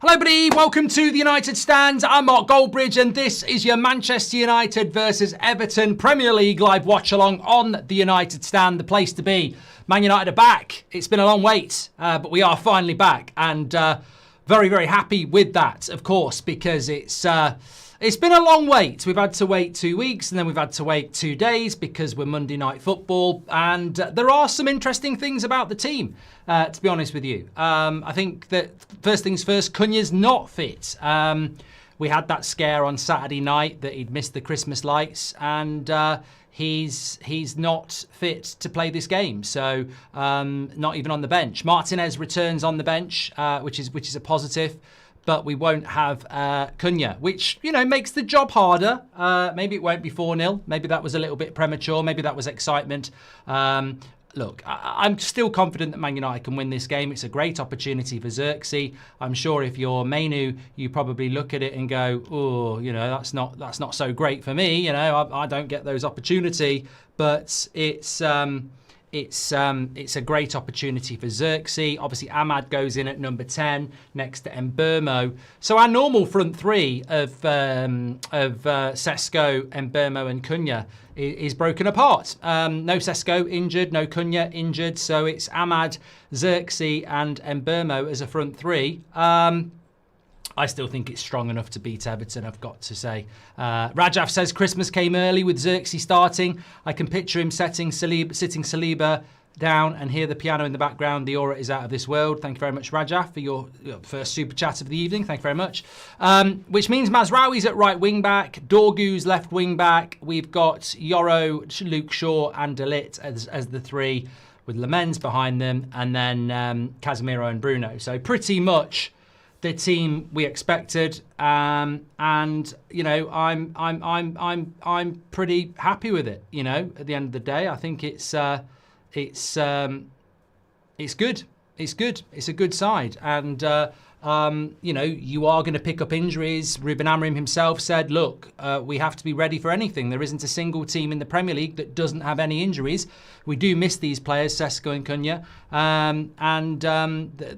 Hello everybody, welcome to the United Stand. I'm Mark Goldbridge and this is your Manchester United versus Everton Premier League live watch along on the United Stand, the place to be. Man United are back. It's been a long wait, but we are finally back and very, very happy with that, of course, because it's been a long wait. We've had to wait 2 weeks and then we've had to wait 2 days because we're Monday Night Football. And there are some interesting things about the team, to be honest with you. I think that first things first, Cunha's not fit. We had that scare on Saturday night that he'd missed the Christmas lights and he's not fit to play this game. So not even on the bench. Martinez returns on the bench, which is a positive. But we won't have Cunha, which, you know, makes the job harder. Maybe it won't be 4-0. Maybe that was a little bit premature. Maybe that was excitement. Look, I'm still confident that Man United can win this game. It's a great opportunity for Xerxes. I'm sure if you're Manu, you probably look at it and go, oh, you know, that's not so great for me. You know, I don't get those opportunity. But it's a great opportunity for Xerxes. Obviously, Ahmad goes in at number 10 next to Mbeumo. So our normal front three of Sesko, Mbeumo and Cunha is broken apart. No Sesko injured, no Cunha injured. So it's Ahmad, Xerxes and Mbeumo as a front three. I still think it's strong enough to beat Everton, I've got to say. Rajaf says Christmas came early with Xerxes starting. I can picture him sitting Saliba down and hear the piano in the background. The aura is out of this world. Thank you very much, Rajaf, for your first super chat of the evening. Thank you very much. Which means Mazraoui's at right wing back, Dorgu's left wing back. We've got Yoro, Luke Shaw and De Ligt as the three with Lamens behind them, and then Casemiro and Bruno. So pretty much the team we expected, and you know, I'm pretty happy with it. You know, at the end of the day, I think it's good. It's good. It's a good side, and you know, you are going to pick up injuries. Ruben Amorim himself said, "Look, we have to be ready for anything. There isn't a single team in the Premier League that doesn't have any injuries. We do miss these players, Sesko and Cunha, and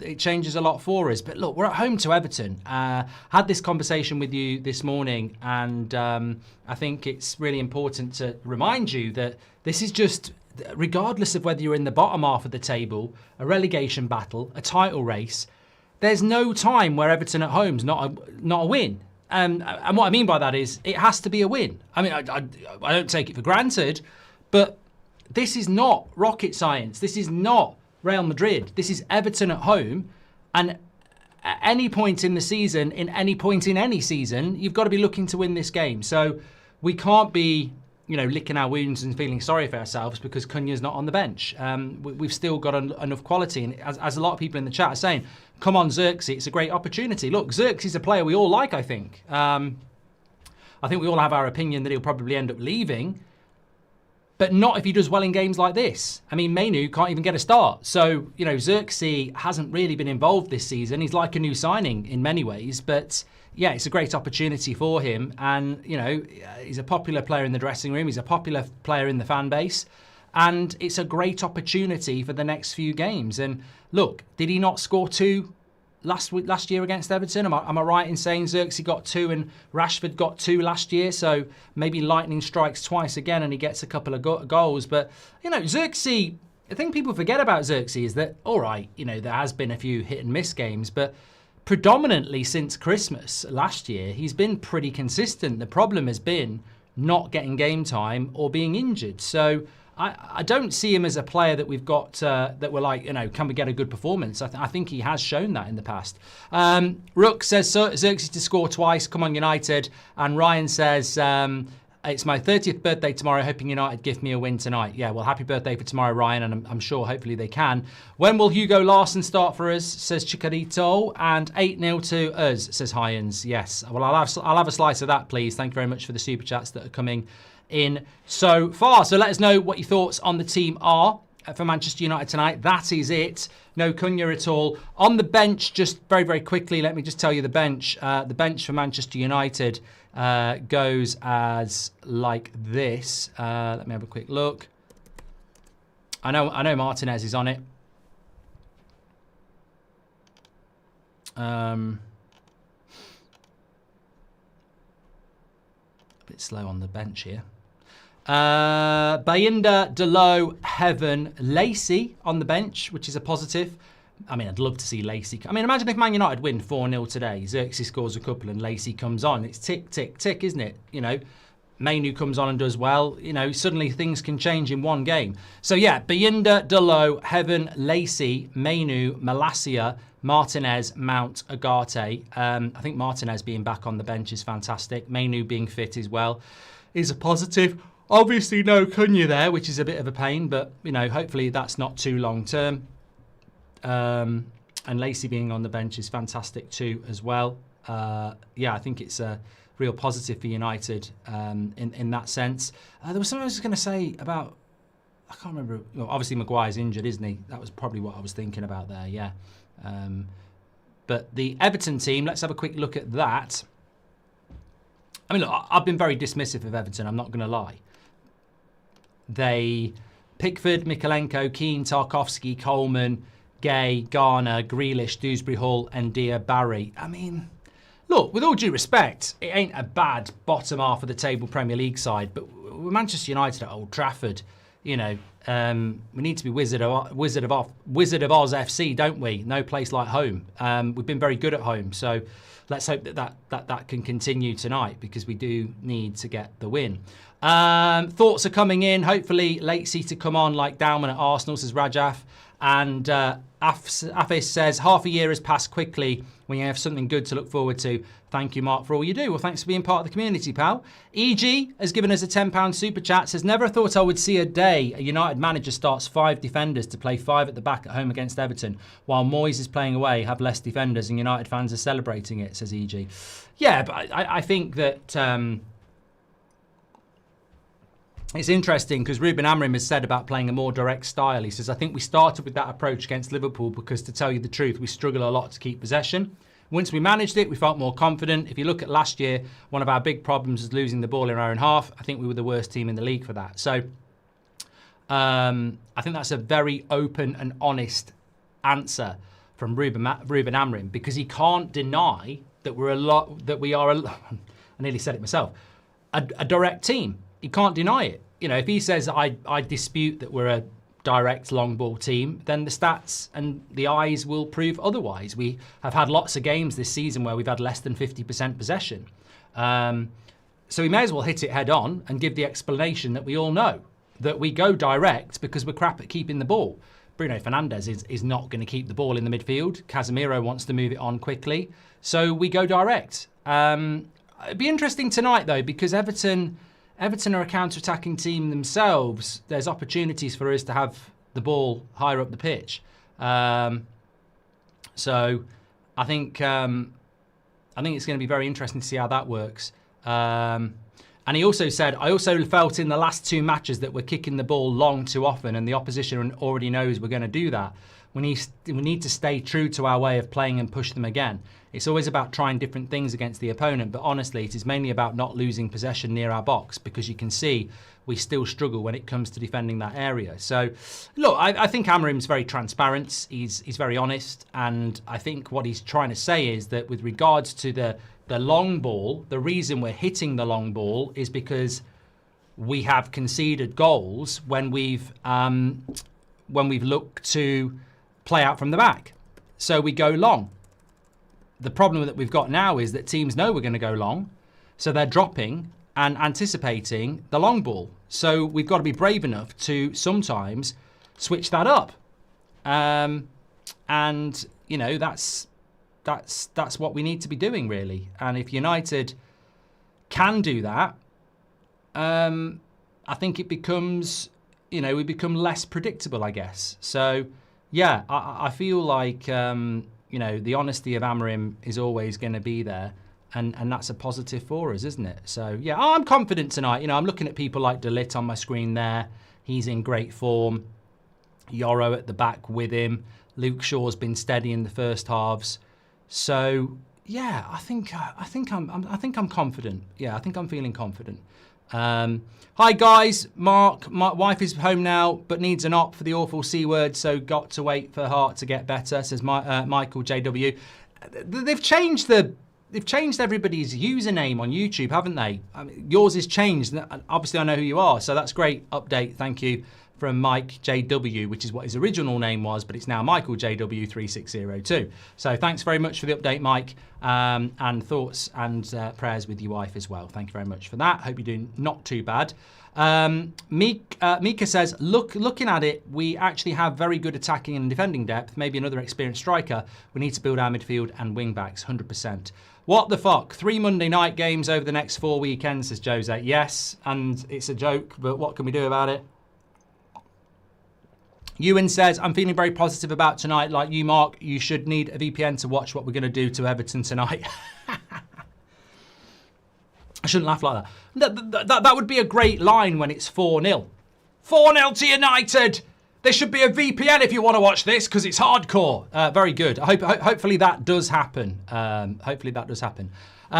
it changes a lot for us. But look, we're at home to Everton. Had this conversation with you this morning, and I think it's really important to remind you that this is just, regardless of whether you're in the bottom half of the table, a relegation battle, a title race, there's no time where Everton at home's not a win. And what I mean by that is it has to be a win. I mean, I don't take it for granted, but this is not rocket science. This is not Real Madrid. This is Everton at home. And at any point in the season, in any point in any season, you've got to be looking to win this game. So we can't be, you know, licking our wounds and feeling sorry for ourselves because Cunha's not on the bench. We've still got enough quality. And as a lot of people in the chat are saying, come on, Xerxes, it's a great opportunity. Look, Xerxes is a player we all like, I think. I think we all have our opinion that he'll probably end up leaving, but not if he does well in games like this. I mean, Manu can't even get a start. So, you know, Xerxes hasn't really been involved this season. He's like a new signing in many ways, but yeah, it's a great opportunity for him. And, you know, he's a popular player in the dressing room. He's a popular player in the fan base. And it's a great opportunity for the next few games. And look, did he not score 2 last year against Everton? Am I right in saying Xerxes got 2 and Rashford got 2 last year? So maybe lightning strikes twice again and he gets a couple of goals. But, you know, Xerxes, the thing people forget about Xerxes is that, all right, you know, there has been a few hit and miss games, but predominantly since Christmas last year, he's been pretty consistent. The problem has been not getting game time or being injured. So I don't see him as a player that we've got that we're like, you know, can we get a good performance? I think he has shown that in the past. Rook says Xerxes to score twice. Come on, United. And Ryan says it's my 30th birthday tomorrow. Hoping United give me a win tonight. Yeah, well, happy birthday for tomorrow, Ryan. And I'm sure hopefully they can. When will Hugo Larsson start for us? Says Chicarito. And 8-0 to us, says Hyans. Yes. Well, I'll have a slice of that, please. Thank you very much for the super chats that are coming in so far. So let us know what your thoughts on the team are for Manchester United tonight. That is it. No Cunha at all. On the bench, just very, very quickly, let me just tell you the bench. The bench for Manchester United goes as like this. Let me have a quick look. I know Martinez is on it. A bit slow on the bench here. Bayinda, Delo, Heaven, Lacey on the bench, which is a positive. I mean, I'd love to see Lacey. I mean, imagine if Man United win 4-0 today. Xerxes scores a couple and Lacey comes on. It's tick, tick, tick, isn't it? You know, Mainu comes on and does well. You know, suddenly things can change in one game. So, yeah, Bayinda, Delo, Heaven, Lacey, Mainu, Malacia, Martinez, Mount, Agate. I think Martinez being back on the bench is fantastic. Mainu being fit as well is a positive. Obviously, no Cunha there, which is a bit of a pain, but, you know, hopefully that's not too long term. And Lacey being on the bench is fantastic too as well. Yeah, I think it's a real positive for United in that sense. There was something I was going to say about, I can't remember. Well, obviously, Maguire's injured, isn't he? That was probably what I was thinking about there, yeah. But the Everton team, let's have a quick look at that. I mean, look, I've been very dismissive of Everton, I'm not going to lie. Pickford, Mikalenko, Keane, Tarkowski, Coleman, Gay, Garner, Grealish, Dewsbury Hall, and Barry. I mean, look, with all due respect, it ain't a bad bottom half of the table Premier League side, but with Manchester United at Old Trafford, you know, we need to be Wizard of Oz FC, don't we? No place like home. We've been very good at home, so let's hope that can continue tonight because we do need to get the win. Thoughts are coming in. Hopefully, Lacey to come on like Dowman at Arsenal, says Rajaf. And Afis says, half a year has passed quickly when you have something good to look forward to. Thank you, Mark, for all you do. Well, thanks for being part of the community, pal. EG has given us a £10 super chat. Says, never thought I would see a day a United manager starts 5 defenders to play 5 at the back at home against Everton, while Moyes is playing away, have less defenders, and United fans are celebrating it, says EG. Yeah, but I think that... it's interesting because Ruben Amorim has said about playing a more direct style. He says, I think we started with that approach against Liverpool because, to tell you the truth, we struggle a lot to keep possession. Once we managed it, we felt more confident. If you look at last year, one of our big problems was losing the ball in our own half. I think we were the worst team in the league for that. So I think that's a very open and honest answer from Ruben Amorim because he can't deny that I nearly said it myself, a direct team. He can't deny it. You know, if he says, I dispute that we're a direct long ball team, then the stats and the eyes will prove otherwise. We have had lots of games this season where we've had less than 50% possession. So we may as well hit it head on and give the explanation that we all know, that we go direct because we're crap at keeping the ball. Bruno Fernandes is not going to keep the ball in the midfield. Casemiro wants to move it on quickly. So we go direct. It'd be interesting tonight, though, because Everton are a counter-attacking team themselves. There's opportunities for us to have the ball higher up the pitch. So I think it's going to be very interesting to see how that works. And he also said, I also felt in the last 2 matches that we're kicking the ball long too often and the opposition already knows we're going to do that. We need to stay true to our way of playing and push them again. It's always about trying different things against the opponent, but honestly, it is mainly about not losing possession near our box because you can see we still struggle when it comes to defending that area. So, look, I think Amorim's very transparent. He's very honest, and I think what he's trying to say is that with regards to the long ball, the reason we're hitting the long ball is because we have conceded goals when we've looked to play out from the back. So we go long. The problem that we've got now is that teams know we're going to go long, so they're dropping and anticipating the long ball. So we've got to be brave enough to sometimes switch that up. And you know, that's what we need to be doing, really. And if United can do that, I think it becomes, you know, we become less predictable, I guess. So yeah, I feel like you know, the honesty of Amorim is always going to be there, and that's a positive for us, isn't it? So yeah, I'm confident tonight. You know, I'm looking at people like De Ligt on my screen there. He's in great form. Yoro at the back with him. Luke Shaw's been steady in the first halves. So yeah, I think I'm confident. Yeah, I think I'm feeling confident. Hi guys, Mark. My wife is home now, but needs an op for the awful C word, so got to wait for heart to get better, says Michael JW. They've changed the they've changed everybody's username on YouTube, haven't they? I mean, yours is changed. Obviously, I know who you are, so that's great update. Thank you from Mike JW, which is what his original name was, but it's now Michael JW3602. So thanks very much for the update, Mike, and thoughts and prayers with your wife as well. Thank you very much for that. Hope you're doing not too bad. Mika says, looking at it, we actually have very good attacking and defending depth, maybe another experienced striker. We need to build our midfield and wing backs, 100%. What the fuck? 3 Monday night games over the next 4 weekends, says Jose. Yes, and it's a joke, but what can we do about it? Ewan says, I'm feeling very positive about tonight. Like you, Mark, you should need a VPN to watch what we're going to do to Everton tonight. I shouldn't laugh like that. That would be a great line when it's 4-0. 4-0 to United. There should be a VPN if you want to watch this because it's hardcore. Very good. Hopefully that does happen.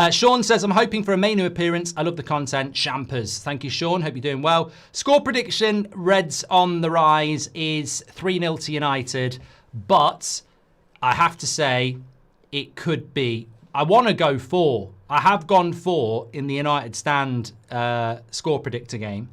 Sean says, I'm hoping for a Mainu appearance. I love the content. Champers. Thank you, Sean. Hope you're doing well. Score prediction, Reds on the rise, is 3-0 to United. But I have to say, it could be. I want to go 4. I have gone 4 in the United Stand score predictor game.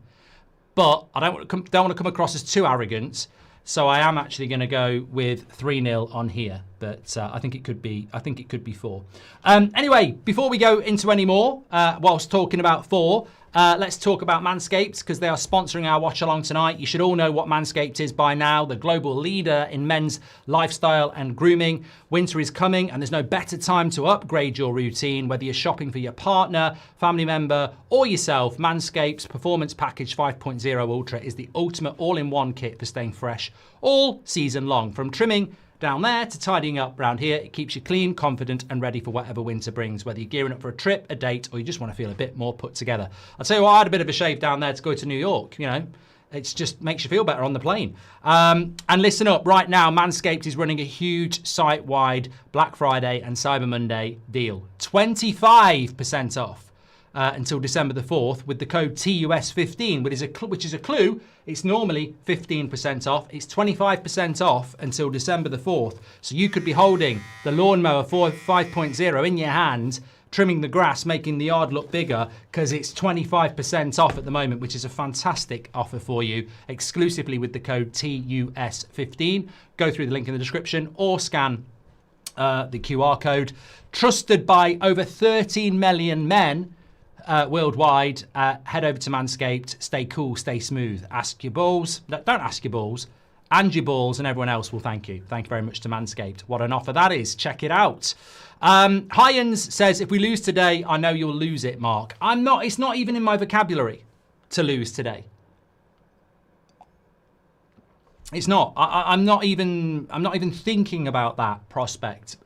But I don't want to come across as too arrogant. So I am actually going to go with 3-0 on here, but I think it could be 4. Anyway, before we go into any more, whilst talking about 4, let's talk about Manscaped because they are sponsoring our watch along tonight. You should all know what Manscaped is by now, the global leader in men's lifestyle and grooming. Winter is coming and there's no better time to upgrade your routine, whether you're shopping for your partner, family member, or yourself. Manscaped's Performance Package 5.0 Ultra is the ultimate all-in-one kit for staying fresh all season long. From trimming down there to tidying up around here, it keeps you clean, confident, and ready for whatever winter brings, whether you're gearing up for a trip, a date, or you just want to feel a bit more put together. I'll tell you what, I had a bit of a shave down there to go to New York, you know. It just makes you feel better on the plane. And listen up, right now, Manscaped is running a huge site-wide Black Friday and Cyber Monday deal. 25% off until December the 4th with the code TUS15, which is a clue. It's normally 15% off. It's 25% off until December the 4th. So you could be holding the Lawnmower 5.0 in your hand, trimming the grass, making the yard look bigger, because it's 25% off at the moment, which is a fantastic offer for you, exclusively with the code TUS15. Go through the link in the description or scan the QR code. Trusted by over 13 million men worldwide. Head over to Manscaped. Stay cool, stay smooth. Ask your balls. Don't ask your balls. And your balls, and everyone else will thank you. Thank you very much to Manscaped. What an offer that is. Check it out. Hyans says, if we lose today, I know you'll lose it, Mark. It's not even in my vocabulary to lose today. It's not. I'm not even thinking about that prospect.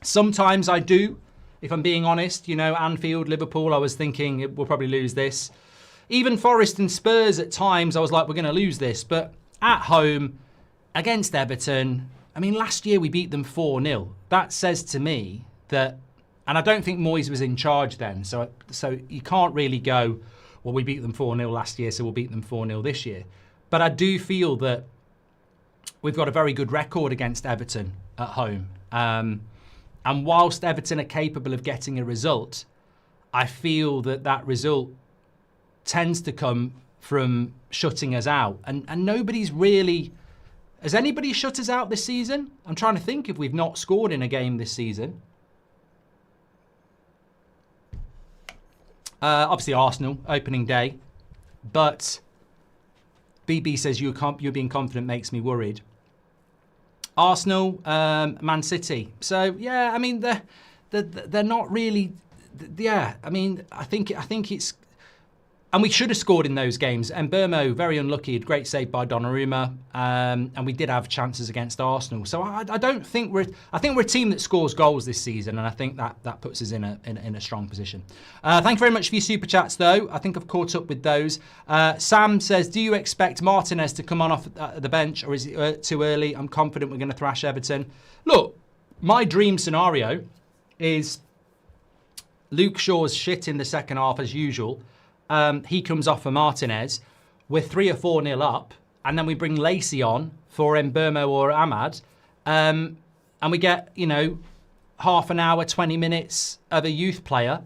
Sometimes I do. If I'm being honest, you know, Anfield, Liverpool, I was thinking we'll probably lose this. Even Forest and Spurs at times, I was like, we're going to lose this. But at home, against Everton, I mean, last year we beat them 4-0. That says to me that, and I don't think Moyes was in charge then, so you can't really go, well, we beat them 4-0 last year, so we'll beat them 4-0 this year. But I do feel that we've got a very good record against Everton at home. And whilst Everton are capable of getting a result, I feel that result tends to come from shutting us out. And nobody's really... Has anybody shut us out this season? I'm trying to think if we've not scored in a game this season. Obviously Arsenal, opening day. But BB says you're being confident makes me worried. Arsenal, Man City. So yeah, I mean they're not really. Yeah, I mean I think it's, and we should have scored in those games. And Mbeumo, very unlucky, great save by Donnarumma, and we did have chances against Arsenal. So I don't think I think we're a team that scores goals this season, and I think that puts us in a strong position. Thank you very much for your super chats, though. I think I've caught up with those. Sam says, do you expect Martinez to come on off the bench, or is it too early? I'm confident we're going to thrash Everton. Look, my dream scenario is Luke Shaw's shit in the second half as usual. He comes off for Martinez. We're 3 or 4-0 up, and then we bring Lacey on for Mbeumo or Ahmad, and we get, you know, half an hour, 20 minutes of a youth player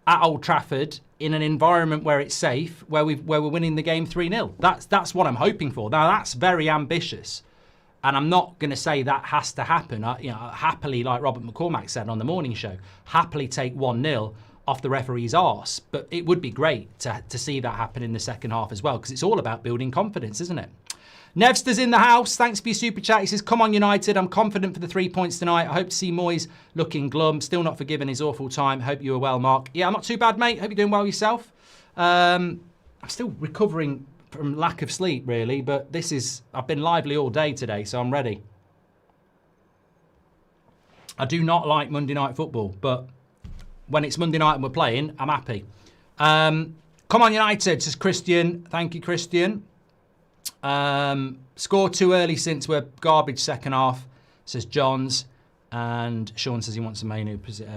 at Old Trafford in an environment where it's safe, where we're winning the game 3-0. That's what I'm hoping for. Now, that's very ambitious. And I'm not going to say that has to happen. Happily, like Robert McCormack said on the morning show, happily take 1-0 off the referee's arse. But it would be great to see that happen in the second half as well, because it's all about building confidence, isn't it? Nevster's in the house. Thanks for your super chat. He says, come on, United. I'm confident for the 3 points tonight. I hope to see Moyes looking glum. Still not forgiven his awful time. Hope you are well, Mark. Yeah, I'm not too bad, mate. Hope you're doing well yourself. I'm still recovering from lack of sleep, really. But I've been lively all day today, so I'm ready. I do not like Monday Night Football, but when it's Monday night and we're playing, I'm happy. Come on, United, says Christian. Thank you, Christian. Scored too early since we're garbage second half, says Johns. And Sean says he wants a Man Utd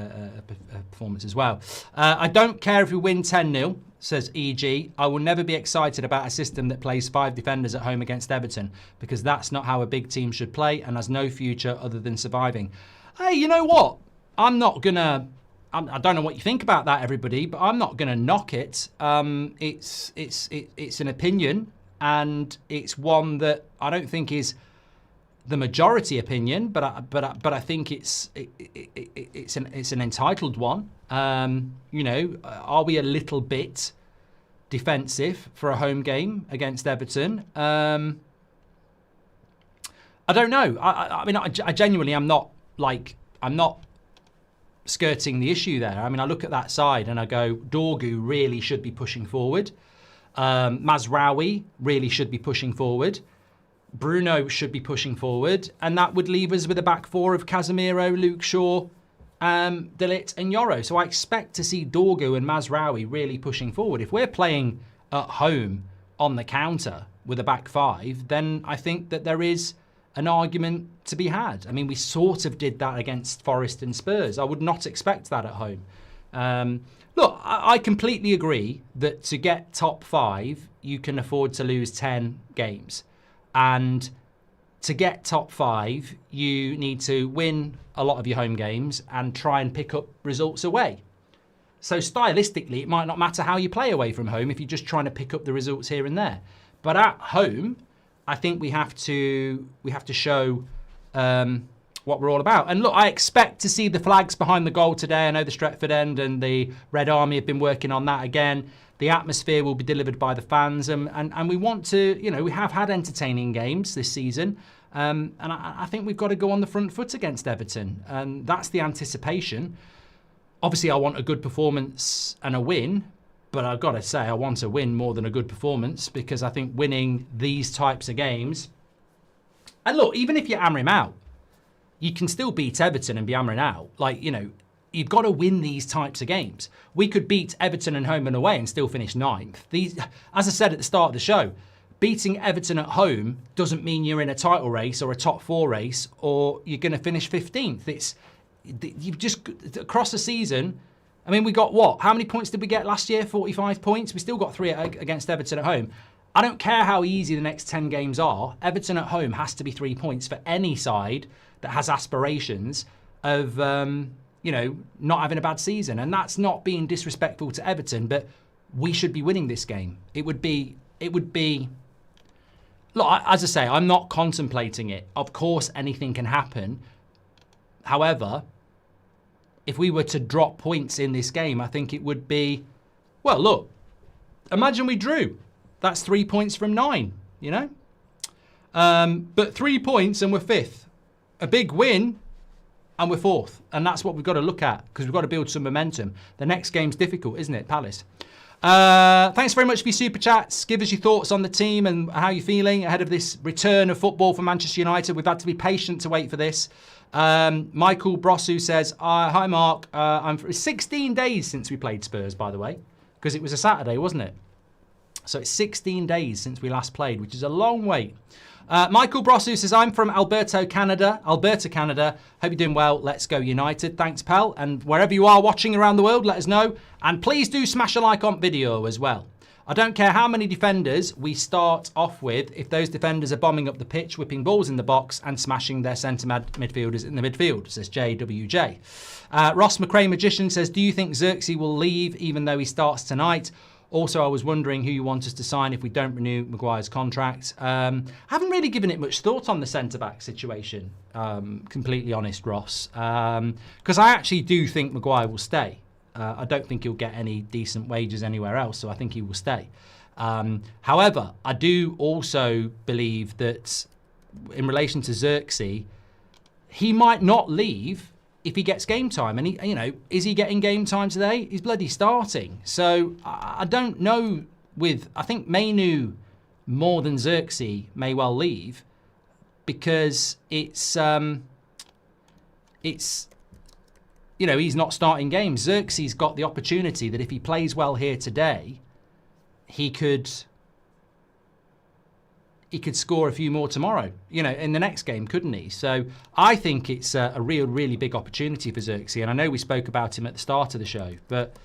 performance as well. I don't care if we win 10-0, says EG. I will never be excited about a system that plays 5 defenders at home against Everton, because that's not how a big team should play and has no future other than surviving. Hey, you know what? I don't know what you think about that, everybody, but I'm not going to knock it. It's an opinion. And it's one that I don't think is the majority opinion, but I think it's an entitled one. Are we a little bit defensive for a home game against Everton? I don't know. I genuinely am not skirting the issue there. I mean, I look at that side and I go, Dorgu really should be pushing forward. Mazraoui really should be pushing forward. Bruno should be pushing forward. And that would leave us with a back four of Casemiro, Luke Shaw, De Ligt and Yoro. So I expect to see Dorgu and Mazraoui really pushing forward. If we're playing at home on the counter with a back five, then I think that there is an argument to be had. I mean, we sort of did that against Forest and Spurs. I would not expect that at home. Look, I completely agree that to get top 5, you can afford to lose 10 games. And to get top 5, you need to win a lot of your home games and try and pick up results away. So stylistically, it might not matter how you play away from home if you're just trying to pick up the results here and there. But at home, I think we have to show what we're all about. And look, I expect to see the flags behind the goal today. I know the Stretford End and the Red Army have been working on that again. The atmosphere will be delivered by the fans. And we want to, we have had entertaining games this season. And I think we've got to go on the front foot against Everton. And that's the anticipation. Obviously, I want a good performance and a win. But I've got to say, I want a win more than a good performance, because I think winning these types of games... And look, even if you hammer him out, you can still beat Everton and be hammering out. You've got to win these types of games. We could beat Everton and home and away and still finish 9th. As I said at the start of the show, beating Everton at home doesn't mean you're in a title race or a top 4 race or you're going to finish 15th. You've just, across the season, I mean, we got what? How many points did we get last year? 45 points. We still got 3 against Everton at home. I don't care how easy the next 10 games are. Everton at home has to be 3 points for any side that has aspirations of, not having a bad season. And that's not being disrespectful to Everton, but we should be winning this game. It would be, look, as I say, I'm not contemplating it. Of course, anything can happen. However, if we were to drop points in this game, I think it would be, well, look, imagine we drew. That's 3 points from 9, But 3 points and we're 5th. A big win and we're 4th. And that's what we've got to look at, because we've got to build some momentum. The next game's difficult, isn't it, Palace? Thanks very much for your super chats. Give us your thoughts on the team and how you're feeling ahead of this return of football for Manchester United. We've had to be patient to wait for this. Michael Brosu says, hi, Mark. It's 16 days since we played Spurs, by the way, because it was a Saturday, wasn't it? So it's 16 days since we last played, which is a long wait. Michael Brosu says, I'm from Alberta, Canada. Hope you're doing well. Let's go United. Thanks, pal. And wherever you are watching around the world, let us know. And please do smash a like on video as well. I don't care how many defenders we start off with if those defenders are bombing up the pitch, whipping balls in the box and smashing their centre midfielders in the midfield, says JWJ. Ross McRae Magician says, do you think Xerxes will leave even though he starts tonight? Also, I was wondering who you want us to sign if we don't renew Maguire's contract. I haven't really given it much thought on the centre-back situation, completely honest, Ross, because I actually do think Maguire will stay. I don't think he'll get any decent wages anywhere else, so I think he will stay. However, I do also believe that in relation to Xerxes, he might not leave if he gets game time. And, is he getting game time today? He's bloody starting. So I don't know I think Mainu more than Xerxes may well leave because it's he's not starting games. Xerxes got the opportunity that if he plays well here today, he could score a few more tomorrow, in the next game, couldn't he? So I think it's a really big opportunity for Xerxes. And I know we spoke about him at the start of the show, but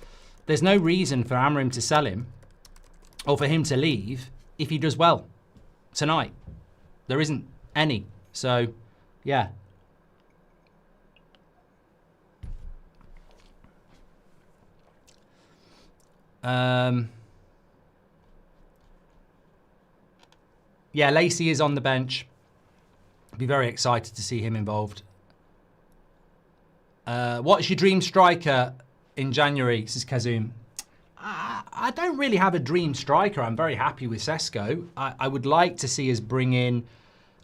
there's no reason for Amorim to sell him or for him to leave if he does well tonight. There isn't any. So, yeah. Yeah, Lacey is on the bench. Be very excited to see him involved. What's your dream striker in January, says Kazum? I don't really have a dream striker. I'm very happy with Sesko. I would like to see us bring in...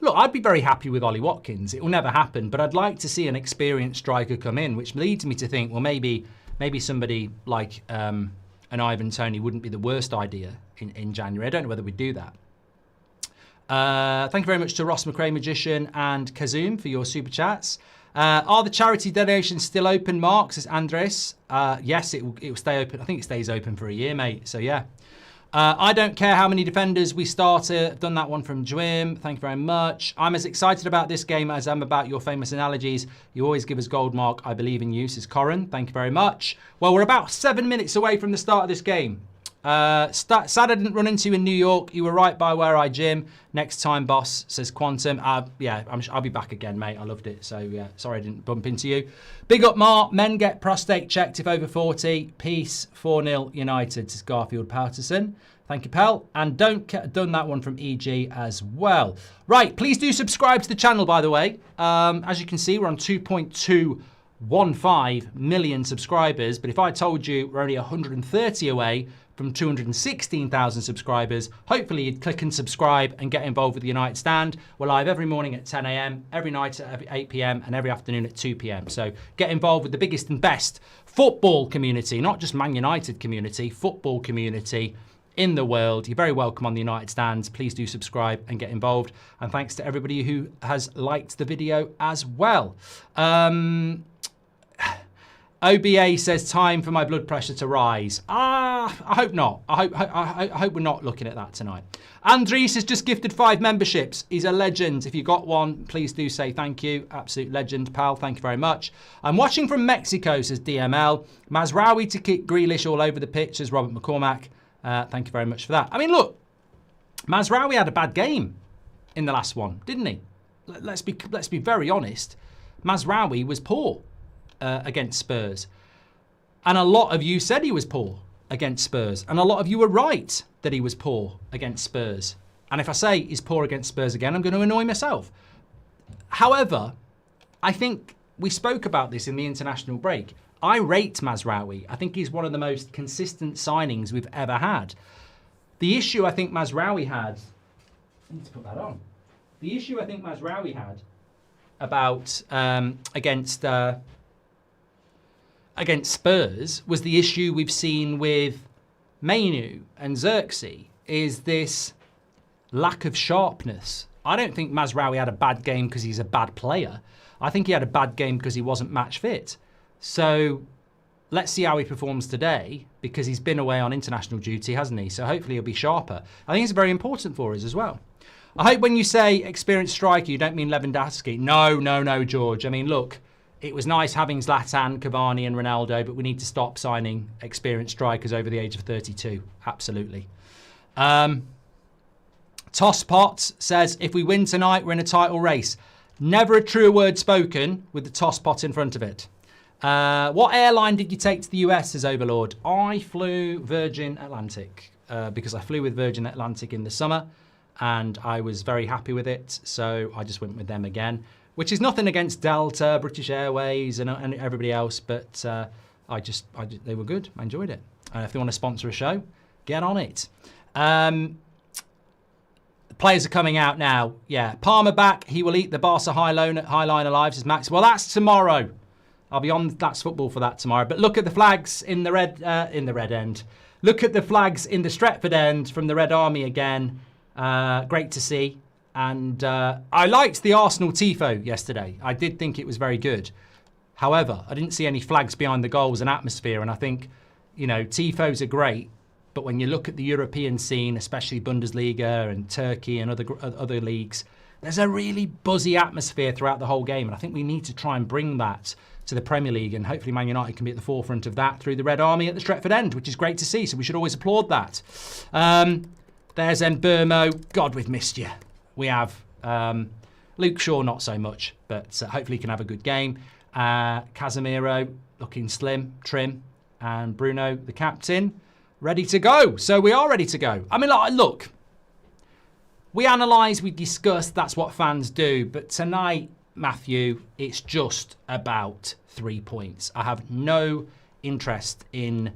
Look, I'd be very happy with Ollie Watkins. It will never happen, but I'd like to see an experienced striker come in, which leads me to think, well, maybe somebody like an Ivan Toney wouldn't be the worst idea in January. I don't know whether we'd do that. Thank you very much to Ross McRae Magician and Kazum for your super chats. Are the charity donations still open, Mark? Says Andres. Yes, it will stay open. I think it stays open for a year, mate. So yeah. I don't care how many defenders we start. I've done that one from Jim. Thank you very much. I'm as excited about this game as I'm about your famous analogies. You always give us gold, Mark. I believe in you, says Corin. Thank you very much. Well, we're about 7 minutes away from the start of this game. Sad I didn't run into you in New York. You were right by where I gym. Next time, boss, says Quantum. Yeah, I'll be back again, mate. I loved it. So, yeah, sorry I didn't bump into you. Big up, Mark. Men get prostate checked if over 40. Peace. 4-0 United, says Garfield Patterson. Thank you, pal. And done that one from EG as well. Right, please do subscribe to the channel, by the way. As you can see, we're on 2.215 million subscribers. But if I told you we're only 130 away from 216,000 subscribers, hopefully you'd click and subscribe and get involved with the United Stand. We're live every morning at 10 a.m, every night at 8 p.m, and every afternoon at 2 p.m. So get involved with the biggest and best football community, not just Man United community, football community in the world. You're very welcome on the United Stand. Please do subscribe and get involved. And thanks to everybody who has liked the video as well. OBA says time for my blood pressure to rise. I hope not. I hope we're not looking at that tonight. Andres has just gifted 5 memberships. He's a legend. If you got one, please do say thank you. Absolute legend, pal. Thank you very much. I'm watching from Mexico, says DML. Mazraoui to kick Grealish all over the pitch, says Robert McCormack. Thank you very much for that. I mean, look, Mazraoui had a bad game in the last one, didn't he? Let's be very honest. Mazraoui was poor against Spurs. And a lot of you said he was poor against Spurs. And a lot of you were right that he was poor against Spurs. And if I say he's poor against Spurs again, I'm going to annoy myself. However, I think we spoke about this in the international break. I rate Mazraoui. I think he's one of the most consistent signings we've ever had. The issue I think Mazraoui had... I need to put that on. The issue I think Mazraoui had about against Spurs was the issue we've seen with Mainu and Xerxes, is this lack of sharpness. I don't think Mazraoui had a bad game because he's a bad player. I think he had a bad game because he wasn't match fit. So let's see how he performs today, because he's been away on international duty, hasn't he? So hopefully he'll be sharper. I think it's very important for us as well. I hope when you say experienced striker, you don't mean Lewandowski. No, George. I mean, look, it was nice having Zlatan, Cavani and Ronaldo, but we need to stop signing experienced strikers over the age of 32. Absolutely. Tosspot says, if we win tonight, we're in a title race. Never a truer word spoken with the Tosspot in front of it. What airline did you take to the US, says Overlord? I flew Virgin Atlantic because I flew with Virgin Atlantic in the summer and I was very happy with it. So I just went with them again, which is nothing against Delta, British Airways and everybody else. But they were good. I enjoyed it. If they want to sponsor a show, get on it. Players are coming out now. Yeah, Palmer back. He will eat the Barca high line alive, says Max. Well, that's tomorrow. I'll be on That's Football for that tomorrow. But look at the flags in the red end. Look at the flags in the Stretford end from the Red Army again. Great to see. And I liked the Arsenal tifo yesterday. I did think it was very good. However, I didn't see any flags behind the goals and atmosphere. And I think, tifos are great. But when you look at the European scene, especially Bundesliga and Turkey and other leagues, there's a really buzzy atmosphere throughout the whole game. And I think we need to try and bring that to the Premier League. And hopefully Man United can be at the forefront of that through the Red Army at the Stretford end, which is great to see. So we should always applaud that. There's Mbermo. God, we've missed you. We have Luke Shaw, not so much, but hopefully he can have a good game. Casemiro looking slim, trim. And Bruno, the captain, ready to go. So we are ready to go. I mean, look, we analyse, we discuss, that's what fans do. But tonight, Matthew, it's just about 3 points. I have no interest in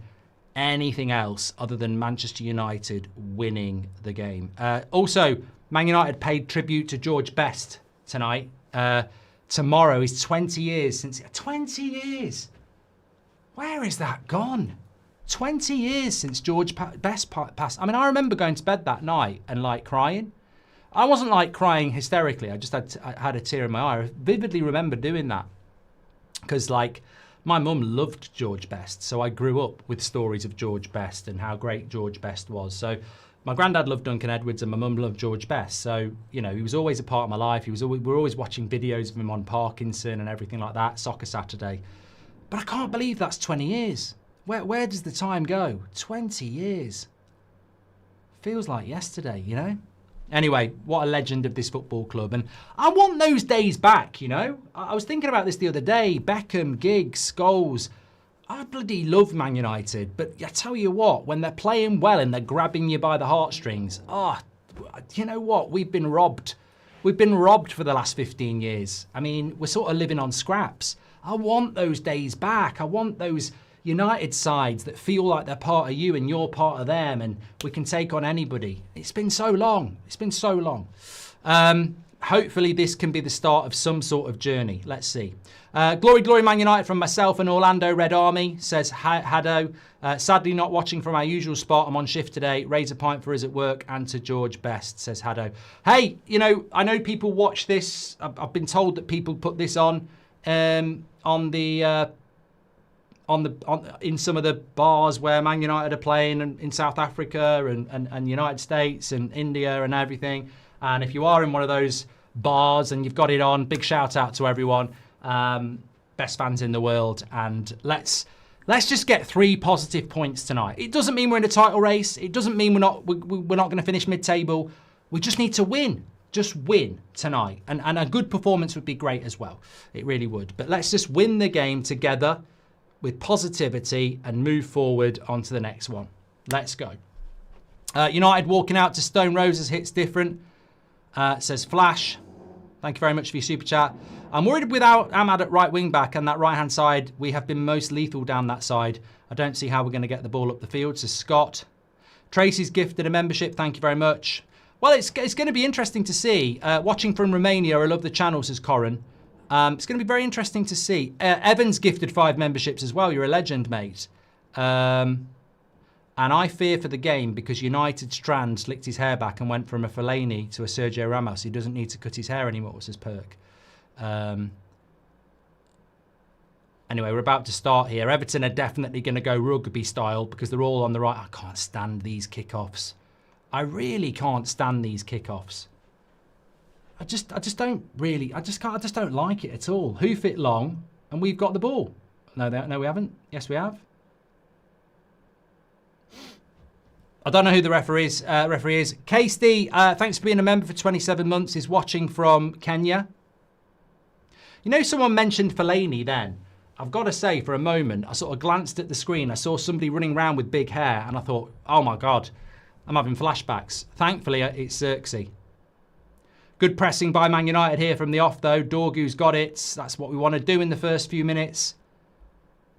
anything else other than Manchester United winning the game. Also, Man United paid tribute to George Best tonight. Tomorrow is 20 years since... 20 years! Where is that gone? 20 years since George Best passed. I mean, I remember going to bed that night and crying. I wasn't crying hysterically. I just had a tear in my eye. I vividly remember doing that because my mum loved George Best. So I grew up with stories of George Best and how great George Best was. So my granddad loved Duncan Edwards and my mum loved George Best. So, he was always a part of my life. We were always watching videos of him on Parkinson and everything like that, Soccer Saturday. But I can't believe that's 20 years. Where does the time go? 20 years. Feels like yesterday, Anyway, what a legend of this football club. And I want those days back, I was thinking about this the other day. Beckham, Giggs, Scholes. I bloody love Man United. But I tell you what, when they're playing well and they're grabbing you by the heartstrings, you know what? We've been robbed. We've been robbed for the last 15 years. I mean, we're sort of living on scraps. I want those days back. I want those United sides that feel like they're part of you and you're part of them and we can take on anybody. It's been so long. It's been so long. Hopefully this can be the start of some sort of journey. Let's see. Glory, glory, Man United from myself and Orlando Red Army, says Haddo. Sadly not watching from our usual spot. I'm on shift today. Raise a pint for us at work and to George Best, says Haddo. Hey, I know people watch this. I've been told that people put this on in some of the bars where Man United are playing in South Africa and United States and India and everything. And if you are in one of those bars and you've got it on, big shout out to everyone. Best fans in the world. And let's just get 3 positive points tonight. It doesn't mean we're in a title race. It doesn't mean we're not going to finish mid-table. We just need to win. Just win tonight. And a good performance would be great as well. It really would. But let's just win the game together with positivity and move forward onto the next one. Let's go. United walking out to Stone Roses hits different, says Flash. Thank you very much for your super chat. I'm worried without Ahmad at right wing back and that right hand side, we have been most lethal down that side. I don't see how we're going to get the ball up the field, says Scott. Tracy's gifted a membership. Thank you very much. Well, it's going to be interesting to see. Watching from Romania, I love the channel, says Corin. It's going to be very interesting to see. Evans gifted 5 memberships as well. You're a legend, mate. And I fear for the game because United Strand slicked his hair back and went from a Fellaini to a Sergio Ramos. He doesn't need to cut his hair anymore, says Perk. Anyway, we're about to start here. Everton are definitely going to go rugby style because they're all on the right. I can't stand these kickoffs. I really can't stand these kickoffs. I just don't like it at all. Hoof it long And we've got the ball. No, no, we haven't. Yes, we have. I don't know who the referee is. KSD, thanks for being a member for 27 months, is watching from Kenya. You know, someone mentioned Fellaini then. I've got to say, for a moment, I sort of glanced at the screen. I saw somebody running around with big hair, and I thought, oh my God, I'm having flashbacks. Thankfully, it's Xerxes. Good pressing by Man United here from the off, though. Dorgu's got it. That's what we want to do in the first few minutes.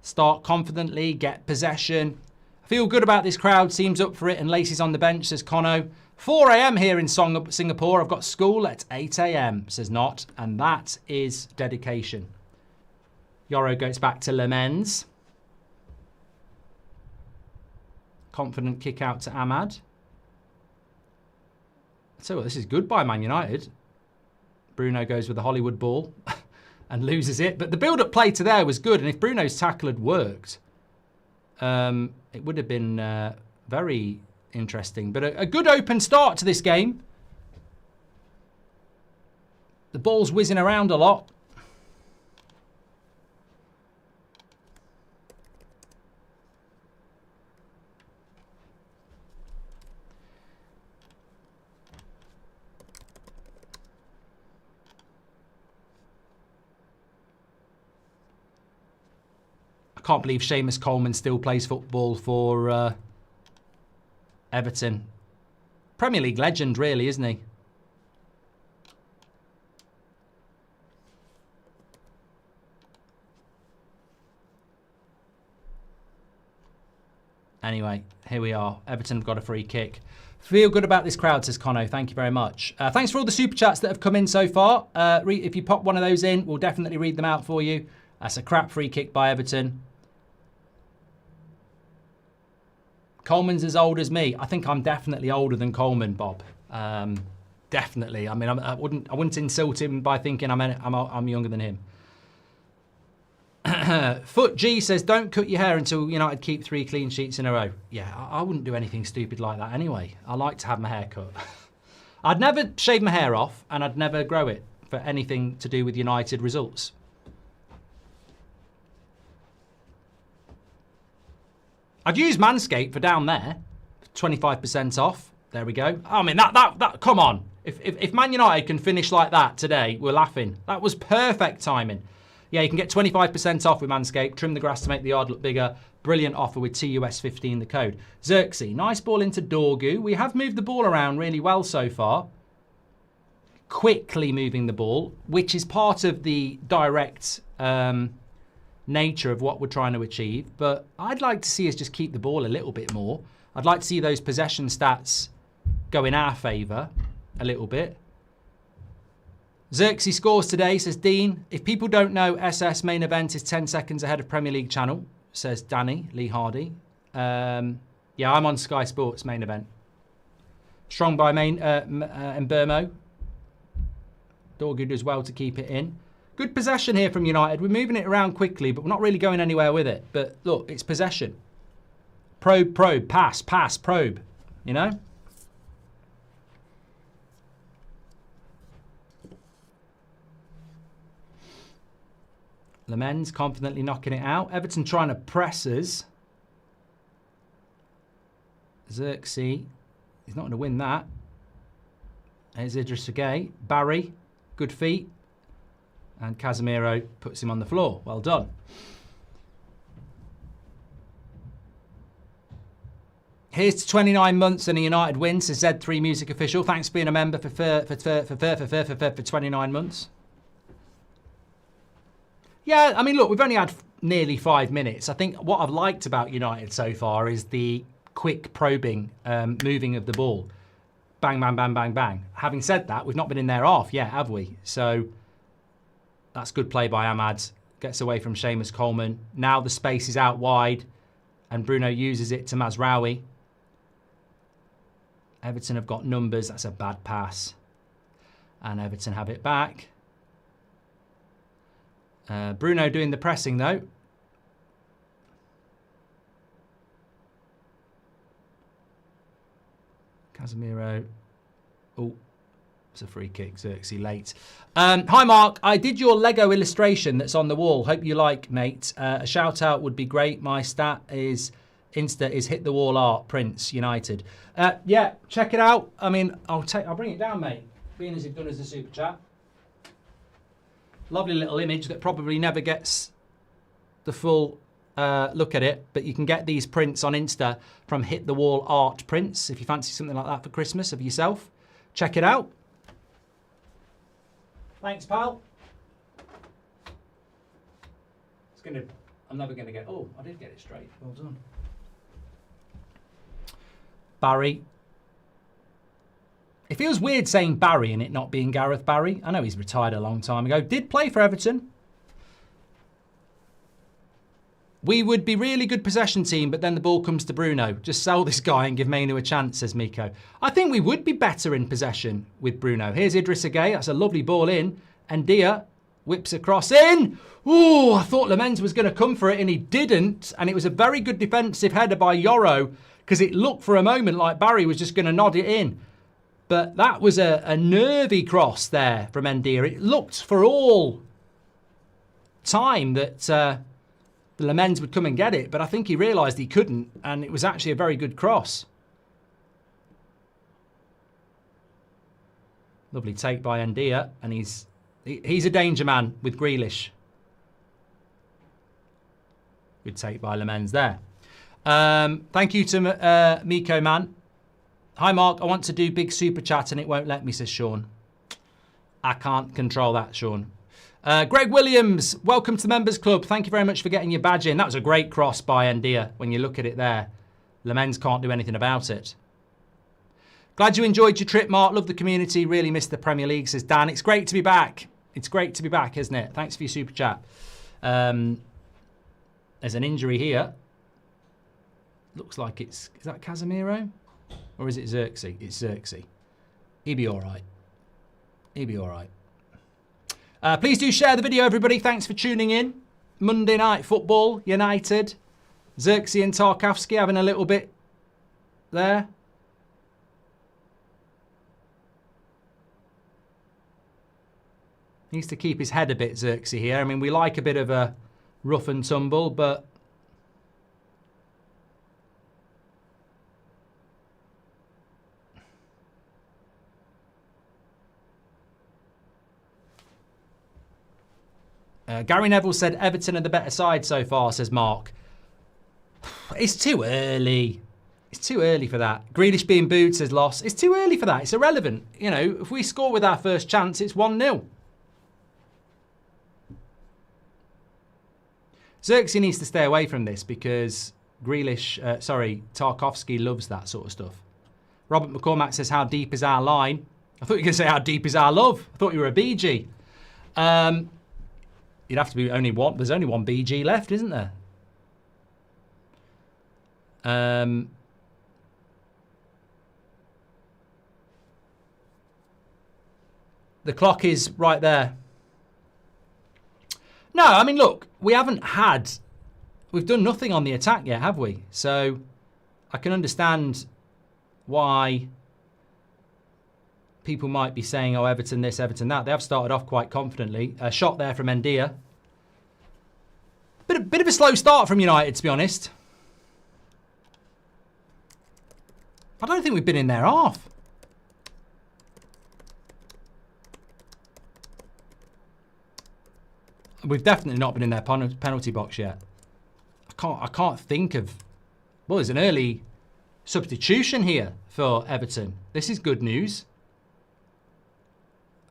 Start confidently, get possession. I feel good about this crowd. Seems up for it, and Lacey's on the bench, says Conno. 4 a.m. here in Singapore. I've got school at 8 a.m., says Not. And that is dedication. Yoro goes back to Lemens. Confident kick out to Ahmad. So this is good by Man United. Bruno goes with the Hollywood ball and loses it. But the build-up play to there was good. And if Bruno's tackle had worked, it would have been very interesting. But a good open start to this game. The ball's whizzing around a lot. I can't believe Seamus Coleman still plays football for Everton. Premier League legend, really, isn't he? Anyway, here we are. Everton have got a free kick. Feel good about this crowd, says Conno. Thank you very much. Thanks for all the super chats that have come in so far. If you pop one of those in, we'll definitely read them out for you. That's a crap free kick by Everton. Coleman's as old as me. I think I'm definitely older than Coleman, Bob. Definitely. I mean, I wouldn't insult him by thinking I'm younger than him. Foot G says, don't cut your hair until United keep 3 clean sheets in a row. Yeah, I wouldn't do anything stupid like that anyway. I like to have my hair cut. I'd never shave my hair off, and I'd never grow it for anything to do with United results. I'd use Manscaped for down there, 25% off. There we go. I mean, that come on. If Man United can finish like that today, we're laughing. That was perfect timing. Yeah, you can get 25% off with Manscaped. Trim the grass to make the yard look bigger. Brilliant offer with TUS15, the code. Xerxes, nice ball into Dorgu. We have moved the ball around really well so far. Quickly moving the ball, which is part of the direct nature of what we're trying to achieve. But I'd like to see us just keep the ball a little bit more. I'd like to see those possession stats go in our favour a little bit. Xerxes scores today, says Dean. If people don't know, SS main event is 10 seconds ahead of Premier League channel, says Danny Lee Hardy. Yeah, I'm on Sky Sports main event. Strong by Mbermo. Dorgu does well to keep it in. Good possession here from United. We're moving it around quickly, but we're not really going anywhere with it. But look, it's possession. Probe, probe, pass, pass, probe. You know? Lemens confidently knocking it out. Everton trying to press us. Xerxes. He's not going to win that. There's Idris Gay. Barry. Good feet. And Casemiro puts him on the floor. Well done. Here's to 29 months and a United win, says Z3 Music Official. Thanks for being a member for 29 months. Yeah, I mean, look, we've only had nearly 5 minutes. I think what I've liked about United so far is the quick probing, moving of the ball. Bang, bang, bang, bang, bang. Having said that, we've not been in there half yet, have we? So that's good play by Ahmad. Gets away from Seamus Coleman. Now the space is out wide and Bruno uses it to Mazraoui. Everton have got numbers. That's a bad pass. And Everton have it back. Bruno doing the pressing though. Casemiro. Oh, It's a free kick, Xerxes late. Hi, Mark. I did your Lego illustration that's on the wall. Hope you like, mate. A shout out would be great. My stat is Insta is hit the wall art, Prince United. Yeah, check it out. I mean, I'll bring it down, mate. Being as you've done as a super chat. Lovely little image that probably never gets the full look at it, but you can get these prints on Insta from Hit the Wall Art Prints if you fancy something like that for Christmas of yourself. Check it out. Thanks, pal. I'm never gonna get. Oh, I did get it straight. Well done. Barry. It feels weird saying Barry and it not being Gareth Barry. I know he's retired a long time ago. Did play for Everton. We would be really good possession team, but then the ball comes to Bruno. Just sell this guy and give Mainu a chance, says Miko. I think we would be better in possession with Bruno. Here's Idris Gueye. That's a lovely ball in. And Dia whips across in. Oh, I thought Lamens was going to come for it and he didn't. And it was a very good defensive header by Yoro because it looked for a moment like Barry was just going to nod it in. But that was a nervy cross there from Ndia. It looked for all time that the Lamens would come and get it, but I think he realised he couldn't, and it was actually a very good cross. Lovely take by Ndia, and he's a danger man with Grealish. Good take by Lamens there. Thank you to Miko Man. Hi, Mark. I want to do big super chat and it won't let me, says Sean. I can't control that, Sean. Greg Williams, welcome to the Members Club. Thank you very much for getting your badge in. That was a great cross by Ndia when you look at it there. Lamens can't do anything about it. Glad you enjoyed your trip, Mark. Love the community. Really missed the Premier League, says Dan. It's great to be back. It's great to be back, isn't it? Thanks for your super chat. There's an injury here. Looks like is that Casemiro? Or is it Xerxes? It's Xerxes. He'll be all right. He'll be all right. Please do share the video, everybody. Thanks for tuning in. Monday Night Football, United. Xerxes and Tarkowski having a little bit there. Needs to keep his head a bit, Xerxes here. I mean, we like a bit of a rough and tumble, but Gary Neville said Everton are the better side so far, says Mark. It's too early. It's too early for that. Grealish being booed, says Loss. It's too early for that. It's irrelevant. You know, if we score with our first chance, it's 1-0. Xerxes needs to stay away from this because Tarkowski loves that sort of stuff. Robert McCormack says, how deep is our line? I thought you were going to say, how deep is our love? I thought you were a BG. You'd have to be only one. There's only one BG left, isn't there? The clock is right there. No, I mean, look, we've done nothing on the attack yet, have we? So I can understand why people might be saying, oh, Everton this, Everton that. They have started off quite confidently. A shot there from Ndia. Bit of a slow start from United, to be honest. I don't think we've been in their half. We've definitely not been in their penalty box yet. I can't think of. Well, there's an early substitution here for Everton. This is good news.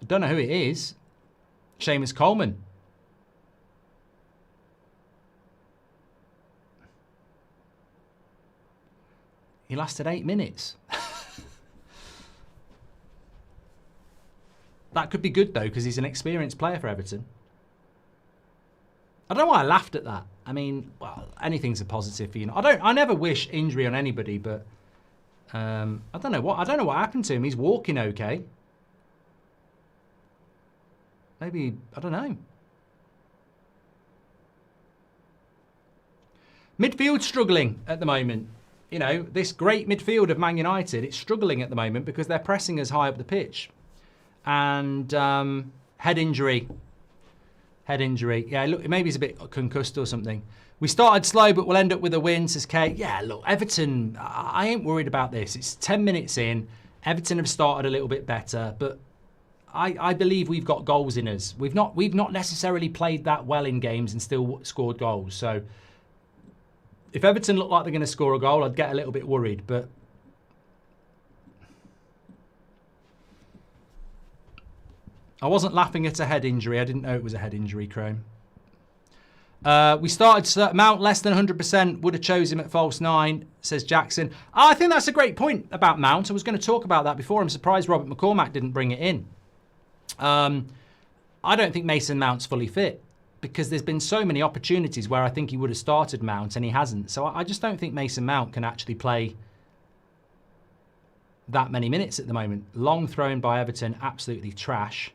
I don't know who it is. Seamus Coleman. He lasted 8 minutes. That could be good though, because he's an experienced player for Everton. I don't know why I laughed at that. I mean, well, anything's a positive for you. I never wish injury on anybody, but I don't know what happened to him. He's walking okay. Maybe, I don't know. Midfield struggling at the moment. You know, this great midfield of Man United, it's struggling at the moment because they're pressing us high up the pitch. and head injury. Head injury. Yeah, look, maybe he's a bit concussed or something. We started slow, but we'll end up with a win, says Kate. Yeah, look, Everton, I ain't worried about this. It's 10 minutes in. Everton have started a little bit better, but I believe we've got goals in us. We've not necessarily played that well in games and still scored goals. So if Everton look like they're going to score a goal, I'd get a little bit worried, but I wasn't laughing at a head injury. I didn't know it was a head injury, Chrome. We started Mount less than 100%. Would have chose him at false 9, says Jackson. I think that's a great point about Mount. I was going to talk about that before. I'm surprised Robert McCormack didn't bring it in. I don't think Mason Mount's fully fit because there's been so many opportunities where I think he would have started Mount and he hasn't. So I just don't think Mason Mount can actually play that many minutes at the moment. Long thrown by Everton, absolutely trash.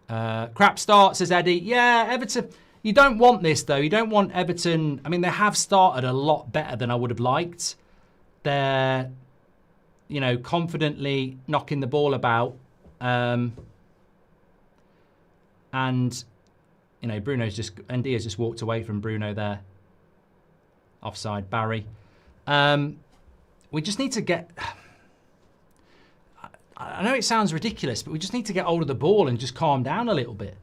Crap start, says Eddie. Yeah, Everton. You don't want this, though. You don't want Everton. I mean, they have started a lot better than I would have liked. They're, you know, confidently knocking the ball about. And, you know, Ndia's just walked away from Bruno there. Offside, Barry. We just need to get... I know it sounds ridiculous, but we just need to get hold of the ball and just calm down a little bit.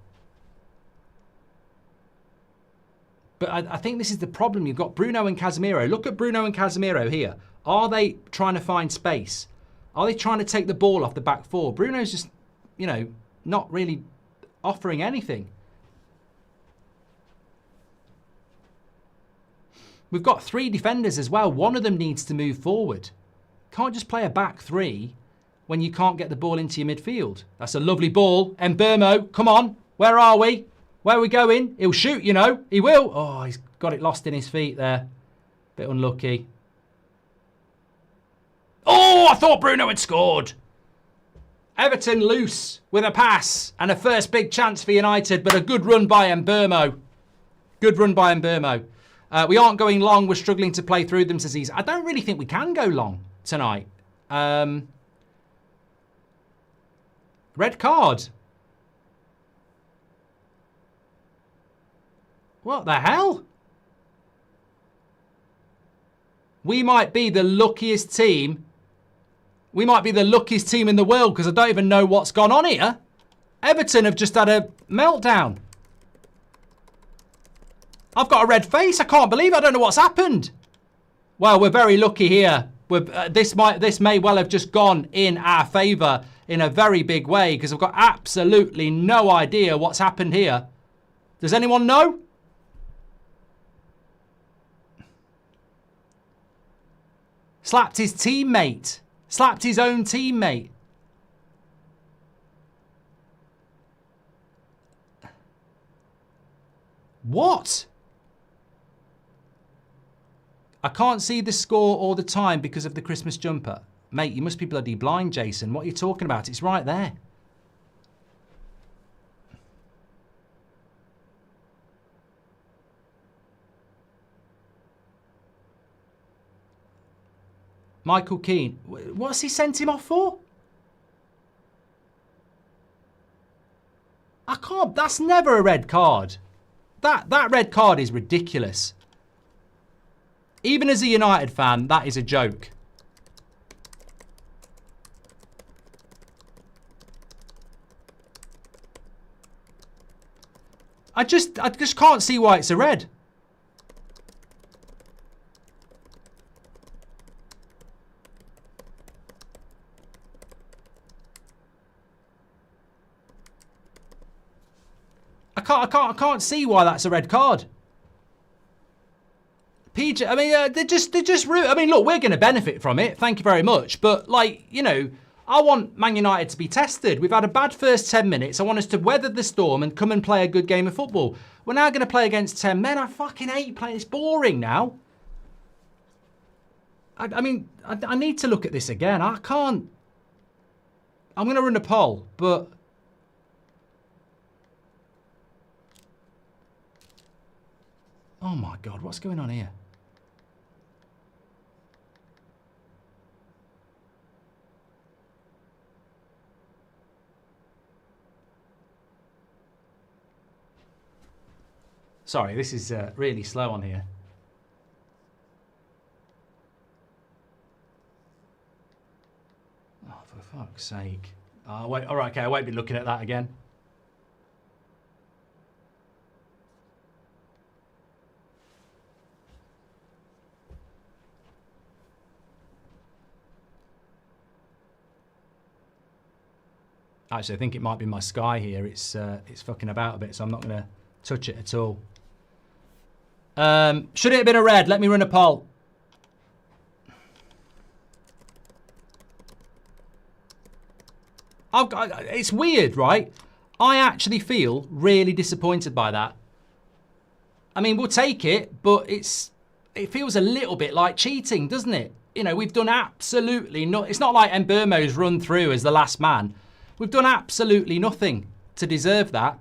But I think this is the problem. You've got Bruno and Casemiro. Look at Bruno and Casemiro here. Are they trying to find space? Are they trying to take the ball off the back four? Bruno's just, you know, not really offering anything. We've got 3 defenders as well. One of them needs to move forward. Can't just play a back 3 when you can't get the ball into your midfield. That's a lovely ball. Mbeumo, come on. Where are we? Where are we going? He'll shoot, you know. He will. Oh, he's got it lost in his feet there. Bit unlucky. Oh, I thought Bruno had scored. Everton loose with a pass and a first big chance for United, but a good run by Mbeumo. Good run by Mbeumo. We aren't going long. We're struggling to play through them, says Aziz. I don't really think we can go long tonight. Red card. What the hell? We might be the luckiest team. We might be the luckiest team in the world because I don't even know what's gone on here. Everton have just had a meltdown. I've got a red face. I can't believe it. I don't know what's happened. Well, we're very lucky here. This may well have just gone in our favour in a very big way because I've got absolutely no idea what's happened here. Does anyone know? Slapped his teammate. Slapped his own teammate. What? I can't see the score all the time because of the Christmas jumper. Mate, you must be bloody blind, Jason. What are you talking about? It's right there. Michael Keane. What's he sent him off for? I can't. That's never a red card. That red card is ridiculous. Even as a United fan, that is a joke. I just can't see why it's a red. I can't see why that's a red card. PJ, I mean, they're just I mean, look, we're going to benefit from it. Thank you very much. But, like, you know, I want Man United to be tested. We've had a bad first 10 minutes. I want us to weather the storm and come and play a good game of football. We're now going to play against 10 men. I fucking hate playing. It's boring now. I mean, I need to look at this again. I can't. I'm going to run a poll, but... Oh, my God. What's going on here? Sorry, this is really slow on here. Oh, for fuck's sake. Wait, all right, okay, I won't be looking at that again. Actually, I think it might be my Sky here. It's fucking about a bit, so I'm not going to touch it at all. Should it have been a red? Let me run a poll. It's weird, right? I actually feel really disappointed by that. I mean, we'll take it, but it feels a little bit like cheating, doesn't it? You know, we've done absolutely nothing. It's not like Mbermo's run through as the last man. We've done absolutely nothing to deserve that.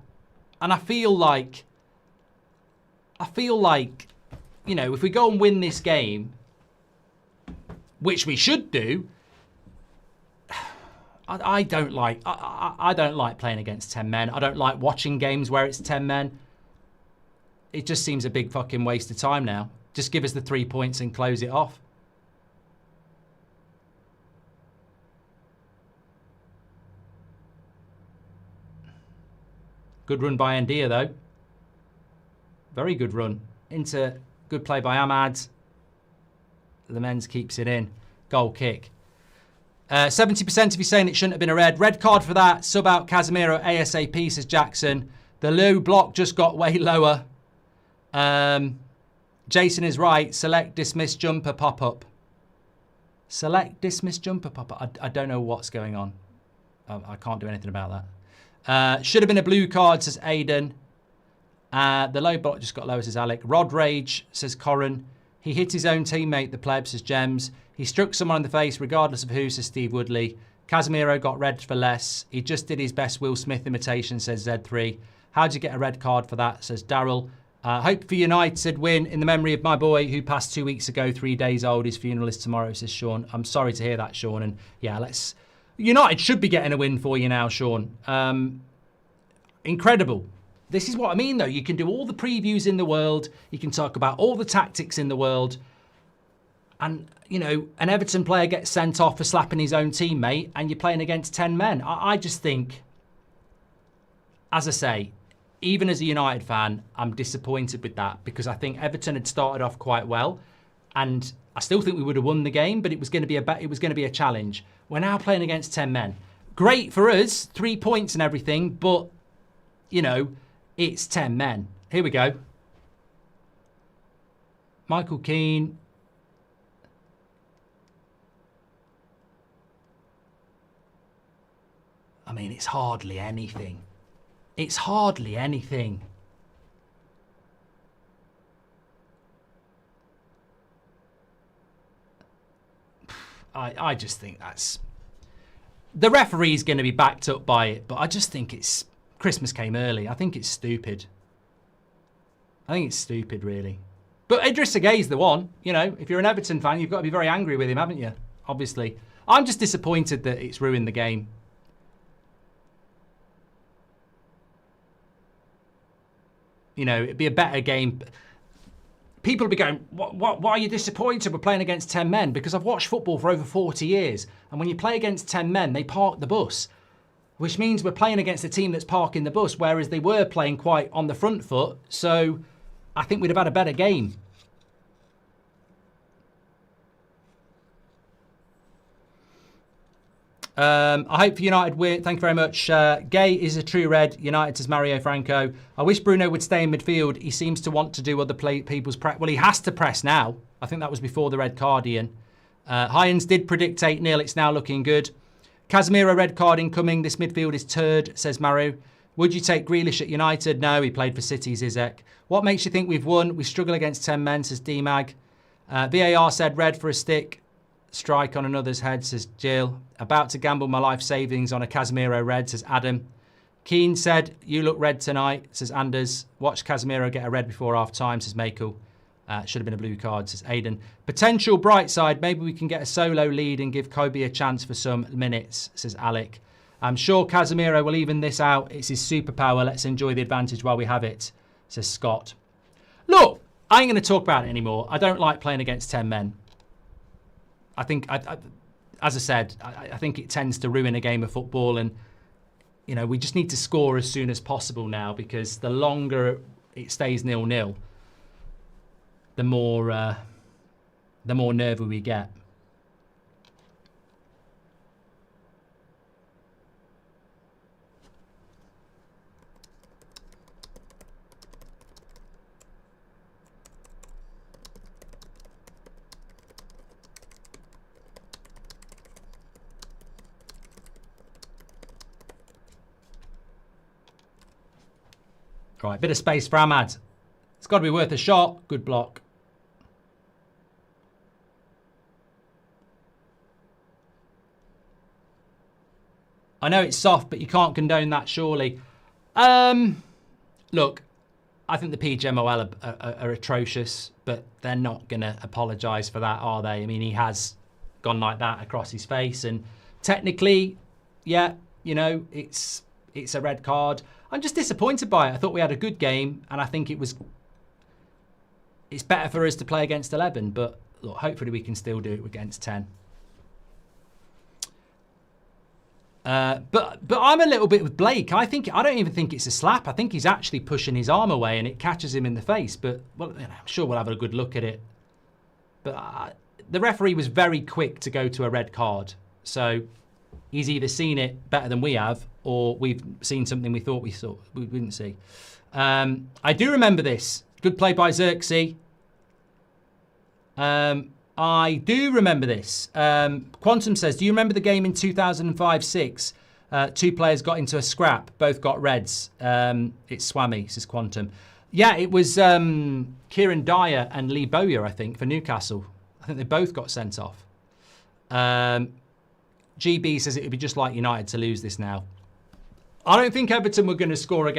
And I feel like, you know, if we go and win this game, which we should do, I don't like playing against 10 men. I don't like watching games where it's 10 men. It just seems a big fucking waste of time now. Just give us the 3 points and close it off. Good run by Ndia, though. Very good run. Into good play by Ahmad. The men's keeps it in. Goal kick. 70% of you saying it shouldn't have been a red. Red card for that. Sub out Casemiro ASAP, says Jackson. The low block just got way lower. Jason is right. Select dismiss jumper pop up. Select dismiss jumper pop up. I don't know what's going on. I can't do anything about that. Should have been a blue card, says Aiden. The low block just got lower, says Alec. Rod Rage, says Corrin. He hit his own teammate, the pleb, says Gems. He struck someone in the face, regardless of who, says Steve Woodley. Casemiro got red for less. He just did his best Will Smith imitation, says Z3. How'd you get a red card for that, says Daryl. Hope for United win in the memory of my boy who passed 2 weeks ago, 3 days old. His funeral is tomorrow, says Sean. I'm sorry to hear that, Sean. And yeah, United should be getting a win for you now, Sean. Incredible. This is what I mean, though. You can do all the previews in the world. You can talk about all the tactics in the world. And, you know, an Everton player gets sent off for slapping his own teammate and you're playing against 10 men. I just think, as I say, even as a United fan, I'm disappointed with that because I think Everton had started off quite well. And I still think we would have won the game, but it was going to be a challenge. We're now playing against 10 men. Great for us, 3 points and everything, but, you know, it's 10 men. Here we go. Michael Keane. I mean, it's hardly anything. It's hardly anything. I just think that's... The referee's going to be backed up by it, but I just think it's... Christmas came early. I think it's stupid. I think it's stupid, really. But Idrissa Gueye's the one. You know, if you're an Everton fan, you've got to be very angry with him, haven't you? Obviously. I'm just disappointed that it's ruined the game. You know, it'd be a better game. People will be going, why are you disappointed we're playing against 10 men? Because I've watched football for over 40 years. And when you play against 10 men, they park the bus. Which means we're playing against a team that's parking the bus, whereas they were playing quite on the front foot. So I think we'd have had a better game. I hope for United win. Thank you very much. Gay is a true red. United says Mario Franco. I wish Bruno would stay in midfield. He seems to want to do other people's press. Well, he has to press now. I think that was before the red card, Ian. Hyans did predict 8-0. It's now looking good. Casemiro red card incoming. This midfield is turd, says Maru. Would you take Grealish at United? No, he played for City, Zizek. What makes you think we've won? We struggle against 10 men, says D-Mag. VAR said red for a stick. Strike on another's head, says Jill. About to gamble my life savings on a Casemiro red, says Adam. Keane said, you look red tonight, says Anders. Watch Casemiro get a red before half time, says Michael. Should have been a blue card, says Aidan. Potential bright side, maybe we can get a solo lead and give Kobe a chance for some minutes, says Alec. I'm sure Casemiro will even this out. It's his superpower. Let's enjoy the advantage while we have it, says Scott. Look, I ain't going to talk about it anymore. I don't like playing against 10 men. I think, as I said, I think it tends to ruin a game of football, and you know, we just need to score as soon as possible now, because the longer it stays 0-0, the more nervy we get. Right, bit of space for Ahmad. It's got to be worth a shot. Good block. I know it's soft, but you can't condone that, surely. Look, I think the PGMOL are atrocious, but they're not going to apologise for that, are they? I mean, he has gone like that across his face, and technically, yeah, you know, it's a red card. I'm just disappointed by it. I thought we had a good game, and I think it's better for us to play against 11, but look, hopefully we can still do it against 10. But I'm a little bit with Blake. I don't even think it's a slap. I think he's actually pushing his arm away and it catches him in the face. But well, you know, I'm sure we'll have a good look at it. But the referee was very quick to go to a red card. So he's either seen it better than we have, or we've seen something we thought we didn't see. I do remember this. Good play by Xerxes. I do remember this. Quantum says, do you remember the game in 2005-06? Two players got into a scrap. Both got reds. It's Swami, says Quantum. Yeah, it was Kieran Dyer and Lee Bowyer, I think, for Newcastle. I think they both got sent off. GB says it would be just like United to lose this now. I don't think Everton were going to score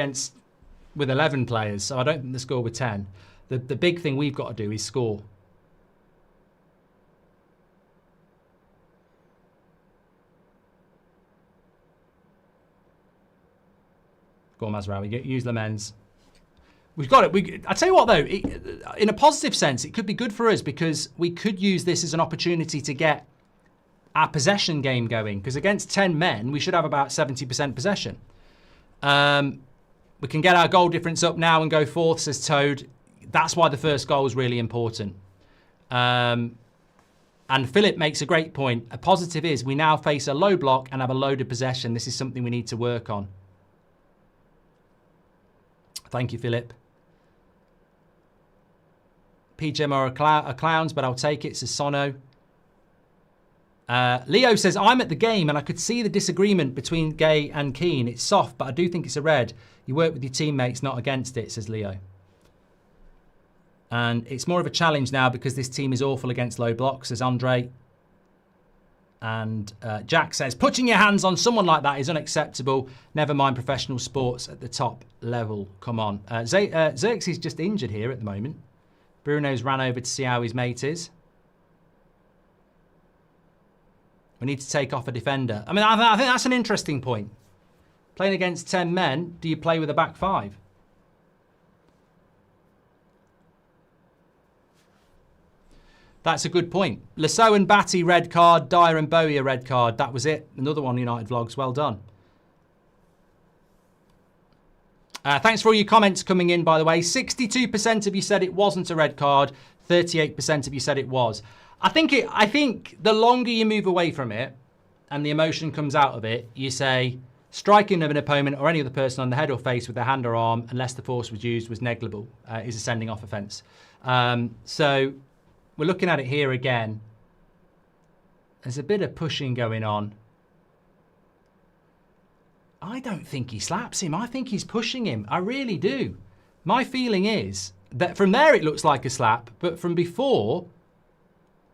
with 11 players, so I don't think they score with 10. The big thing we've got to do is score. Go on, Mazraoui. Use Lemens. We've got it. I tell you what, though, in a positive sense, it could be good for us because we could use this as an opportunity to get our possession game going. Because against 10 men, we should have about 70% possession. We can get our goal difference up now and go forth, says Toad. That's why the first goal is really important. And Philip makes a great point. A positive is we now face a low block and have a load of possession. This is something we need to work on. Thank you, Philip. PGM are clowns, but I'll take it, says Sono. Leo says, I'm at the game and I could see the disagreement between Gay and Keane. It's soft, but I do think it's a red. You work with your teammates, not against it, says Leo. And it's more of a challenge now because this team is awful against low blocks, says Andre. And Jack says, putting your hands on someone like that is unacceptable. Never mind professional sports at the top level. Come on. Xerxes is just injured here at the moment. Bruno's ran over to see how his mate is. We need to take off a defender. I mean, I think that's an interesting point. Playing against 10 men, do you play with a back five? That's a good point. Lasso and Batty, red card. Dyer and Bowie, a red card. That was it. Another one, United Vlogs. Well done. Thanks for all your comments coming in, by the way. 62% of you said it wasn't a red card. 38% of you said it was. I think the longer you move away from it and the emotion comes out of it, you say striking of an opponent or any other person on the head or face with a hand or arm, unless the force was used, was negligible, is a sending off offence. So we're looking at it here again. There's a bit of pushing going on. I don't think he slaps him. I think he's pushing him. I really do. My feeling is that from there it looks like a slap, but from before,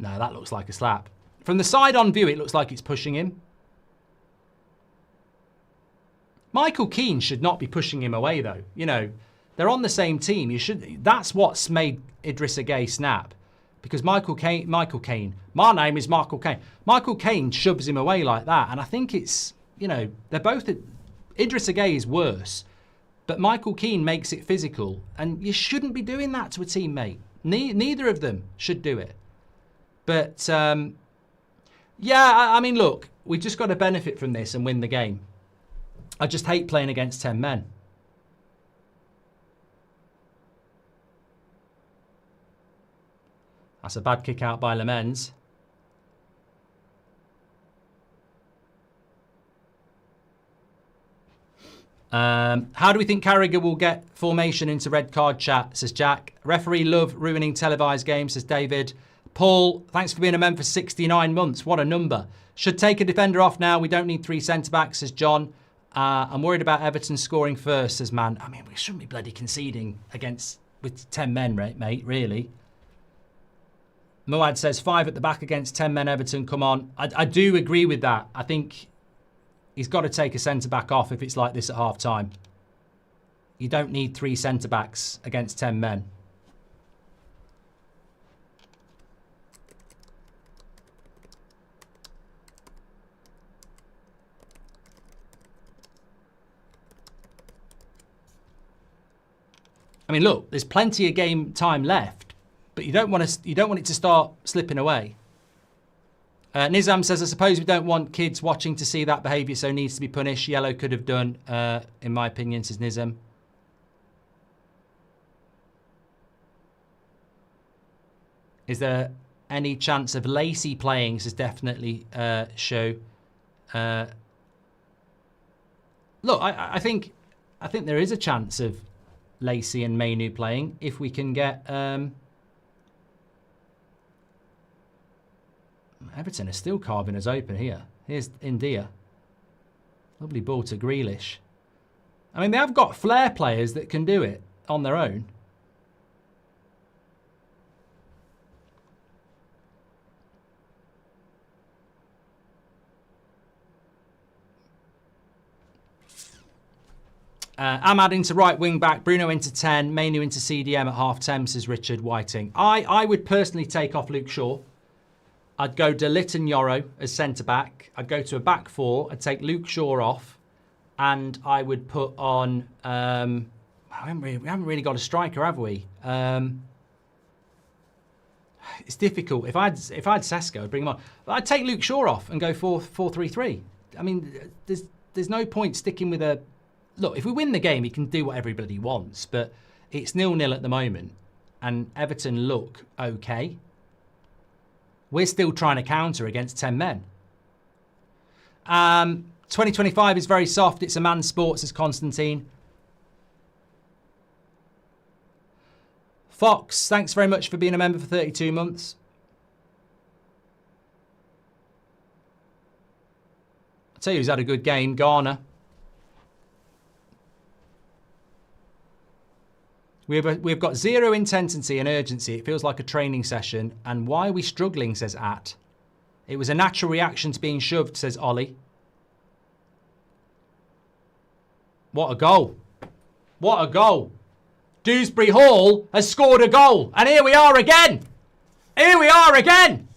no, that looks like a slap. From the side-on view, it looks like it's pushing him. Michael Keane should not be pushing him away, though. You know, they're on the same team. That's what's made Idrissa Gueye snap. Because Michael Caine, my name is Michael Caine. Michael Caine shoves him away like that. And I think it's, you know, they're both, Idrissa Gueye is worse. But Michael Keane makes it physical, and you shouldn't be doing that to a teammate. Neither of them should do it. But, yeah, I mean, look, we just got to benefit from this and win the game. I just hate playing against 10 men. That's a bad kick out by Lemens. How do we think Carragher will get formation into red card chat, says Jack. Referee love ruining televised games, says David. Paul, thanks for being a member for 69 months. What a number. Should take a defender off now. We don't need 3 centre-backs, says John. I'm worried about Everton scoring first, says Man. I mean, we shouldn't be bloody conceding with 10 men, mate, really. Moad says 5 at the back against 10 men Everton. Come on. I do agree with that. I think he's got to take a centre-back off if it's like this at half-time. You don't need 3 centre-backs against 10 men. I mean, look, there's plenty of game time left, but you don't want it to start slipping away. Nizam says, I suppose we don't want kids watching to see that behaviour, so needs to be punished. Yellow could have done, in my opinion, says Nizam. Is there any chance of Lacey playing? Says definitely show. Look, I think there is a chance of Lacey and Mainu playing if we can get Everton are still carving us open here. Here's India. Lovely ball to Grealish. I mean, they have got flair players that can do it on their own. Ahmad into right wing back, Bruno into 10, Mainu into CDM at half-time, says Richard Whiting. I would personally take off Luke Shaw. I'd go De Ligt and Yoro as centre-back. I'd go to a back 4. I'd take Luke Shaw off. And I would put on... we haven't really got a striker, have we? It's difficult. If I had Sesko, I'd bring him on. But I'd take Luke Shaw off and go 4-3-3. I mean, there's no point sticking with a... Look, if we win the game, he can do what everybody wants. But it's 0-0 at the moment. And Everton look okay. We're still trying to counter against 10 men. 2025 is very soft. It's a man's sport, says Constantine. Fox, thanks very much for being a member for 32 months. I'll tell you who's had a good game, Garner. We've got zero intensity and urgency. It feels like a training session. And why are we struggling, says At. It was a natural reaction to being shoved, says Ollie. What a goal. What a goal. Dewsbury Hall has scored a goal. And here we are again. Here we are again.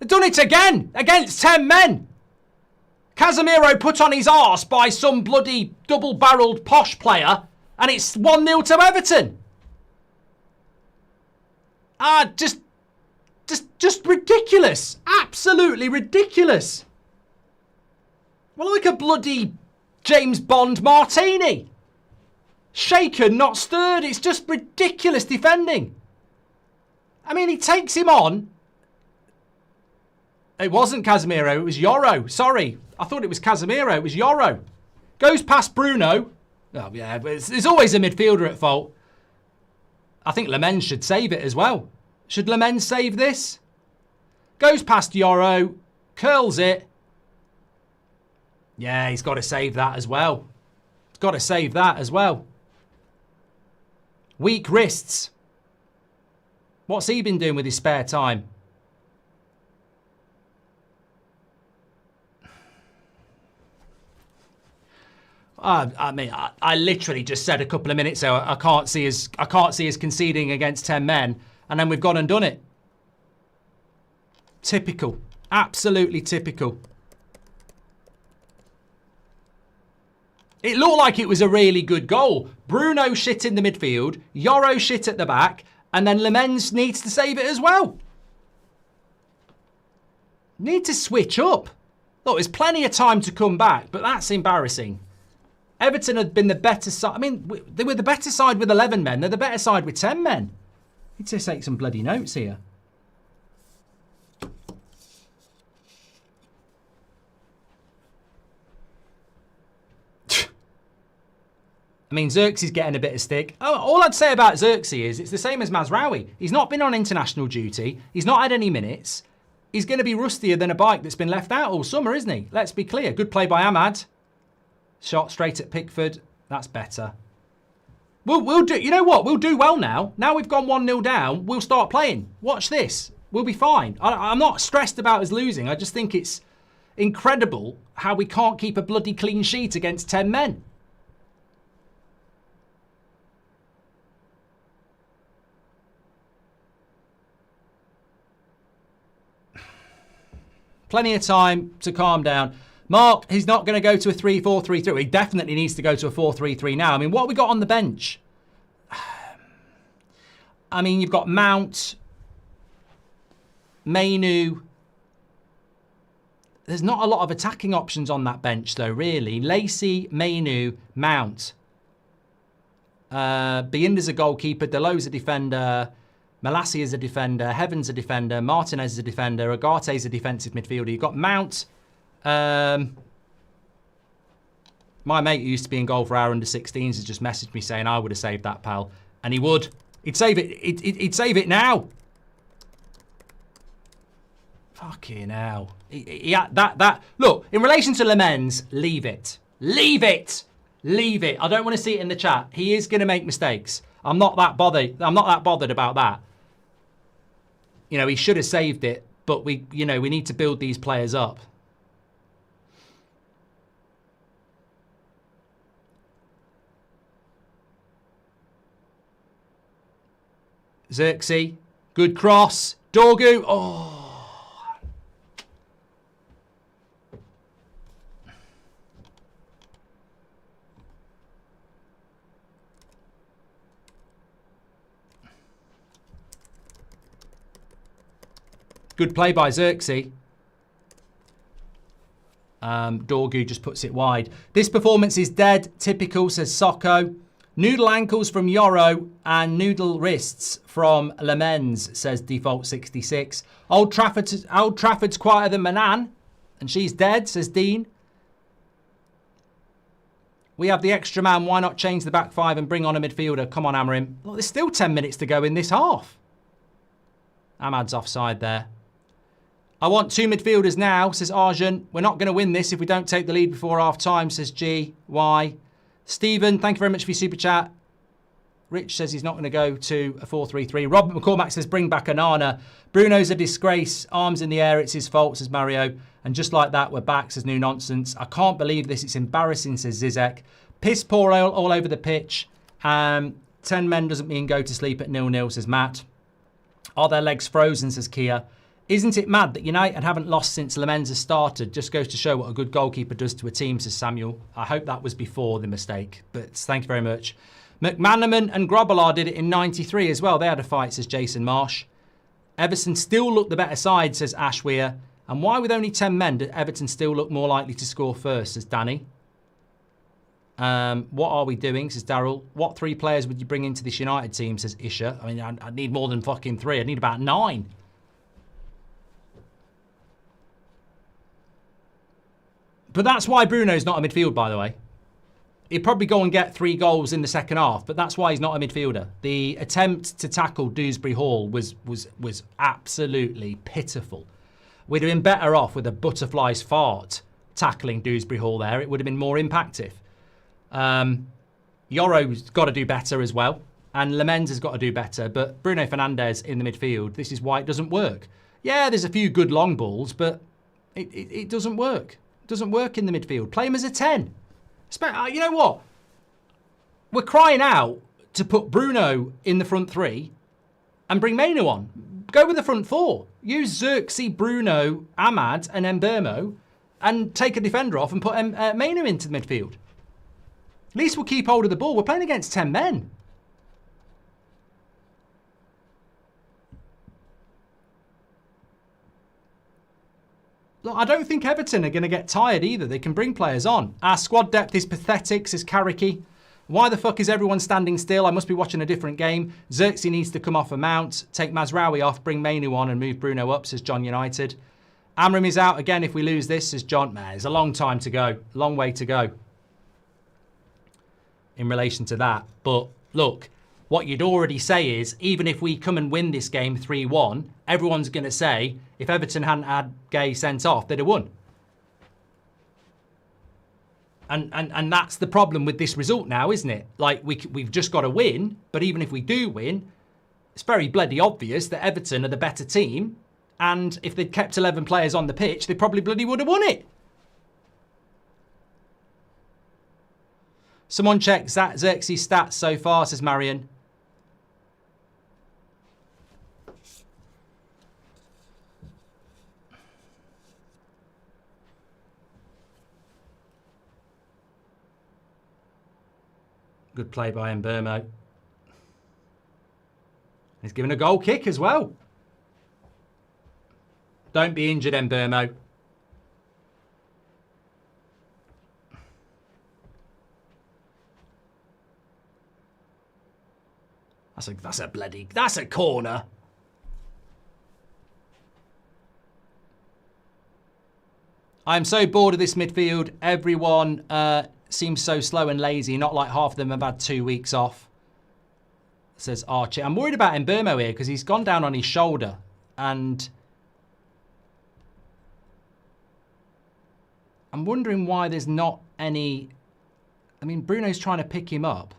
They've done it again against 10 men. Casemiro put on his arse by some bloody double-barrelled posh player. And it's 1-0 to Everton. Just ridiculous. Absolutely ridiculous. Well, like a bloody James Bond martini. Shaken, not stirred. It's just ridiculous defending. I mean, he takes him on. It wasn't Casemiro, it was Yoro. Sorry, I thought it was Casemiro, it was Yoro. Goes past Bruno. Oh, yeah, but there's always a midfielder at fault. I think Lemens should save it as well. Should Lemens save this? Goes past Yoro, curls it. Yeah, he's got to save that as well. He's got to save that as well. Weak wrists. What's he been doing with his spare time? I mean, I literally just said a couple of minutes ago I can't see us conceding against 10 men, and then we've gone and done it. Typical, absolutely typical. It looked like it was a really good goal. Bruno shit in the midfield, Yoro shit at the back, and then Lemens needs to save it as well. Need to switch up. Look, there's plenty of time to come back, but that's embarrassing. Everton had been the better side. I mean, they were the better side with 11 men. They're the better side with 10 men. Need to take some bloody notes here. I mean, Xerxes getting a bit of stick. Oh, all I'd say about Xerxes is it's the same as Mazraoui. He's not been on international duty. He's not had any minutes. He's going to be rustier than a bike that's been left out all summer, isn't he? Let's be clear. Good play by Ahmad. Shot straight at Pickford. That's better. We'll do. You know what? We'll do well now. Now we've gone 1-0 down. We'll start playing. Watch this. We'll be fine. I'm not stressed about us losing. I just think it's incredible how we can't keep a bloody clean sheet against 10 men. Plenty of time to calm down. Mark, he's not going to go to a 3-4-3-3. He definitely needs to go to a 4-3-3 now. I mean, what have we got on the bench? I mean, you've got Mount, Mainu. There's not a lot of attacking options on that bench, though, really. Lacey, Mainu, Mount. Biinda's a goalkeeper. Delo's a defender. Malassi is a defender, Heaven's a defender, Martinez is a defender, Agate's a defensive midfielder. You've got Mount. My mate who used to be in goal for our under-16s has just messaged me saying I would have saved that, pal. And he would. He'd save it. He'd save it now. Fucking hell. Look, in relation to Lemens, leave it. Leave it. Leave it. I don't want to see it in the chat. He is going to make mistakes. I'm not that bothered. I'm not that bothered about that. You know, he should have saved it, but we need to build these players up. Xerxes, good cross. Dorgu, oh. Good play by Xerxes. Dorgu just puts it wide. This performance is dead. Typical, says Socko. Noodle ankles from Yoro and noodle wrists from Lemens, says Default 66. Old Trafford's quieter than Manan, and she's dead, says Dean. We have the extra man. Why not change the back five and bring on a midfielder? Come on, Amarim. Look, there's still 10 minutes to go in this half. Ahmad's offside there. I want 2 midfielders now, says Arjun. We're not going to win this if we don't take the lead before half-time, says G. Y. Stephen, thank you very much for your super chat. Rich says he's not going to go to a 4-3-3. Robert McCormack says bring back Anana. Bruno's a disgrace. Arms in the air, it's his fault, says Mario. And just like that, we're back, says New Nonsense. I can't believe this. It's embarrassing, says Zizek. Piss poor all over the pitch. 10 men doesn't mean go to sleep at 0-0, says Matt. Are their legs frozen, says Kia. Isn't it mad that United haven't lost since Lemens has started? Just goes to show what a good goalkeeper does to a team, says Samuel. I hope that was before the mistake, but thank you very much. McManaman and Grobbelaar did it in 93 as well. They had a fight, says Jason Marsh. Everton still look the better side, says Ash Weir. And why with only 10 men did Everton still look more likely to score first, says Danny. What are we doing, says Daryl. What 3 players would you bring into this United team, says Isha. I mean, I need more than fucking 3. I need about 9. But that's why Bruno's not a midfield, by the way. He'd probably go and get 3 goals in the second half, but that's why he's not a midfielder. The attempt to tackle Dewsbury Hall was absolutely pitiful. We'd have been better off with a butterfly's fart tackling Dewsbury Hall there. It would have been more impactful. Yoro's got to do better as well, and Lemens has got to do better, but Bruno Fernandes in the midfield, this is why it doesn't work. Yeah, there's a few good long balls, but it doesn't work. Doesn't work in the midfield. Play him as a 10. You know what? We're crying out to put Bruno in the front 3 and bring Mainu on. Go with the front 4. Use Xerxes, Bruno, Ahmad and Mbermo and take a defender off and put Mainu into the midfield. At least we'll keep hold of the ball. We're playing against 10 men. Look, I don't think Everton are going to get tired either. They can bring players on. Our squad depth is pathetic, says Carricky. Why the fuck is everyone standing still? I must be watching a different game. Xerxes needs to come off a mount. Take Mazraoui off, bring Mainu on and move Bruno up, says John United. Amram is out again if we lose this, says John. Man, there's a long time to go. Long way to go in relation to that. But look, what you'd already say is, even if we come and win this game 3-1, everyone's going to say, if Everton hadn't had Gay sent off, they'd have won. And that's the problem with this result now, isn't it? Like, we've just got to win, but even if we do win, it's very bloody obvious that Everton are the better team, and if they'd kept 11 players on the pitch, they probably bloody would have won it. Someone check Xerxes' stats so far, says Marion. Good play by Mbermo. He's given a goal kick as well. Don't be injured, Mbermo. That's a corner. I'm so bored of this midfield. Everyone seems so slow and lazy. Not like half of them have had 2 weeks off, says Archie. I'm worried about Mbermo here because he's gone down on his shoulder and I'm wondering why there's not any... I mean, Bruno's trying to pick him up.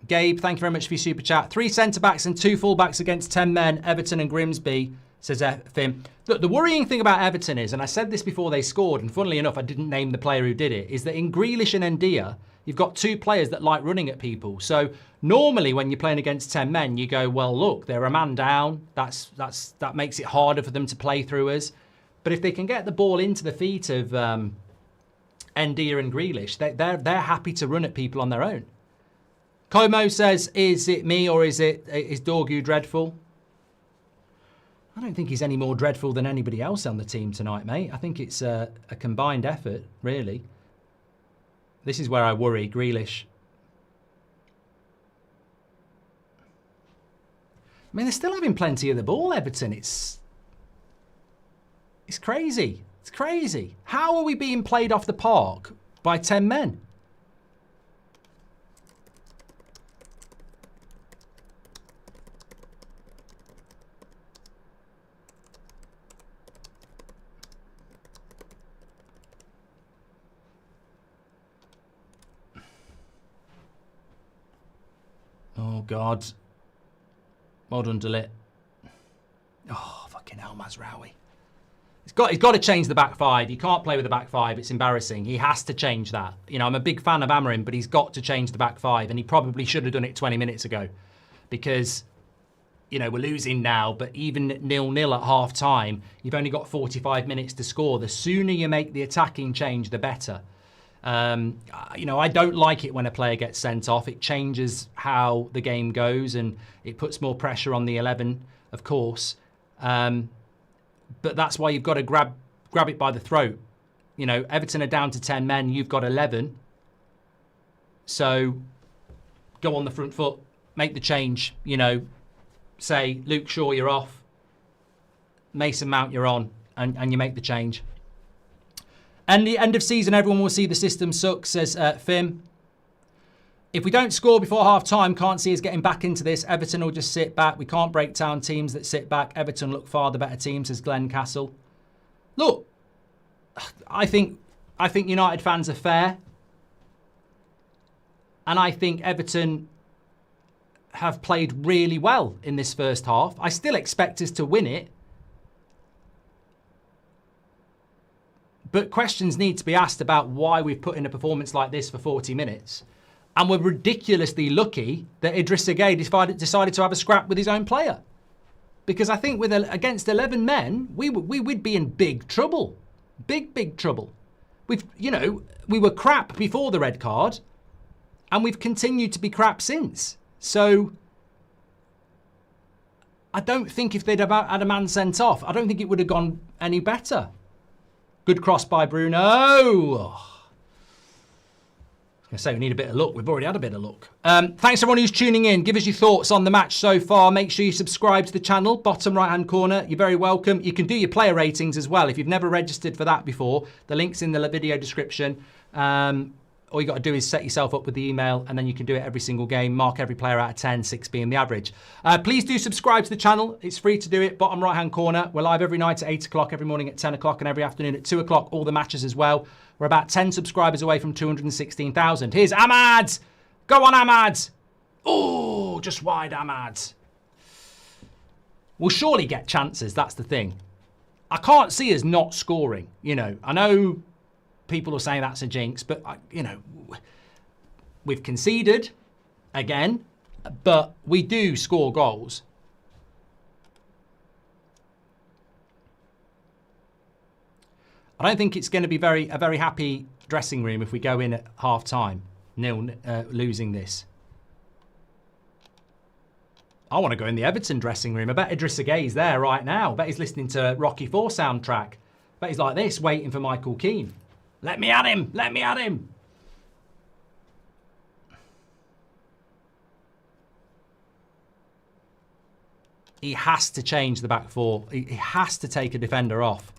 Gabe, thank you very much for your super chat. 3 centre-backs and 2 full-backs against 10 men, Everton and Grimsby, says Fim. Look, the worrying thing about Everton is, and I said this before they scored, and funnily enough, I didn't name the player who did it, is that in Grealish and Ndia, you've got 2 players that like running at people. So normally when you're playing against 10 men, you go, well, look, they're a man down. That makes it harder for them to play through us. But if they can get the ball into the feet of Ndia and Grealish, they're happy to run at people on their own. Como says, is it me or is Dorgu dreadful? I don't think he's any more dreadful than anybody else on the team tonight, mate. I think it's a combined effort, really. This is where I worry, Grealish. I mean, they're still having plenty of the ball, Everton. It's crazy. It's crazy. How are we being played off the park by 10 men? Oh, God. Well done, Delit. Oh, fucking hell, Mazraoui. He's got to change the back 5. He can't play with the back 5. It's embarrassing. He has to change that. You know, I'm a big fan of Amarim, but he's got to change the back 5. And he probably should have done it 20 minutes ago. Because, you know, we're losing now. But even 0-0 at half-time, you've only got 45 minutes to score. The sooner you make the attacking change, the better. You know, I don't like it when a player gets sent off. It changes how the game goes and it puts more pressure on the 11, of course. But that's why you've got to grab it by the throat. You know, Everton are down to 10 men. You've got 11. So go on the front foot, make the change. You know, say, Luke Shaw, you're off. Mason Mount, you're on. And you make the change. And the end of season, everyone will see the system sucks, says Fim. If we don't score before half-time, can't see us getting back into this. Everton will just sit back. We can't break down teams that sit back. Everton look far the better team, says Glenn Castle. Look, I think United fans are fair. And I think Everton have played really well in this first half. I still expect us to win it. But questions need to be asked about why we've put in a performance like this for 40 minutes. And we're ridiculously lucky that Idrissa Gueye decided to have a scrap with his own player. Because I think against 11 men, we would be in big trouble. Big, big trouble. We were crap before the red card, and we've continued to be crap since. So I don't think if they'd have had a man sent off, I don't think it would have gone any better. Good cross by Bruno. Oh. I was going to say we need a bit of luck. We've already had a bit of luck. Thanks everyone who's tuning in. Give us your thoughts on the match so far. Make sure you subscribe to the channel, bottom right-hand corner. You're very welcome. You can do your player ratings as well. If you've never registered for that before, the link's in the video description. All you got to do is set yourself up with the email, and then you can do it every single game. Mark every player out of 10, 6 being the average. Please do subscribe to the channel. It's free to do it. Bottom right-hand corner. We're live every night at 8 o'clock, every morning at 10 o'clock, and every afternoon at 2 o'clock. All the matches as well. We're about 10 subscribers away from 216,000. Here's Ahmad. Go on, Ahmad. Oh, just wide, Ahmad. We'll surely get chances. That's the thing. I can't see us not scoring. I know people are saying that's a jinx, but, we've conceded again, but we do score goals. I don't think it's going to be a very happy dressing room if we go in at half-time, losing this. I want to go in the Everton dressing room. I bet Idrissa Gueye's there right now. I bet he's listening to Rocky IV soundtrack. I bet he's like this, waiting for Michael Keane. Let me at him! Let me at him! He has to change the back four. He has to take a defender off.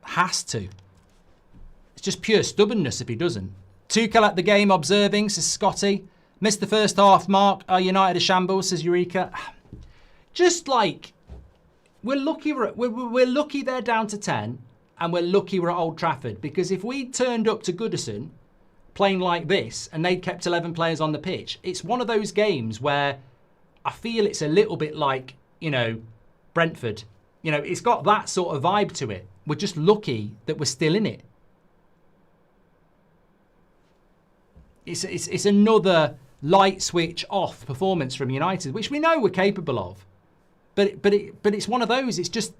Has to. It's just pure stubbornness if he doesn't. Tuchel at the game observing, says Scotty. Missed the first half, Mark. Are United a shambles, says Eureka. Just like, we're lucky they're down to 10, and we're lucky we're at Old Trafford, because if we turned up to Goodison playing like this and they'd kept 11 players on the pitch, it's one of those games where I feel it's a little bit like, Brentford. It's got that sort of vibe to it. We're just lucky that we're still in it. It's another light switch off performance from United, which we know we're capable of. But it's one of those. It's just,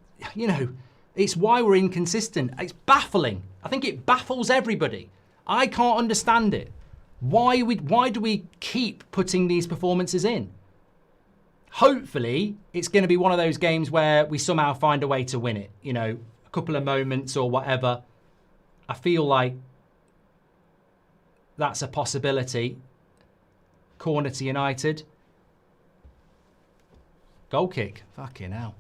it's why we're inconsistent. It's baffling. I think it baffles everybody. I can't understand it. Why do we keep putting these performances in? Hopefully, it's going to be one of those games where we somehow find a way to win it. A couple of moments or whatever. I feel like that's a possibility. Corner to United. Goal kick. Fucking hell.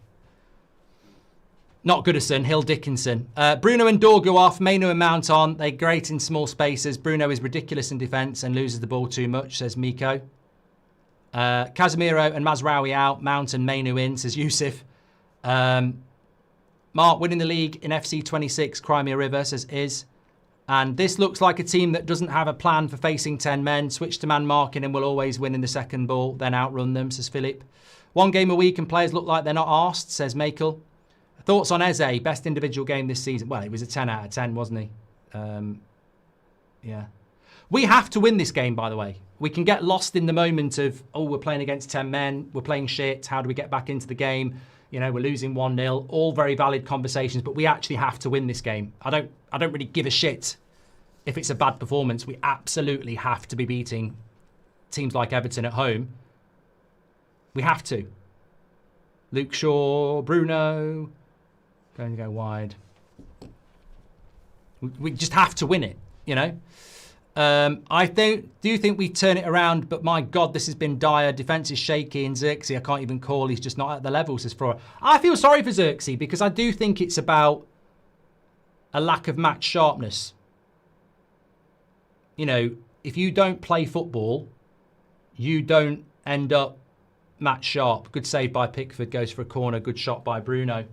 Not Goodison, Hill Dickinson. Bruno and Dorgu off, Mainu and Mount on. They're great in small spaces. Bruno is ridiculous in defence and loses the ball too much, says Miko. Casemiro and Mazraoui out. Mount and Mainu in, says Yusuf. Mark winning the league in FC 26, Crimea River, says Iz. And this looks like a team that doesn't have a plan for facing 10 men. Switch to man marking and will always win in the second ball, then outrun them, says Philip. One game a week and players look like they're not arsed, says Michael. Thoughts on Eze, best individual game this season? Well, it was a 10 out of 10, wasn't he? Yeah. We have to win this game, by the way. We can get lost in the moment of, we're playing against 10 men, we're playing shit, how do we get back into the game? We're losing 1-0. All very valid conversations, but we actually have to win this game. I don't really give a shit if it's a bad performance. We absolutely have to be beating teams like Everton at home. We have to. Luke Shaw, Bruno, going to go wide. We just have to win it, I do think we turn it around, but my God, this has been dire. Defence is shaky, and Xerxes, I can't even call. He's just not at the level, says Flora. I feel sorry for Xerxes because I do think it's about a lack of match sharpness. If you don't play football, you don't end up match sharp. Good save by Pickford, goes for a corner. Good shot by Bruno.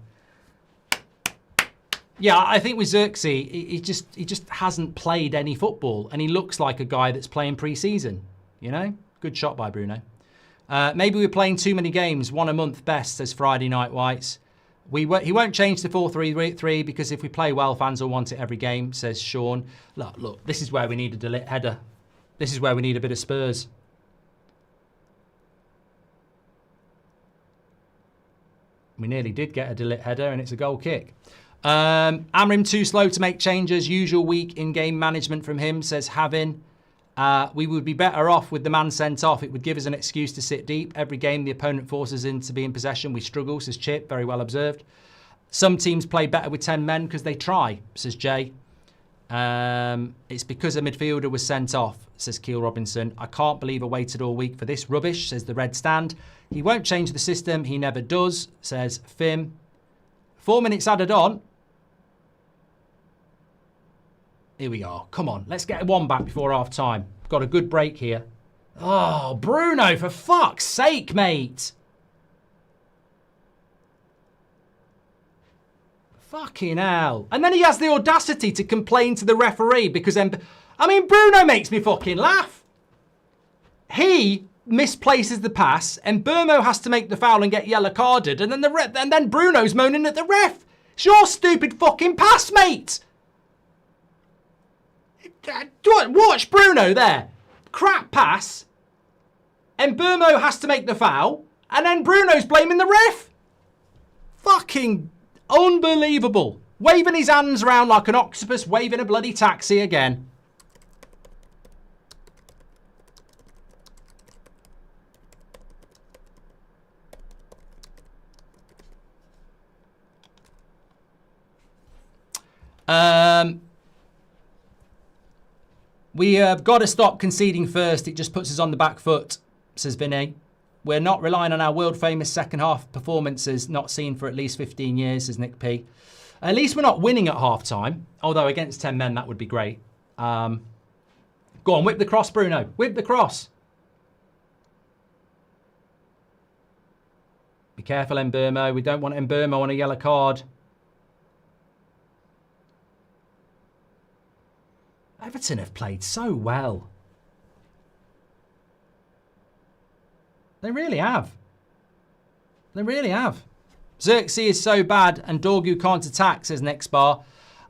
Yeah, I think with Xerxes, he just hasn't played any football, and he looks like a guy that's playing pre-season. Good shot by Bruno. Maybe we're playing too many games, one a month best, says Friday Night Whites. He won't change to 4-3-3 because if we play well, fans will want it every game, says Sean. Look, this is where we need a header. This is where we need a bit of Spurs. We nearly did get a Delit header, and it's a goal kick. Amrim too slow to make changes. Usual weak in-game management from him, says Havin. We would be better off with the man sent off. It would give us an excuse to sit deep. Every game the opponent forces in to be in possession, we struggle, says Chip. Very well observed. Some teams play better with 10 men because they try, says Jay. It's because a midfielder was sent off, says Keel Robinson. I can't believe I waited all week for this rubbish, says the Red Stand. He won't change the system. He never does, says Fim. 4 minutes added on. Here we are. Come on, let's get one back before half time. Got a good break here. Oh, Bruno, for fuck's sake, mate. Fucking hell. And then he has the audacity to complain to the referee because Bruno makes me fucking laugh. He misplaces the pass and Burmo has to make the foul and get yellow carded, and then Bruno's moaning at the ref. It's your stupid fucking pass, mate. Watch Bruno there. Crap pass. And Burmo has to make the foul. And then Bruno's blaming the ref. Fucking unbelievable. Waving his hands around like an octopus, waving a bloody taxi again. We have got to stop conceding first. It just puts us on the back foot, says Vinay. We're not relying on our world-famous second-half performances not seen for at least 15 years, says Nick P. At least we're not winning at half-time, although against 10 men, that would be great. Go on, whip the cross, Bruno. Whip the cross. Be careful, Mbermo. We don't want Mbermo on a yellow card. Everton have played so well. They really have. They really have. Xerxes is so bad and Dorgu can't attack, says Nextbar.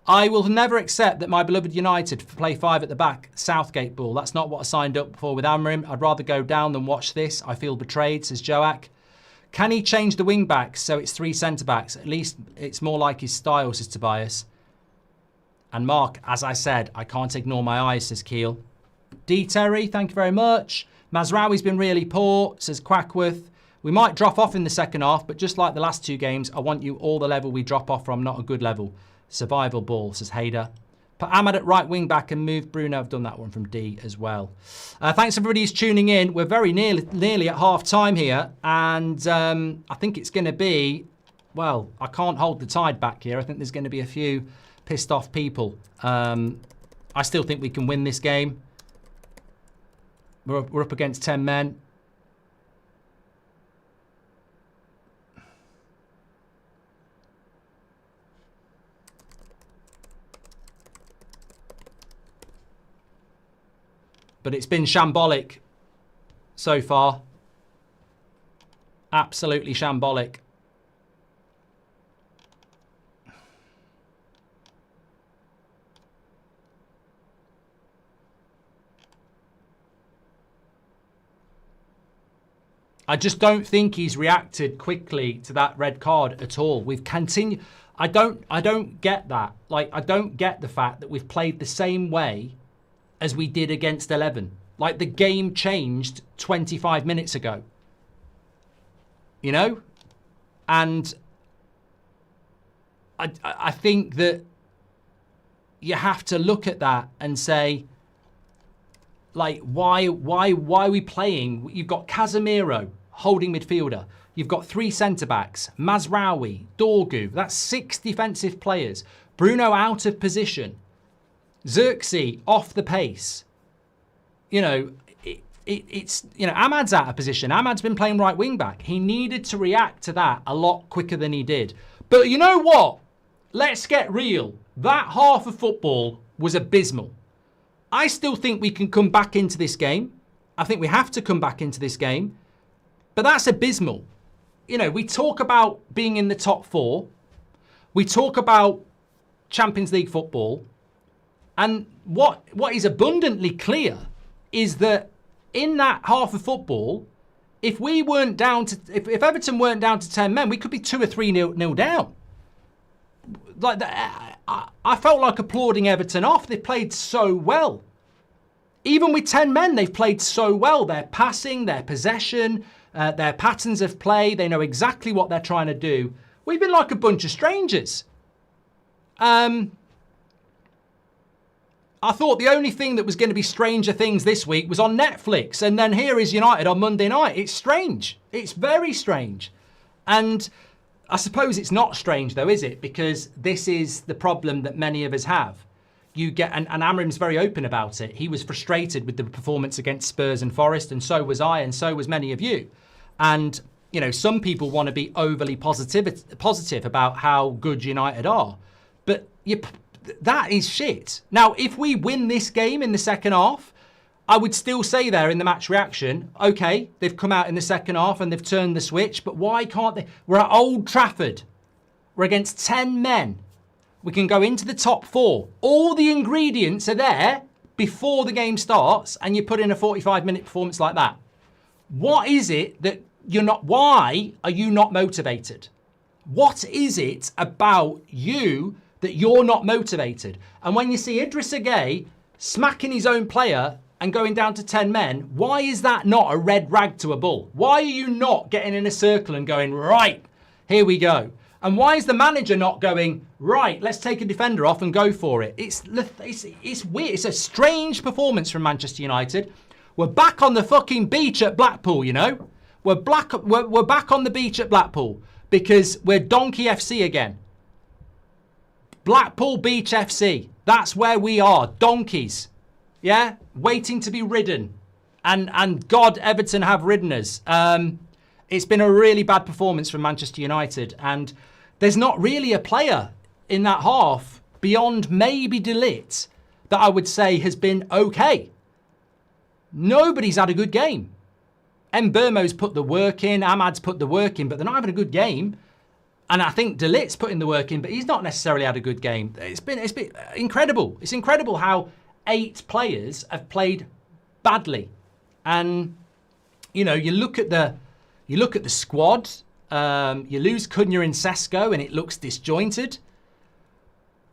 I will never accept that my beloved United play 5 at the back, Southgate ball. That's not what I signed up for with Amrim. I'd rather go down than watch this. I feel betrayed, says Joak. Can he change the wing backs so it's 3 centre-backs? At least it's more like his style, says Tobias. And Mark, as I said, I can't ignore my eyes, says Keel. D. Terry, thank you very much. Mazraoui's been really poor, says Quackworth. We might drop off in the second half, but just like the last 2 games, I want you all the level we drop off from, not a good level. Survival ball, says Hader. Put Ahmad at right wing back and move Bruno. I've done that one from D as well. Thanks everybody who's tuning in. We're very nearly at half time here. And I think it's going to be, well, I can't hold the tide back here. I think there's going to be a few pissed off people. I still think we can win this game. We're up against 10 men. But it's been shambolic so far. Absolutely shambolic. I just don't think he's reacted quickly to that red card at all. We've continued. I don't get that. Like, I don't get the fact that we've played the same way as we did against 11. Like, the game changed 25 minutes ago. You know? And I think that you have to look at that and say, like, why are we playing? You've got Casemiro, holding midfielder. You've got 3 centre-backs, Mazraoui, Dorgu. That's 6 defensive players. Bruno out of position. Xerxes off the pace. You know, it's, you know, Ahmad's out of position. Ahmad's been playing right wing back. He needed to react to that a lot quicker than he did. But you know what? Let's get real. That half of football was abysmal. I still think we can come back into this game. I think we have to come back into this game. But that's abysmal. You know, we talk about being in the top 4. We talk about Champions League football. And what is abundantly clear is that in that half of football, if we weren't down to, if Everton weren't down to 10 men, we could be 2 or 3 nil down. Like that, I felt like applauding Everton off. They played so well. Even with 10 men, they've played so well. Their passing, their possession, their patterns of play, they know exactly what they're trying to do. We've been like a bunch of strangers. I thought the only thing that was going to be Stranger Things this week was on Netflix. And then here is United on Monday night. It's strange. It's very strange. And I suppose it's not strange though, is it? Because this is the problem that many of us have. You get, and Amrim's very open about it. He was frustrated with the performance against Spurs and Forest, and so was I, and so was many of you. And, you know, some people want to be overly positive about how good United are. But that is shit. Now, if we win this game in the second half, I would still say there in the match reaction, okay, they've come out in the second half and they've turned the switch, but why can't they? We're at Old Trafford. We're against 10 men. We can go into the top 4. All the ingredients are there before the game starts, and you put in a 45-minute performance like that. What is it that you're not, why are you not motivated? What is it about you that you're not motivated? And when you see Idris Gueye smacking his own player and going down to 10 men, why is that not a red rag to a bull? Why are you not getting in a circle and going, right, here we go? And why is the manager not going, right, let's take a defender off and go for it? It's weird. It's a strange performance from Manchester United. We're back on the fucking beach at Blackpool, you know? We're back on the beach at Blackpool because we're Donkey FC again. Blackpool Beach FC. That's where we are. Donkeys. Yeah? Waiting to be ridden. And God, Everton have ridden us. It's been a really bad performance from Manchester United. And there's not really a player in that half beyond maybe De Ligt that I would say has been okay. Nobody's had a good game. Mbeumo's put the work in, Ahmad's put the work in, but they're not having a good game. And I think De Ligt's putting the work in, but he's not necessarily had a good game. It's been incredible. It's incredible how 8 players have played badly. And you know, you look at the squad. You lose Cunha and Sesko, and it looks disjointed.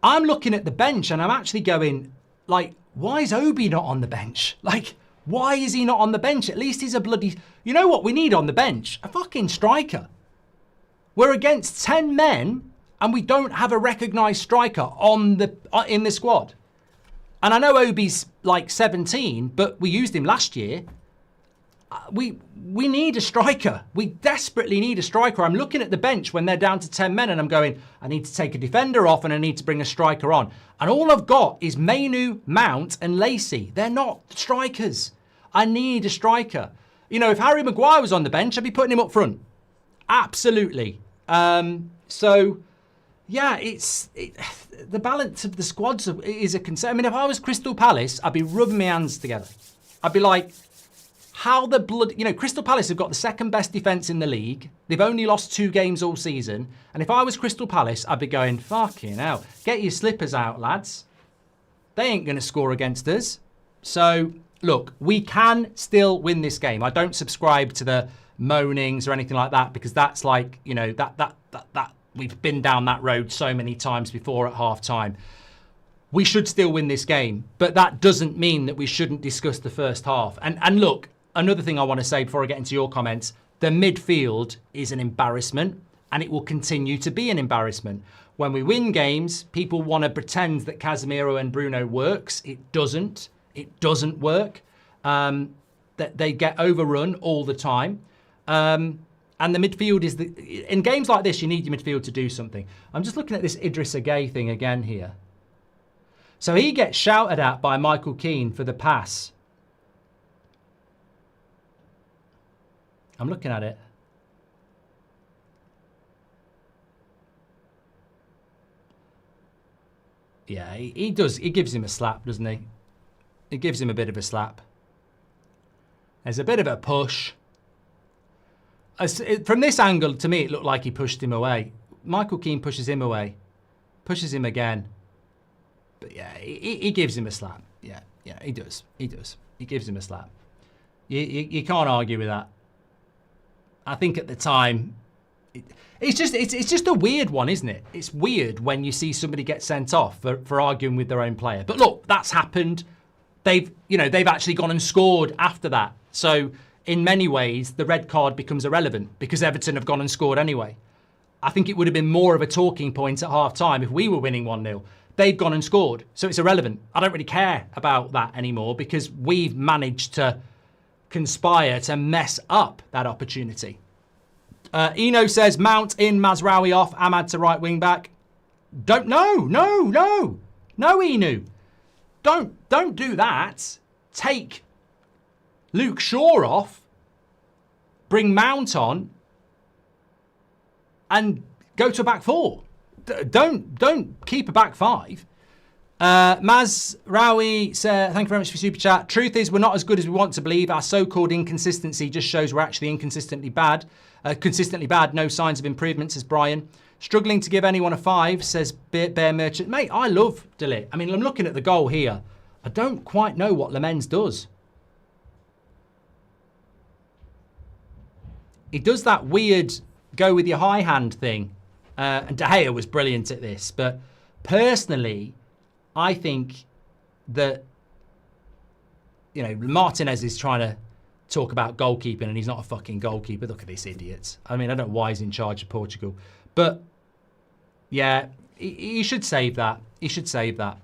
I'm looking at the bench, and I'm actually going, like, why is Obi not on the bench? Like, why is he not on the bench? At least he's a bloody... You know what we need on the bench? A fucking striker. We're against 10 men, and we don't have a recognised striker in the squad. And I know Obi's like 17, but we used him last year. We need a striker. We desperately need a striker. I'm looking at the bench when they're down to 10 men and I'm going, I need to take a defender off and I need to bring a striker on. And all I've got is Mainu, Mount and Lacey. They're not strikers. I need a striker. You know, if Harry Maguire was on the bench, I'd be putting him up front. Absolutely. So, yeah, the balance of the squads is a concern. I mean, if I was Crystal Palace, I'd be rubbing my hands together. I'd be like, how the blood... You know, Crystal Palace have got the second best defence in the league. They've only lost 2 games all season. And if I was Crystal Palace, I'd be going, fucking hell, get your slippers out, lads. They ain't going to score against us. So, look, we can still win this game. I don't subscribe to the moanings or anything like that because that's like, you know, that we've been down that road so many times before at half-time. We should still win this game, but that doesn't mean that we shouldn't discuss the first half. And look, another thing I want to say before I get into your comments, the midfield is an embarrassment and it will continue to be an embarrassment. When we win games, people want to pretend that Casemiro and Bruno works. It doesn't. It doesn't work. That they get overrun all the time. And the midfield is... In games like this, you need your midfield to do something. I'm just looking at this Idris Gueye thing again here. So he gets shouted at by Michael Keane for the pass. I'm looking at it. Yeah, he does. He gives him a slap, doesn't he? He gives him a bit of a slap. There's a bit of a push. From this angle, to me, it looked like he pushed him away. Michael Keane pushes him away. Pushes him again. But yeah, he gives him a slap. Yeah, he does. He does. He gives him a slap. You can't argue with that. I think at the time, it's just a weird one, isn't it? It's weird when you see somebody get sent off for arguing with their own player. But look, that's happened. They've actually gone and scored after that. So in many ways, the red card becomes irrelevant because Everton have gone and scored anyway. I think it would have been more of a talking point at half time if we were winning 1-0. They've gone and scored, so it's irrelevant. I don't really care about that anymore because we've managed to conspire to mess up that opportunity. Eno says, Mount in, Mazraoui off, Ahmad to right wing back. No, Enu. Don't do that. Take Luke Shaw off, bring Mount on, and go to a back four. Don't keep a back five. Mazraoui said, thank you very much for super chat. Truth is, we're not as good as we want to believe. Our so-called inconsistency just shows we're actually consistently bad. No signs of improvement, says Brian. Struggling to give anyone a 5, says Bear Merchant. Mate, I love De Ligt. I mean, I'm looking at the goal here. I don't quite know what Lamens does. He does that weird go with your high hand thing. And De Gea was brilliant at this. But personally, I think that, Martinez is trying to talk about goalkeeping and he's not a fucking goalkeeper. Look at this idiot. I mean, I don't know why he's in charge of Portugal. But, yeah, he should save that. He should save that.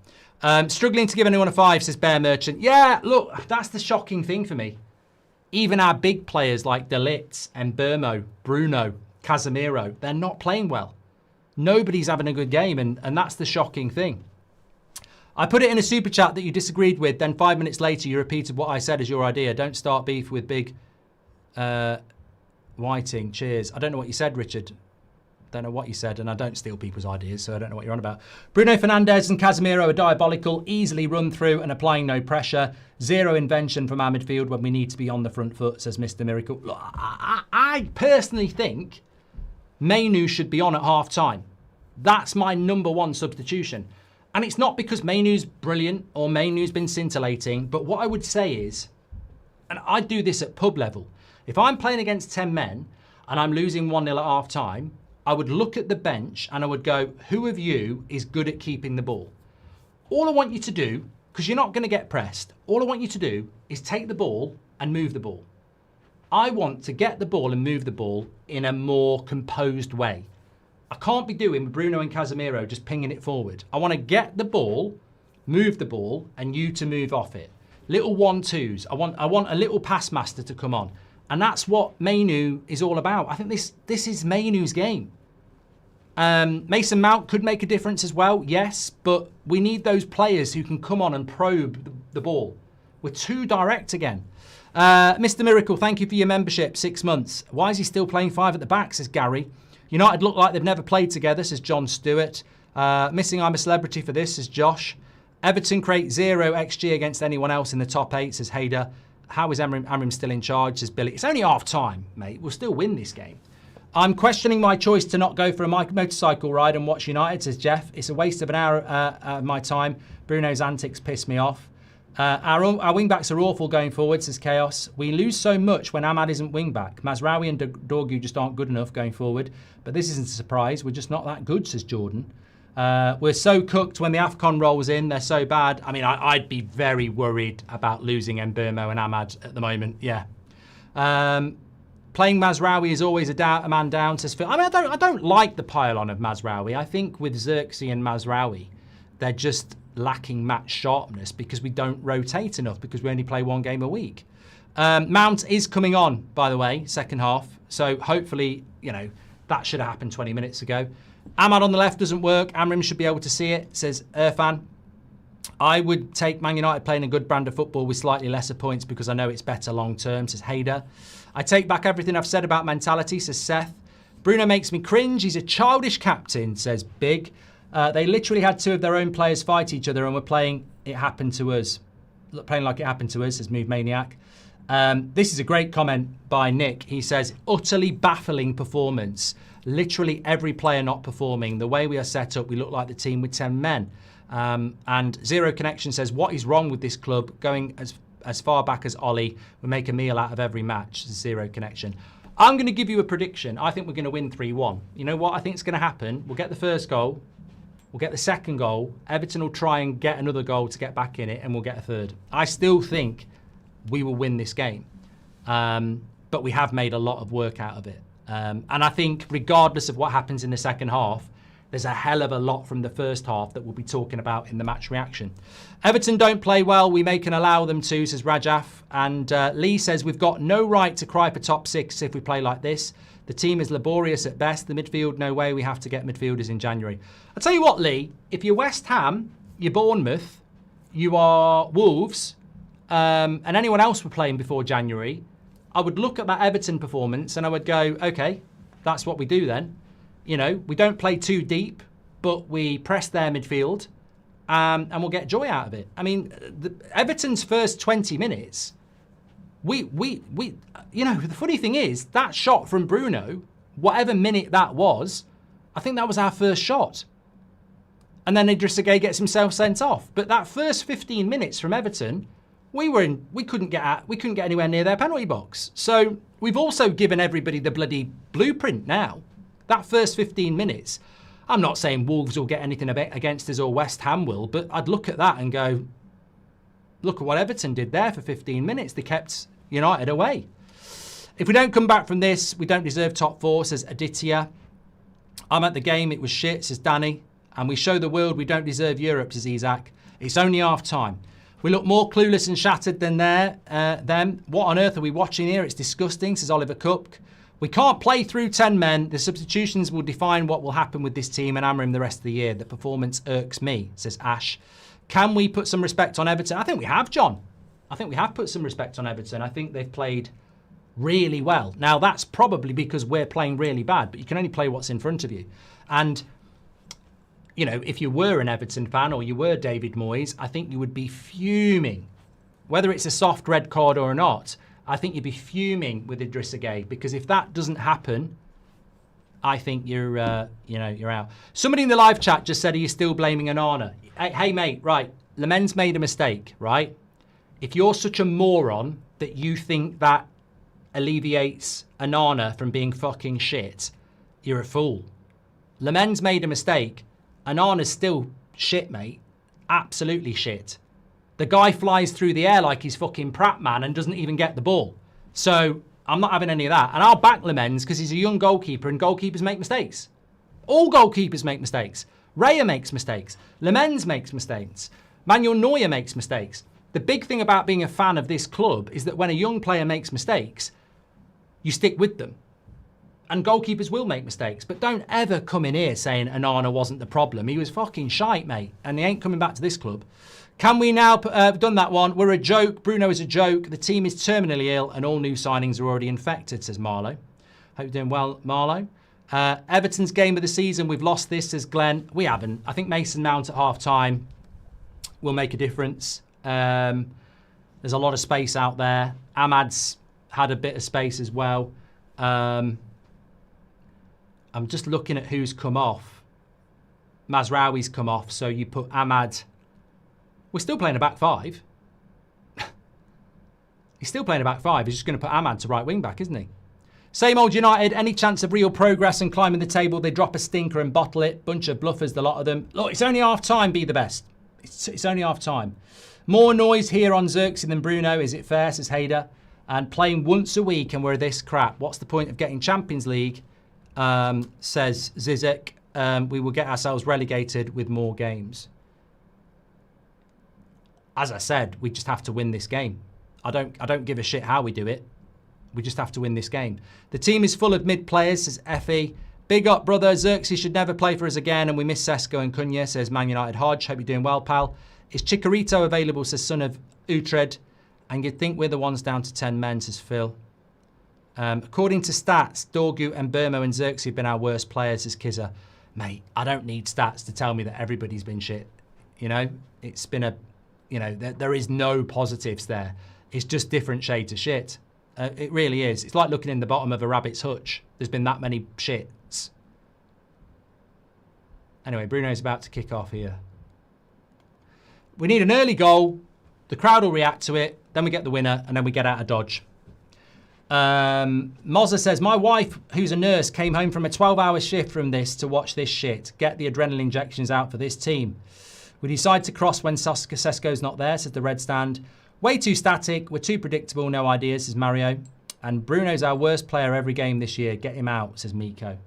Struggling to give anyone a 5, says Bear Merchant. Yeah, look, that's the shocking thing for me. Even our big players like De Ligt, Mbeumo, Bruno, Casemiro, they're not playing well. Nobody's having a good game, and that's the shocking thing. I put it in a super chat that you disagreed with, then 5 minutes later you repeated what I said as your idea. Don't start beef with Big Whiting. Cheers. I don't know what you said, Richard. Don't know what you said, and I don't steal people's ideas, so I don't know what you're on about. Bruno Fernandes and Casemiro are diabolical, easily run through and applying no pressure. Zero invention from our midfield when we need to be on the front foot, says Mr. Miracle. Look, I personally think Mainoo should be on at half time. That's my number one substitution. And it's not because Mainoo's brilliant or Mainoo's been scintillating, but what I would say is, and I do this at pub level, if I'm playing against 10 men and I'm losing 1-0 at half time, I would look at the bench and I would go, who of you is good at keeping the ball? All I want you to do, because you're not going to get pressed, all I want you to do is take the ball and move the ball. I want to get the ball and move the ball in a more composed way. I can't be doing Bruno and Casemiro just pinging it forward. I want to get the ball, move the ball, and you to move off it. Little 1-2s. I want a little pass master to come on. And that's what Mainoo is all about. I think this is Mainoo's game. Mason Mount could make a difference as well, yes, but we need those players who can come on and probe the ball. We're too direct again. Mr. Miracle, thank you for your membership, 6 months. Why is he still playing 5 at the back, says Gary. United look like they've never played together, says John Stewart. Missing I'm a celebrity for this, says Josh. Everton create 0 XG against anyone else in the top 8, says Hader. How is Amrim still in charge, says Billy. It's only half time, mate. We'll still win this game. I'm questioning my choice to not go for a motorcycle ride and watch United, says Jeff. It's a waste of an hour of my time. Bruno's antics piss me off. Our wing-backs are awful going forward, says Chaos. We lose so much when Ahmad isn't wing-back. Mazraoui and Dorgu just aren't good enough going forward. But this isn't a surprise. We're just not that good, says Jordan. We're so cooked when the AFCON rolls in. They're so bad. I mean, I'd be very worried about losing Mbeumo and Ahmad at the moment. Yeah. Playing Mazraoui is always a man down, says Phil. I mean, I don't like the pile-on of Mazraoui. I think with Xerxes and Mazraoui, they're just lacking match sharpness because we don't rotate enough because we only play 1 game a week. Mount is coming on, by the way, second half. So hopefully, that should have happened 20 minutes ago. Ahmad on the left doesn't work. Amrim should be able to see it, says Irfan. I would take Man United playing a good brand of football with slightly lesser points because I know it's better long term, says Hader. I take back everything I've said about mentality, says Seth. Bruno makes me cringe. He's a childish captain, says Big. They literally had 2 of their own players fight each other and were playing It Happened to Us. Playing like it happened to us, says Move Maniac. This is a great comment by Nick. He says, utterly baffling performance. Literally every player not performing. The way we are set up, we look like the team with 10 men. And Zero Connection says, what is wrong with this club? Going as far back as Ollie, we make a meal out of every match. Zero Connection. I'm going to give you a prediction. I think we're going to win 3-1. You know what I think is going to happen? We'll get the first goal. We'll get the second goal. Everton will try and get another goal to get back in it, and we'll get a third. I still think we will win this game. But we have made a lot of work out of it. And I think regardless of what happens in the second half, there's a hell of a lot from the first half that we'll be talking about in the match reaction. Everton don't play well. We may can allow them to, says Rajaf. And Lee says, we've got no right to cry for top 6 if we play like this. The team is laborious at best. The midfield, no way. We have to get midfielders in January. I'll tell you what, Lee, if you're West Ham, you're Bournemouth, you are Wolves, and anyone else we're playing before January, I would look at that Everton performance and I would go, okay, that's what we do then. You know, we don't play too deep, but we press their midfield and we'll get joy out of it. I mean, Everton's first 20 minutes, we you know, the funny thing is that shot from Bruno, whatever minute that was, I think that was our first shot. And then Idrissa Gueye gets himself sent off. But that first 15 minutes from Everton, we couldn't get anywhere near their penalty box. So we've also given everybody the bloody blueprint now. That first 15 minutes, I'm not saying Wolves will get anything against us or West Ham will, but I'd look at that and go, look at what Everton did there for 15 minutes. They kept United away. If we don't come back from this, we don't deserve top 4, says Aditya. I'm at the game, it was shit, says Danny. And we show the world we don't deserve Europe, says Isaac. It's only half time. We look more clueless and shattered than them. What on earth are we watching here? It's disgusting, says Oliver Cook. We can't play through 10 men. The substitutions will define what will happen with this team and Amorim the rest of the year. The performance irks me, says Ash. Can we put some respect on Everton? I think we have, John. I think we have put some respect on Everton. I think they've played really well. Now, that's probably because we're playing really bad, but you can only play what's in front of you. And, you know, if you were an Everton fan or you were David Moyes, I think you would be fuming. Whether it's a soft red card or not, I think you'd be fuming with Idrissa Gueye, because if that doesn't happen, I think you're out. Somebody in the live chat just said, are you still blaming Onana? Hey mate, right, Lemen's made a mistake, right? If you're such a moron that you think that alleviates Onana from being fucking shit, you're a fool. Lemen's made a mistake. Onana's still shit, mate. Absolutely shit. The guy flies through the air like he's fucking Pratt Man and doesn't even get the ball. So I'm not having any of that. And I'll back Lemens because he's a young goalkeeper and goalkeepers make mistakes. All goalkeepers make mistakes. Raya makes mistakes. Lemens makes mistakes. Manuel Neuer makes mistakes. The big thing about being a fan of this club is that when a young player makes mistakes, you stick with them. And goalkeepers will make mistakes, but don't ever come in here saying Onana wasn't the problem. He was fucking shite, mate, and he ain't coming back to this club. Can we now, done that one, we're a joke, Bruno is a joke, the team is terminally ill and all new signings are already infected, says Marlow. Hope you're doing well, Marlow. Everton's game of the season, we've lost this, says Glenn. We haven't. I think Mason Mount at half-time will make a difference. There's a lot of space out there. Ahmad's had a bit of space as well. I'm just looking at who's come off. Mazraoui's come off, so you put Ahmad. We're still playing a back 5. He's still playing a back 5. He's just going to put Ahmad to right wing back, isn't he? Same old United. Any chance of real progress and climbing the table? They drop a stinker and bottle it. Bunch of bluffers, the lot of them. Look, it's only half time. Be the best. It's only half time. More noise here on Xerxes than Bruno. Is it fair, says Hader? And playing once a week and we're this crap. What's the point of getting Champions League? Says Zizek. We will get ourselves relegated with more games. As I said, we just have to win this game. I don't give a shit how we do it. We just have to win this game. The team is full of mid players, says Effie. Big up, brother. Xerxes should never play for us again, and we miss Sesko and Cunha, says Man United Hodge. Hope you're doing well, pal. Is Chikorito available, says son of Utrecht. And you'd think we're the ones down to 10 men, says Phil. According to stats, Dorgu and Burmo and Xerxes have been our worst players, says Kizza. Mate, I don't need stats to tell me that everybody's been shit. You know, it's been a... You know, there is no positives there. It's just different shades of shit. It really is. It's like looking in the bottom of a rabbit's hutch. There's been that many shits. Anyway, Bruno's about to kick off here. We need an early goal. The crowd will react to it. Then we get the winner, and then we get out of Dodge. Mozza says, my wife, who's a nurse, came home from a 12-hour shift from this to watch this shit. Get the adrenaline injections out for this team. We decide to cross when Sesko's not there, says the Red Stand. Way too static. We're too predictable. No ideas, says Mario. And Bruno's our worst player every game this year. Get him out, says Miko.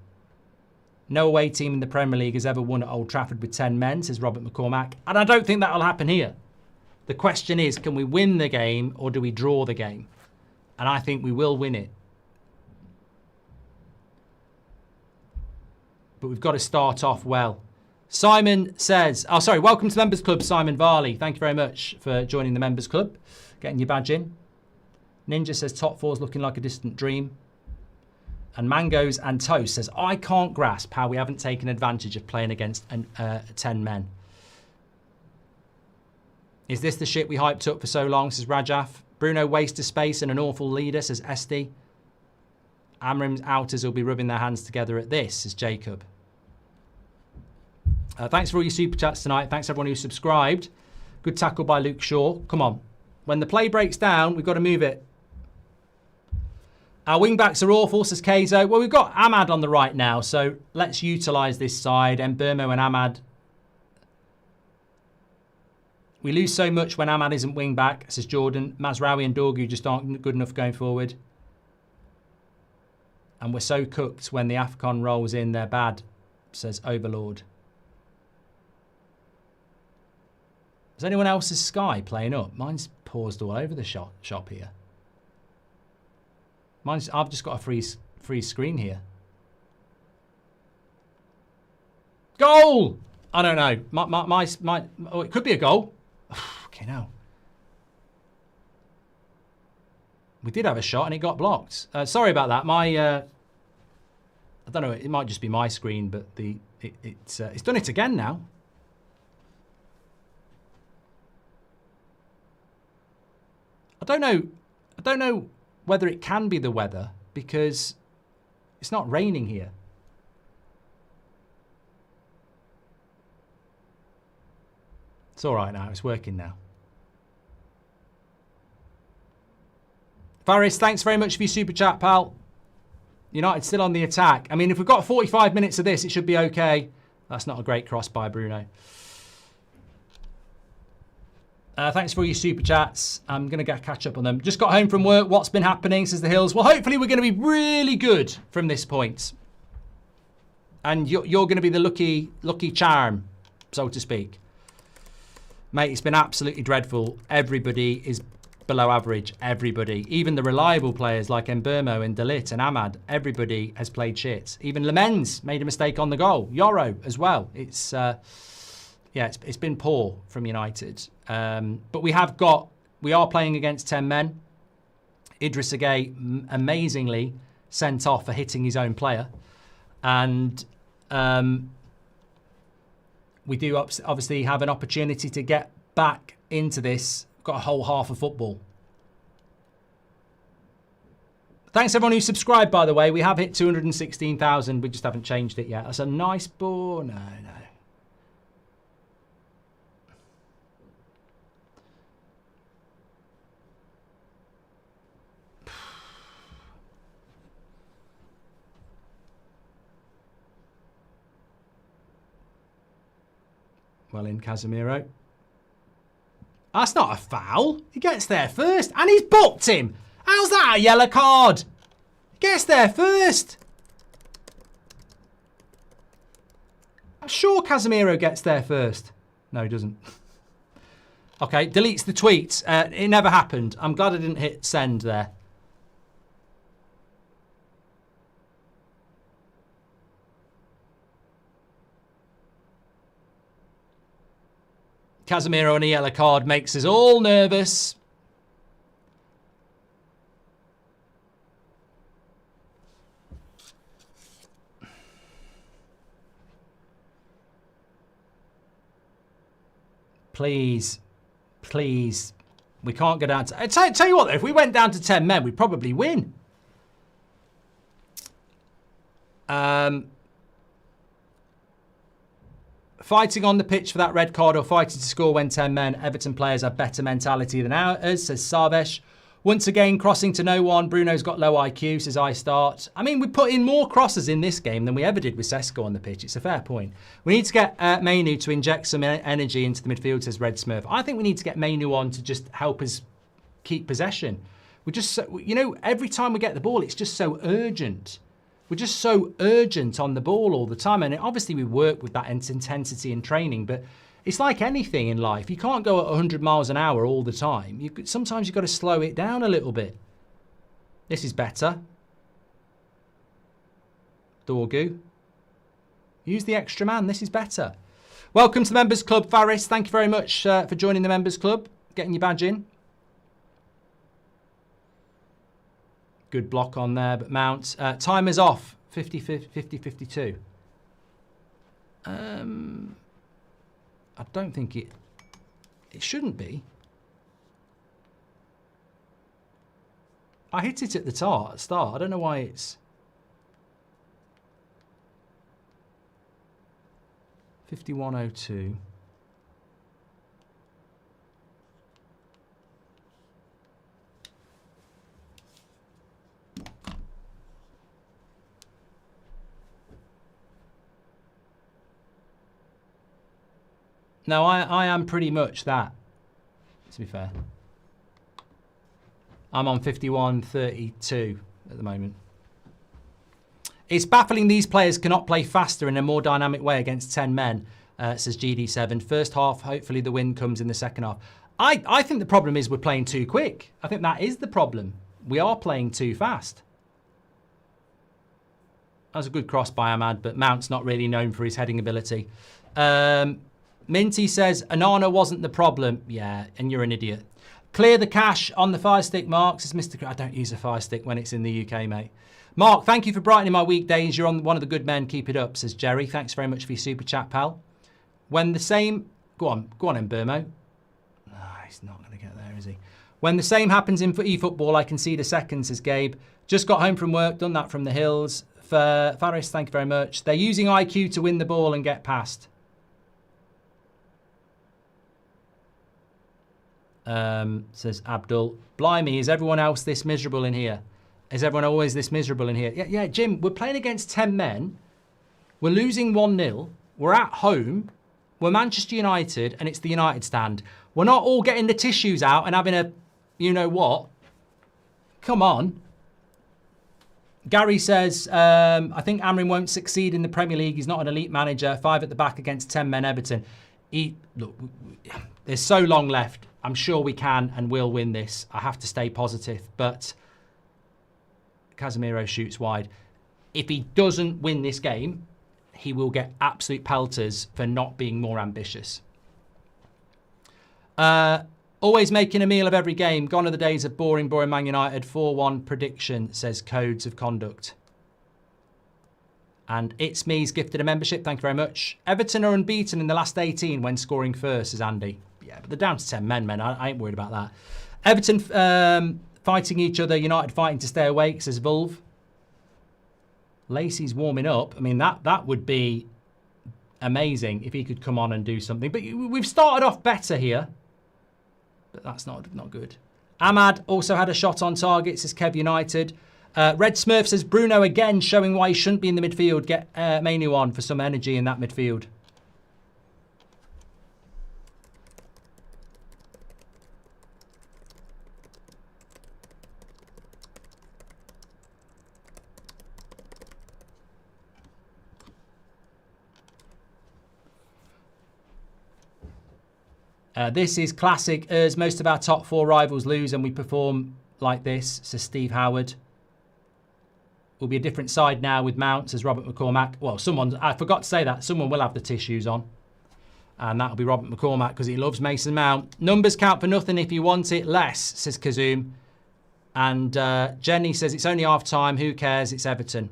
No away team in the Premier League has ever won at Old Trafford with 10 men, says Robert McCormack. And I don't think that'll happen here. The question is, can we win the game or do we draw the game? And I think we will win it. But we've got to start off well. Simon says, oh, sorry, welcome to the Members Club, Simon Varley. Thank you very much for joining the Members Club, getting your badge in. Ninja says, top four's looking like a distant dream. And Mangoes and Toast says, I can't grasp how we haven't taken advantage of playing against 10 men. Is this the shit we hyped up for so long, says Rajaf. Bruno waste of space and an awful leader, says Esty. Amrim's outers will be rubbing their hands together at this, says Jacob. Thanks for all your super chats tonight. Thanks everyone who subscribed. Good tackle by Luke Shaw. Come on. When the play breaks down, we've got to move it. Our wing-backs are awful, says Keizo. Well, we've got Ahmad on the right now, so let's utilise this side. Mbermo and Ahmad. We lose so much when Ahmad isn't wing-back, says Jordan. Mazraoui and Dorgu just aren't good enough going forward. And we're so cooked when the AFCON rolls in, they're bad, says Overlord. Is anyone else's Sky playing up? Mine's paused all over the shop here. I've just got a free screen here. Goal! I don't know. Oh, it could be a goal. Okay, now. We did have a shot and it got blocked. Sorry about that. I don't know. It might just be my screen, but it's done it again now. I don't know whether it can be the weather because it's not raining here. It's all right now. It's working now. Faris, thanks very much for your super chat, pal. United still on the attack. I mean, if we've got 45 minutes of this, it should be okay. That's not a great cross by Bruno. Thanks for all your super chats. I'm going to catch up on them. Just got home from work. What's been happening, says the Hills. Well, hopefully we're going to be really good from this point. And you're going to be the lucky charm, so to speak. Mate, it's been absolutely dreadful. Everybody is below average. Everybody. Even the reliable players like Mbermo and Dalit and Ahmad. Everybody has played shit. Even Lemens made a mistake on the goal. Yoro as well. It's been poor from United. But we are playing against 10 men. Idris Gueye amazingly sent off for hitting his own player. And we do obviously have an opportunity to get back into this. We've got a whole half of football. Thanks everyone who subscribed, by the way. We have hit 216,000. We just haven't changed it yet. That's a nice ball. No. Well in, Casemiro. That's not a foul. He gets there first. And he's booked him. How's that a yellow card? He gets there first. I'm sure Casemiro gets there first. No, he doesn't. Okay, deletes the tweet. It never happened. I'm glad I didn't hit send there. Casemiro and a yellow card makes us all nervous. Please. We can't go down to... I tell you what, though, if we went down to 10 men, we'd probably win. Fighting on the pitch for that red card or fighting to score when 10 men. Everton players have better mentality than ours, says Sarvesh. Once again, crossing to no one. Bruno's got low IQ, says I start. I mean, we put in more crosses in this game than we ever did with Sesko on the pitch. It's a fair point. We need to get Mainu to inject some energy into the midfield, says Red Smurf. I think we need to get Mainu on to just help us keep possession. We're just, so, you know, every time we get the ball, it's just so urgent. We're just so urgent on the ball all the time. And obviously we work with that intensity in training, but it's like anything in life. You can't go at 100 miles an hour all the time. Sometimes you've got to slow it down a little bit. This is better. Dorgu. Use the extra man. This is better. Welcome to the Members Club, Faris. Thank you very much for joining the Members Club, getting your badge in. Good block on there, but Mount. Timer's off. 50-52. I don't think it shouldn't be. I hit it at the start. I don't know why it's 51:02. No, I am pretty much that, to be fair. I'm on 51:32 at the moment. It's baffling these players cannot play faster in a more dynamic way against 10 men, says GD7. First half, hopefully the win comes in the second half. I think the problem is we're playing too quick. I think that is the problem. We are playing too fast. That was a good cross by Ahmad, but Mount's not really known for his heading ability. Minty says, Anana wasn't the problem. Yeah, and you're an idiot. Clear the cache on the Fire Stick, Mark, says Mr. I don't use a Fire Stick when it's in the UK, mate. Mark, thank you for brightening my weekdays. You're on one of the good men. Keep it up, says Jerry. Thanks very much for your super chat, pal. When the same... Go on then, Burmo. No, he's not going to get there, is he? When the same happens in eFootball, I can see the second, says Gabe. Just got home from work, done that from the hills. For Faris, thank you very much. They're using IQ to win the ball and get past. Says Abdul. Blimey, is everyone else this miserable in here? Is everyone always this miserable in here? Yeah, Jim, we're playing against 10 men. We're losing 1-0. We're at home. We're Manchester United, and it's the United stand. We're not all getting the tissues out and having a, you know what? Come on. Gary says, I think Amrin won't succeed in the Premier League. He's not an elite manager. 5 at the back against 10 men Everton. Look, there's so long left. I'm sure we can and will win this. I have to stay positive, but Casemiro shoots wide. If he doesn't win this game, he will get absolute pelters for not being more ambitious. Always making a meal of every game. Gone are the days of boring Man United. 4-1 prediction, says Codes of Conduct. And It's Me's gifted a membership. Thank you very much. Everton are unbeaten in the last 18 when scoring first, says Andy. Yeah, but they're down to 10 men. I ain't worried about that. Everton fighting each other. United fighting to stay awake, says Vulve. Lacey's warming up. I mean, that would be amazing if he could come on and do something. But we've started off better here. But that's not good. Ahmad also had a shot on target, says Kev United. Red Smurf says Bruno again showing why he shouldn't be in the midfield. Get Mainu on for some energy in that midfield. This is classic. As most of our top 4 rivals lose and we perform like this, says Steve Howard. Will be a different side now with Mount, says Robert McCormack. Well, I forgot to say that. Someone will have the tissues on. And that'll be Robert McCormack because he loves Mason Mount. Numbers count for nothing if you want it less, says Kazoom. And Jenny says it's only half time. Who cares? It's Everton.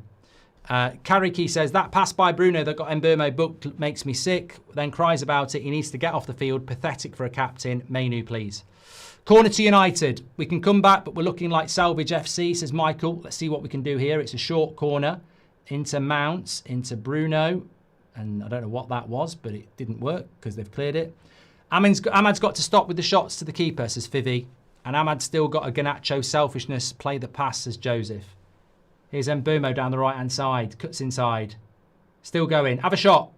Kariki says, that pass by Bruno that got Mbeumo booked makes me sick. Then cries about it. He needs to get off the field. Pathetic for a captain. Mainu, please. Corner to United. We can come back, but we're looking like Salvage FC, says Michael. Let's see what we can do here. It's a short corner. Into Mounts, into Bruno. And I don't know what that was, but it didn't work because they've cleared it. Ahmad's got to stop with the shots to the keeper, says Fivi. And Ahmad's still got a Garnacho selfishness. Play the pass, says Joseph. Here's Mbumo down the right-hand side. Cuts inside. Still going. Have a shot.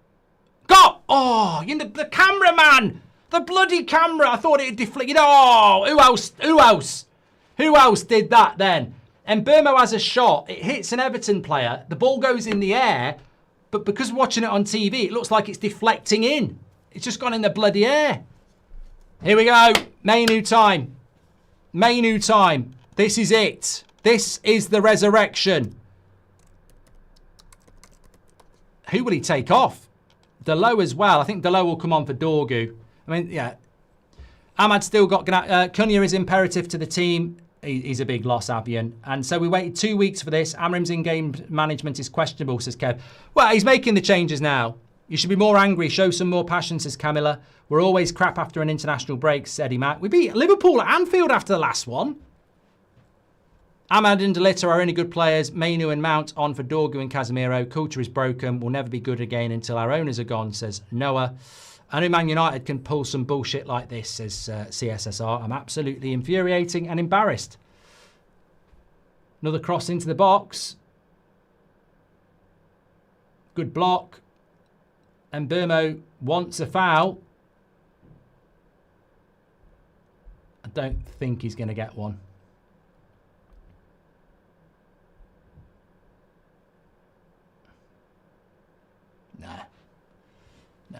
Got! Oh, you know, the cameraman! The bloody camera! I thought it had deflected. Oh, who else? Who else? Who else did that then? Mbumo has a shot. It hits an Everton player. The ball goes in the air. But because watching it on TV, it looks like it's deflecting in. It's just gone in the bloody air. Here we go. Man Utd time. Man Utd time. This is it. This is the resurrection. Who will he take off? Delo as well. I think Delo will come on for Dorgu. I mean, yeah. Ahmad's still got... Cunha is imperative to the team. He's a big loss, Albion. And so we waited 2 weeks for this. Amrim's in-game management is questionable, says Kev. Well, he's making the changes now. You should be more angry. Show some more passion, says Camilla. We're always crap after an international break, said Eddie Mac. We beat Liverpool at Anfield after the last one. Ahmad and Delita are only good players. Mainu and Mount on for Dorgu and Casemiro. Culture is broken. We'll never be good again until our owners are gone, says Noah. I know Man United can pull some bullshit like this, says CSSR. I'm absolutely infuriating and embarrassed. Another cross into the box. Good block. And Burmo wants a foul. I don't think he's going to get one. No,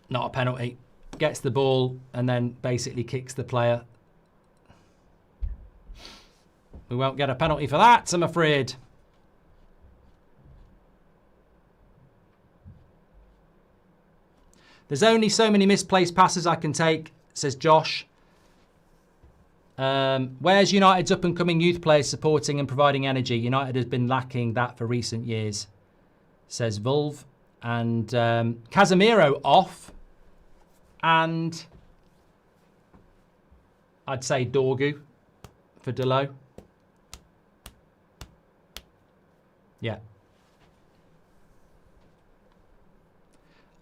not a penalty. Gets the ball and then basically kicks the player. We won't get a penalty for that, I'm afraid. There's only so many misplaced passes I can take, says Josh. Where's United's up-and-coming youth players supporting and providing energy? United has been lacking that for recent years, says Vulve. And Casemiro off. And I'd say Dorgu for Delo. Yeah.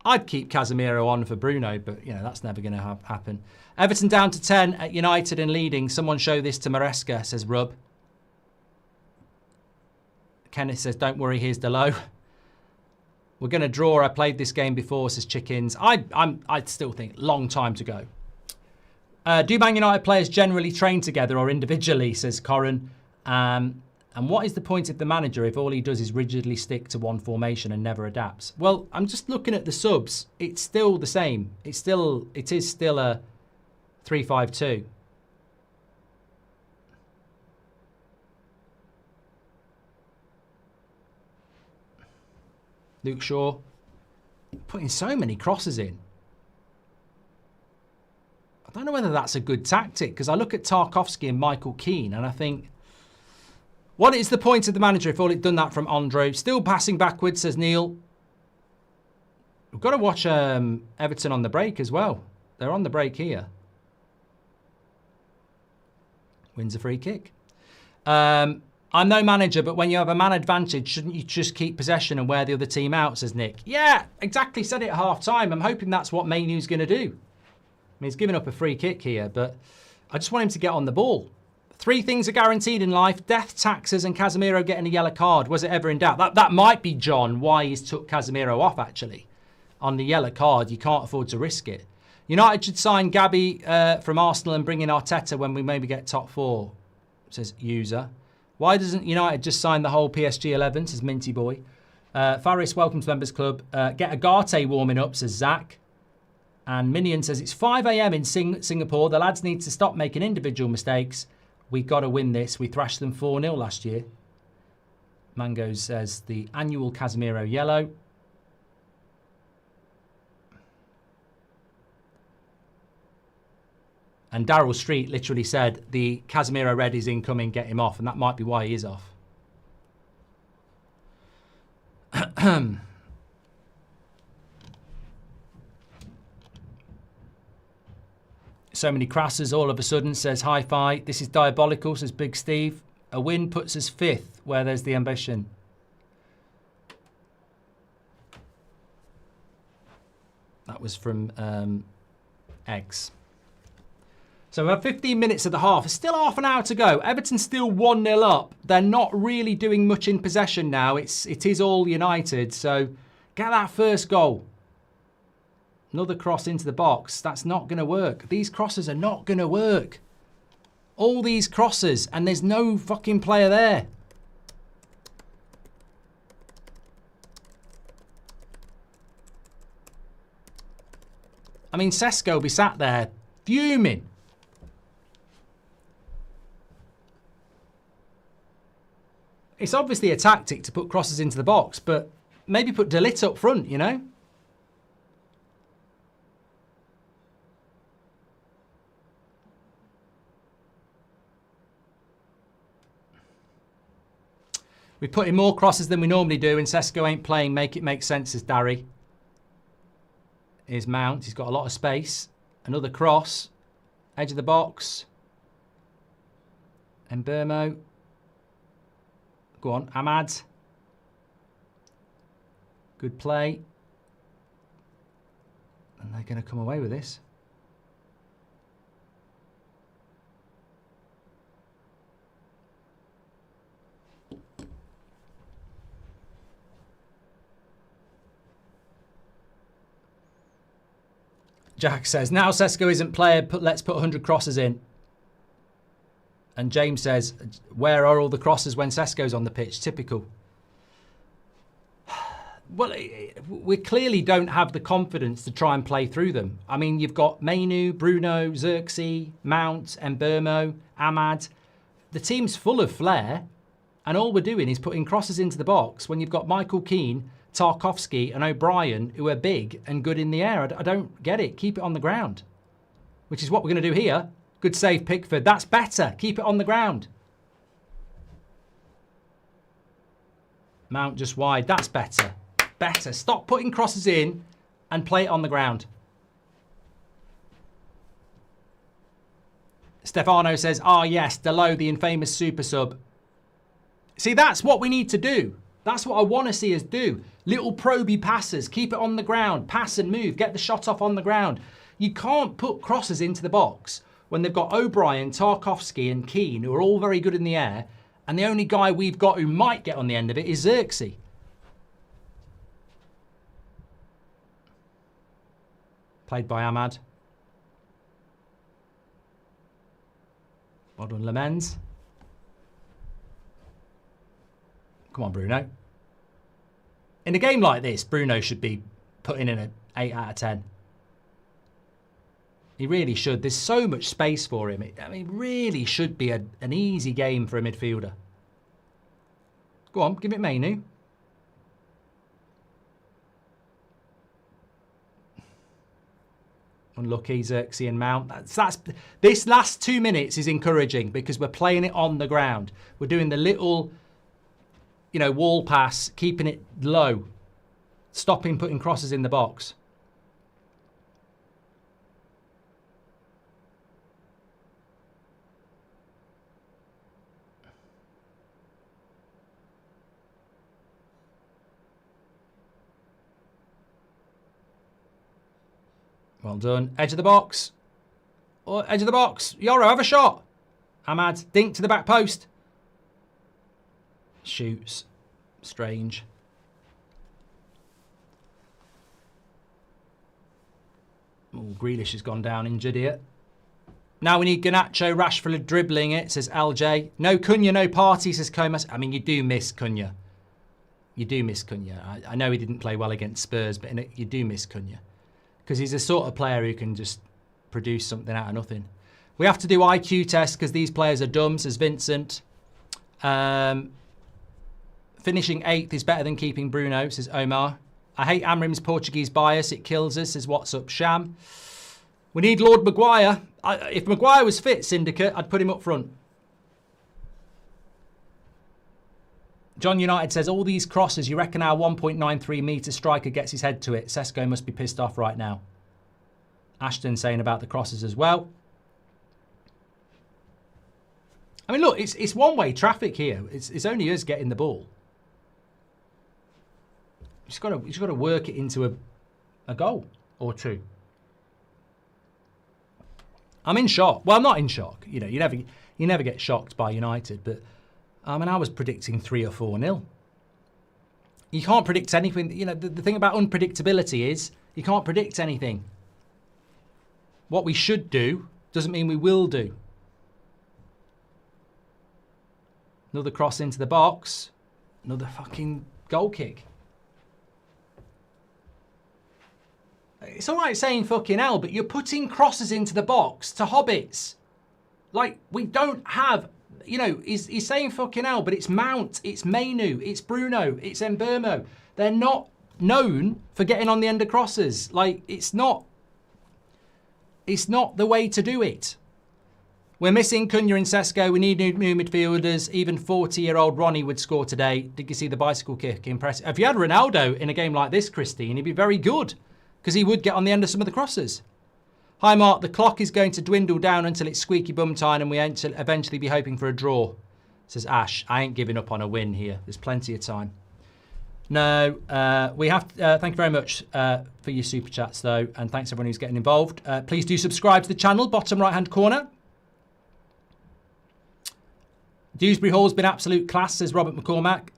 I'd keep Casemiro on for Bruno, but, you know, that's never going to happen. Everton down to 10 at United and leading. Someone show this to Maresca, says Rub. Kenneth says, don't worry, here's Delo. We're going to draw. I played this game before, says Chickens. I'd still think long time to go. Do Man United players generally train together or individually, says Corin. And what is the point of the manager if all he does is rigidly stick to one formation and never adapts? Well, I'm just looking at the subs. It's still the same. It is still a 3-5-2. Luke Shaw putting so many crosses in. I don't know whether that's a good tactic, because I look at Tarkowski and Michael Keane and I think, what is the point of the manager if all he'd done that from Andro? Still passing backwards, says Neil. We've got to watch Everton on the break as well. They're on the break here. Wins a free kick. I'm no manager, but when you have a man advantage, shouldn't you just keep possession and wear the other team out, says Nick. Yeah, exactly. Said it at half-time. I'm hoping that's what Mainu's going to do. I mean, he's giving up a free kick here, but I just want him to get on the ball. 3 things are guaranteed in life: death, taxes, and Casemiro getting a yellow card. Was it ever in doubt? That might be, John, why he's took Casemiro off, actually. On the yellow card, you can't afford to risk it. United should sign Gabby from Arsenal and bring in Arteta when we maybe get top 4, says User. Why doesn't United just sign the whole PSG 11, says Minty Boy. Faris, welcome to Members Club. Get Agate warming up, says Zach. And Minion says, it's 5 a.m. in Singapore. The lads need to stop making individual mistakes. We got to win this. We thrashed them 4-0 last year. Mango says, the annual Casemiro yellow. And Daryl Street literally said, the Casemiro red is incoming, get him off. And that might be why he is off. So many crasses all of a sudden, says Hi-Fi. This is diabolical, says Big Steve. A win puts us 5th, where there's the ambition. That was from Eggs. So we have 15 minutes of the half. There's still half an hour to go. Everton's still 1-0 up. They're not really doing much in possession now. It is all United. So get that first goal. Another cross into the box. That's not going to work. These crosses are not going to work. All these crosses and there's no fucking player there. I mean, Sesko will be sat there fuming. It's obviously a tactic to put crosses into the box, but maybe put De Ligt up front, you know? We put in more crosses than we normally do, and Sesko ain't playing. Make it make sense, says Darry. Here's Mount. He's got a lot of space. Another cross. Edge of the box. And Burmo. Go on, Ahmad. Good play. And they're going to come away with this. Jack says, now Sesko isn't player, let's put 100 crosses in. And James says, where are all the crosses when Sesko's on the pitch? Typical. Well, we clearly don't have the confidence to try and play through them. I mean, you've got Mainu, Bruno, Xerxes, Mount, Mbeumo, Ahmad. The team's full of flair, and all we're doing is putting crosses into the box when you've got Michael Keane, Tarkowski and O'Brien, who are big and good in the air. I don't get it. Keep it on the ground, which is what we're going to do here. Good save, Pickford. That's better. Keep it on the ground. Mount just wide. That's better. Better. Stop putting crosses in and play it on the ground. Stefano says, ah, yes, Delo, the infamous super sub. See, that's what we need to do. That's what I want to see us do. Little probey passes. Keep it on the ground. Pass and move. Get the shot off on the ground. You can't put crosses into the box when they've got O'Brien, Tarkowski and Keane, who are all very good in the air, and the only guy we've got who might get on the end of it is Xerxes. Played by Ahmad. Well done, Lemens. Come on, Bruno. In a game like this, Bruno should be putting in an 8 out of 10. He really should. There's so much space for him. I mean, really should be an easy game for a midfielder. Go on, give it Mainu. Unlucky, Xerxes and Mount. This last 2 minutes is encouraging because we're playing it on the ground. We're doing the little, you know, wall pass, keeping it low, stopping putting crosses in the box. Well done. Edge of the box. Oh, edge of the box. Yoro, have a shot. Ahmad, dink to the back post. Shoots. Strange. Oh, Grealish has gone down injured here. Now we need Garnacho, Rashford dribbling it, says LJ. No Cunha, no party, says Comas. I mean, you do miss Cunha. You do miss Cunha. I know he didn't play well against Spurs, but you do miss Cunha. Because he's the sort of player who can just produce something out of nothing. We have to do IQ tests because these players are dumb, says Vincent. Finishing 8th is better than keeping Bruno, says Omar. I hate Amrim's Portuguese bias. It kills us, says What's Up Sham. We need Lord Maguire. If Maguire was fit, Syndicate, I'd put him up front. John United says, all these crosses, you reckon our 1.93 metre striker gets his head to it? Sesko must be pissed off right now. Ashton saying about the crosses as well. I mean, look, it's one-way traffic here. It's only us getting the ball. You just got to work it into a goal or two. I'm in shock. Well, I'm not in shock. You know, you never get shocked by United, but I mean, I was predicting 3 or 4-0. You can't predict anything. You know, the thing about unpredictability is you can't predict anything. What we should do doesn't mean we will do. Another cross into the box. Another fucking goal kick. It's all right saying fucking hell, but you're putting crosses into the box to hobbits. Like, we don't have, you know, he's saying fucking hell, but it's Mount, it's Mainu, it's Bruno, it's Mbeumo. They're not known for getting on the end of crosses. Like, it's not the way to do it. We're missing Cunha and Sesko. We need new midfielders. Even 40-year-old Ronnie would score today. Did you see the bicycle kick? Impressive. If you had Ronaldo in a game like this, Christine, he'd be very good because he would get on the end of some of the crosses. Hi, Mark. The clock is going to dwindle down until it's squeaky bum time and we eventually be hoping for a draw, says Ash. I ain't giving up on a win here. There's plenty of time. No, we have to, thank you very much for your super chats, though, and thanks everyone who's getting involved. Please do subscribe to the channel, bottom right-hand corner. Dewsbury Hall's been absolute class, says Robert McCormack.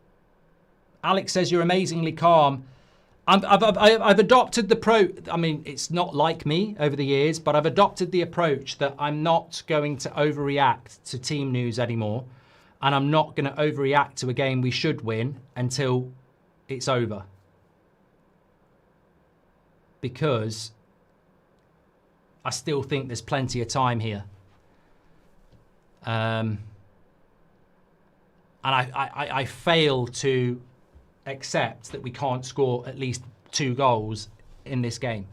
Alex says you're amazingly calm. I've adopted the I mean, it's not like me over the years, but I've adopted the approach that I'm not going to overreact to team news anymore, and I'm not going to overreact to a game we should win until it's over. Because I still think there's plenty of time here. And I fail to accept that we can't score at least 2 goals in this game.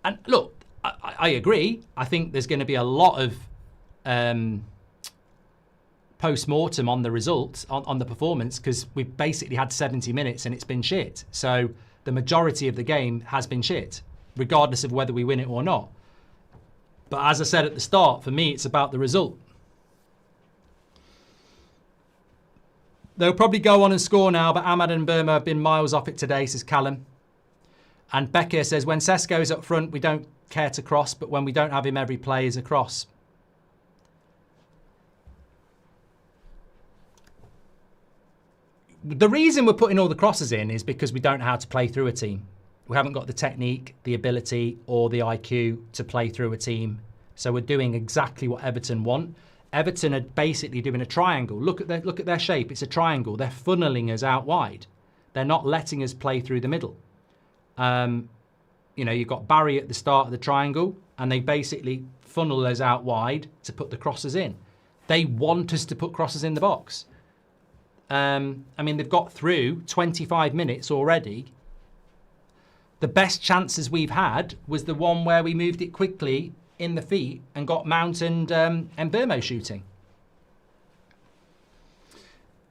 And look, I agree. I think there's going to be a lot of post-mortem on the results, on the performance, because we've basically had 70 minutes and it's been shit. So the majority of the game has been shit, regardless of whether we win it or not. But as I said at the start, for me, it's about the result. They'll probably go on and score now, but Ahmad and Burma have been miles off it today, says Callum. And Becker says, when Sesko is up front, we don't care to cross, but when we don't have him, every play is a cross. The reason we're putting all the crosses in is because we don't know how to play through a team. We haven't got the technique, the ability, or the IQ to play through a team. So we're doing exactly what Everton want. Everton are basically doing a triangle. Look at their shape. It's a triangle. They're funneling us out wide. They're not letting us play through the middle. You know, you've got Barry at the start of the triangle, and they basically funnel us out wide to put the crosses in. They want us to put crosses in the box. I mean, they've got through 25 minutes already. The best chances we've had was the one where we moved it quickly in the feet and got Mount and Mbeumo shooting.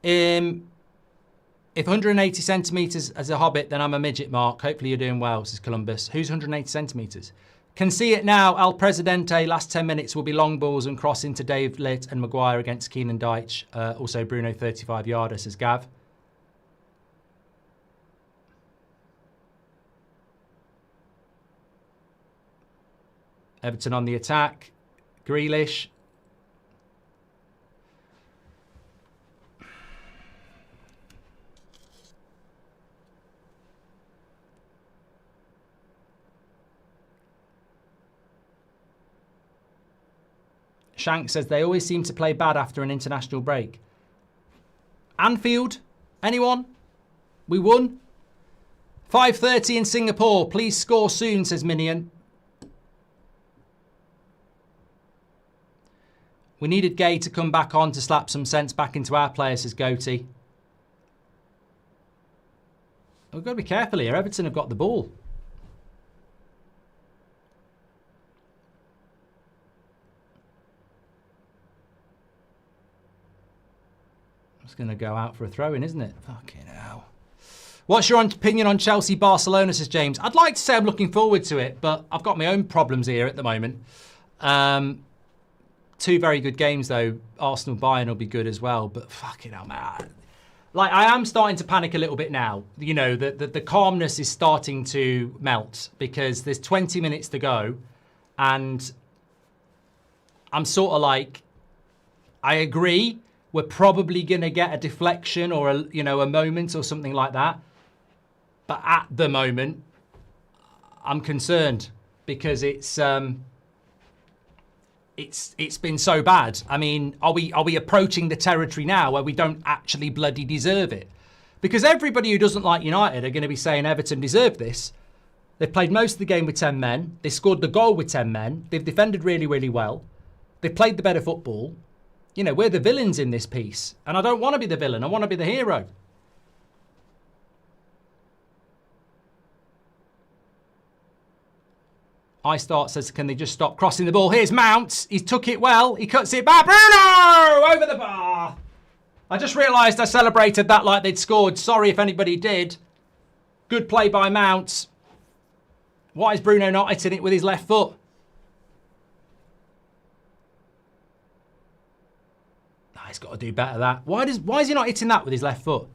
If 180 centimetres as a hobbit, then I'm a midget, Mark. Hopefully you're doing well, says Columbus. Who's 180 centimetres? Can see it now. El Presidente, last 10 minutes will be long balls and cross into Dave Litt and Maguire against Keenan Deitch. Also Bruno 35-yarder, says Gav. Everton on the attack. Grealish. Shank says they always seem to play bad after an international break. Anfield? Anyone? We won. 5:30 in Singapore. Please score soon, says Minion. We needed Gay to come back on to slap some sense back into our players, says Goatee. We've got to be careful here. Everton have got the ball. It's going to go out for a throw-in, isn't it? Fucking hell. What's your opinion on Chelsea-Barcelona, says James? I'd like to say I'm looking forward to it, but I've got my own problems here at the moment. 2 very good games, though. Arsenal-Bayern will be good as well, but fucking hell, man. Like, I am starting to panic a little bit now. You know, the calmness is starting to melt because there's 20 minutes to go and I'm sort of like, I agree. We're probably going to get a deflection or a moment or something like that. But at the moment, I'm concerned because it's been so bad. I mean, are we approaching the territory now where we don't actually bloody deserve it? Because everybody who doesn't like United are going to be saying Everton deserve this. They've played most of the game with 10 men. They scored the goal with 10 men. They've defended really, really well. They've played the better football. You know, we're the villains in this piece. And I don't want to be the villain. I want to be the hero. iStart says, can they just stop crossing the ball? Here's Mount. He's took it well. He cuts it back. Bruno! Over the bar. I just realised I celebrated that like they'd scored. Sorry if anybody did. Good play by Mount. Why is Bruno not hitting it with his left foot? Oh, he's got to do better that. Why is he not hitting that with his left foot?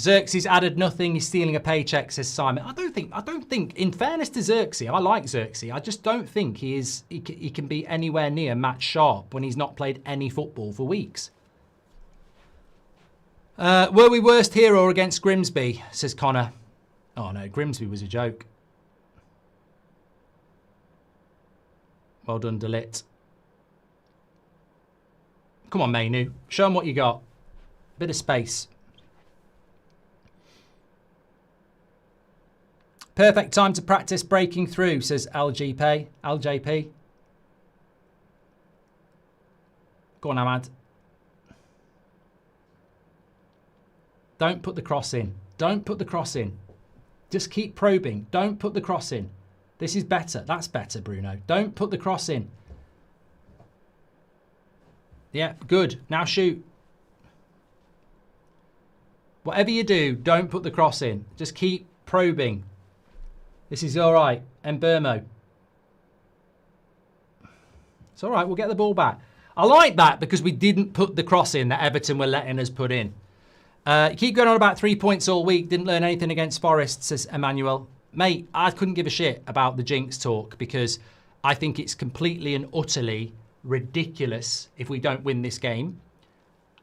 Xerxes added nothing. He's stealing a paycheck, says Simon. I don't think. In fairness to Xerxes, I like Xerxes. I just don't think he can be anywhere near match sharp when he's not played any football for weeks. Were we worst here or against Grimsby? Says Connor. Oh no, Grimsby was a joke. Well done, Delit. Come on, Mainu. Show them what you got. Bit of space. Perfect time to practice breaking through, says LJP. Go on, Ahmad. Don't put the cross in. Don't put the cross in. Just keep probing. Don't put the cross in. This is better. That's better, Bruno. Don't put the cross in. Yeah, good. Now shoot. Whatever you do, don't put the cross in. Just keep probing. This is all right. Mbermo. It's all right. We'll get the ball back. I like that because we didn't put the cross in that Everton were letting us put in. You keep going on about 3 points all week. Didn't learn anything against Forest, says Emmanuel. Mate, I couldn't give a shit about the jinx talk because I think it's completely and utterly ridiculous if we don't win this game.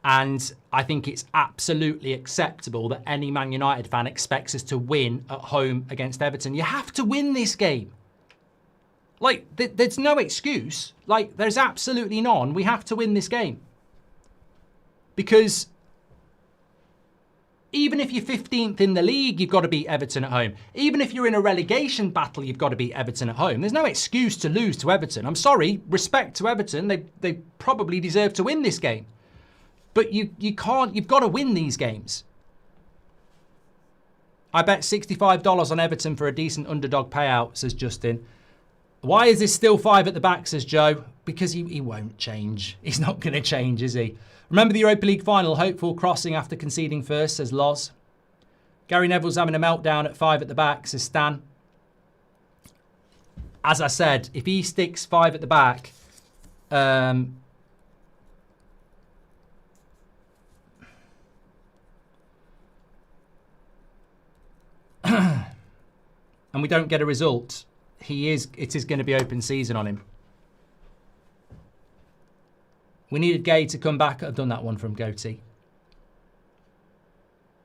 And I think it's absolutely acceptable that any Man United fan expects us to win at home against Everton. You have to win this game. Like, there's no excuse. Like, there's absolutely none. We have to win this game. Because even if you're 15th in the league, you've got to beat Everton at home. Even if you're in a relegation battle, you've got to beat Everton at home. There's no excuse to lose to Everton. I'm sorry, respect to Everton. They probably deserve to win this game. But you can't, you've got to win these games. I bet $65 on Everton for a decent underdog payout, says Justin. Why is this still 5 at the back, says Joe? Because he won't change. He's not going to change, is he? Remember the Europa League final, hopeful crossing after conceding first, says Loz. Gary Neville's having a meltdown at 5 at the back, says Stan. As I said, if he sticks 5 at the back, and we don't get a result, it is going to be open season on him. We needed Gay to come back. I've done that one from Goatee.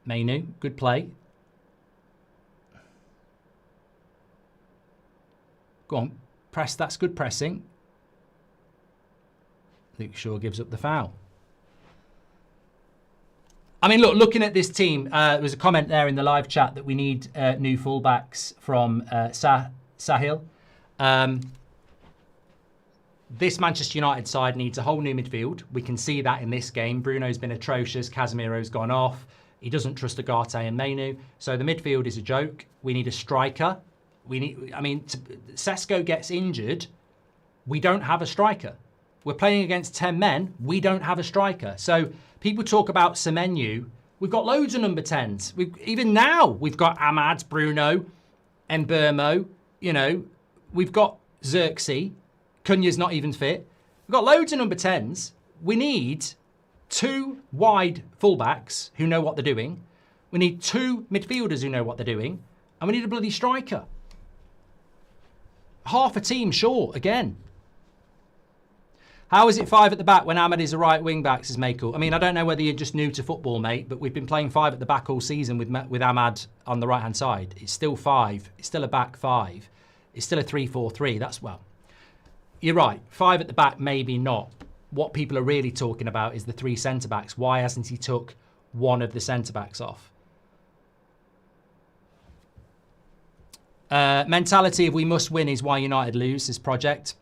Mainu, good play. Go on, press, that's good pressing. Luke Shaw gives up the foul. I mean, look, looking at this team, there was a comment there in the live chat that we need new fullbacks from Sahil. This Manchester United side needs a whole new midfield. We can see that in this game. Bruno's been atrocious. Casemiro's gone off. He doesn't trust Agate and Mainu. So the midfield is a joke. We need a striker. Sesko gets injured. We don't have a striker. We're playing against 10 men. We don't have a striker. So people talk about Semenyo. We've got loads of number 10s. Even now, we've got Ahmad, Bruno, Mbermo. You know, we've got Xerxes. Cunha's not even fit. We've got loads of number 10s. We need 2 wide fullbacks who know what they're doing. We need 2 midfielders who know what they're doing. And we need a bloody striker. Half a team short again. How is it 5 at the back when Ahmed is a right wing back, says Michael? I mean, I don't know whether you're just new to football, mate, but we've been playing 5 at the back all season with Ahmed on the right-hand side. It's still 5. It's still a back 5. It's still a 3-4-3. That's, well, you're right. 5 at the back, maybe not. What people are really talking about is the 3 centre-backs. Why hasn't he took one of the centre-backs off? Mentality of we must win is why United lose, this project.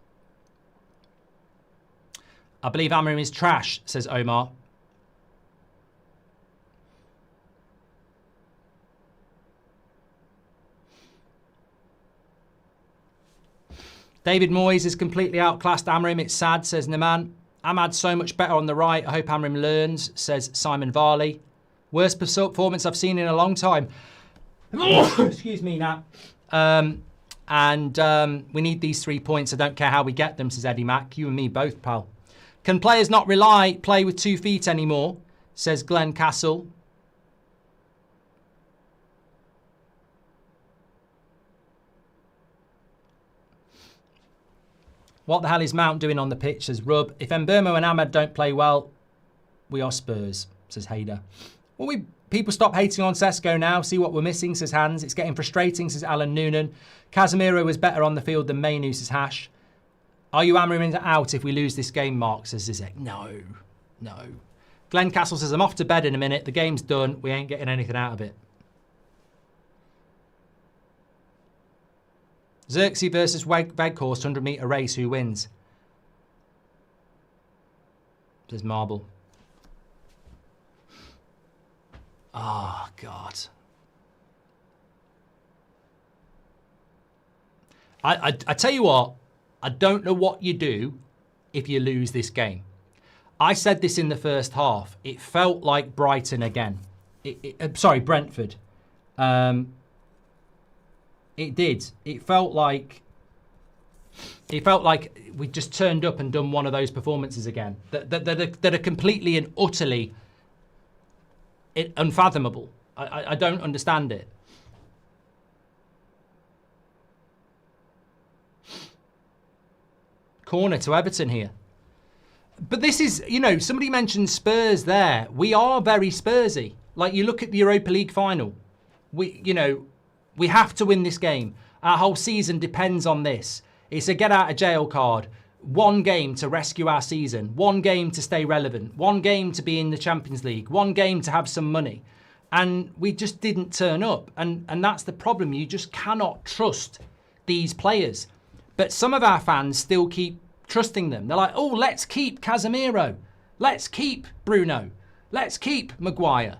I believe Amorim is trash, says Omar. David Moyes has completely outclassed Amorim. It's sad, says Naman. Ahmad's so much better on the right. I hope Amorim learns, says Simon Varley. Worst performance I've seen in a long time. Excuse me, Nat. We need these 3 points. I don't care how we get them, says Eddie Mack. You and me both, pal. Can players not play with 2 feet anymore, says Glenn Castle. What the hell is Mount doing on the pitch, says Rub. If Mbeumo and Ahmed don't play well, we are Spurs, says Hader. Well, people stop hating on Sesko now. See what we're missing, says Hans. It's getting frustrating, says Alan Noonan. Casemiro was better on the field than Mainu, says Hash. Are you Amorim out if we lose this game, Mark, says Zizek. No. Glenn Castle says, I'm off to bed in a minute. The game's done. We ain't getting anything out of it. Xerxes versus Weghorst 100-metre race. Who wins? Says Marble. Oh, God. I tell you what, I don't know what you do if you lose this game. I said this in the first half. It felt like Brighton again. Brentford. It did. It felt like we just turned up and done one of those performances again that are completely and utterly unfathomable. I don't understand it. Corner to Everton here. But this is, somebody mentioned Spurs there. We are very Spursy. Like, you look at the Europa League final. We have to win this game. Our whole season depends on this. It's a get out of jail card. 1 game to rescue our season. 1 game to stay relevant. 1 game to be in the Champions League. 1 game to have some money. And we just didn't turn up. And that's the problem. You just cannot trust these players. But some of our fans still keep trusting them. They're like, oh, let's keep Casemiro. Let's keep Bruno. Let's keep Maguire.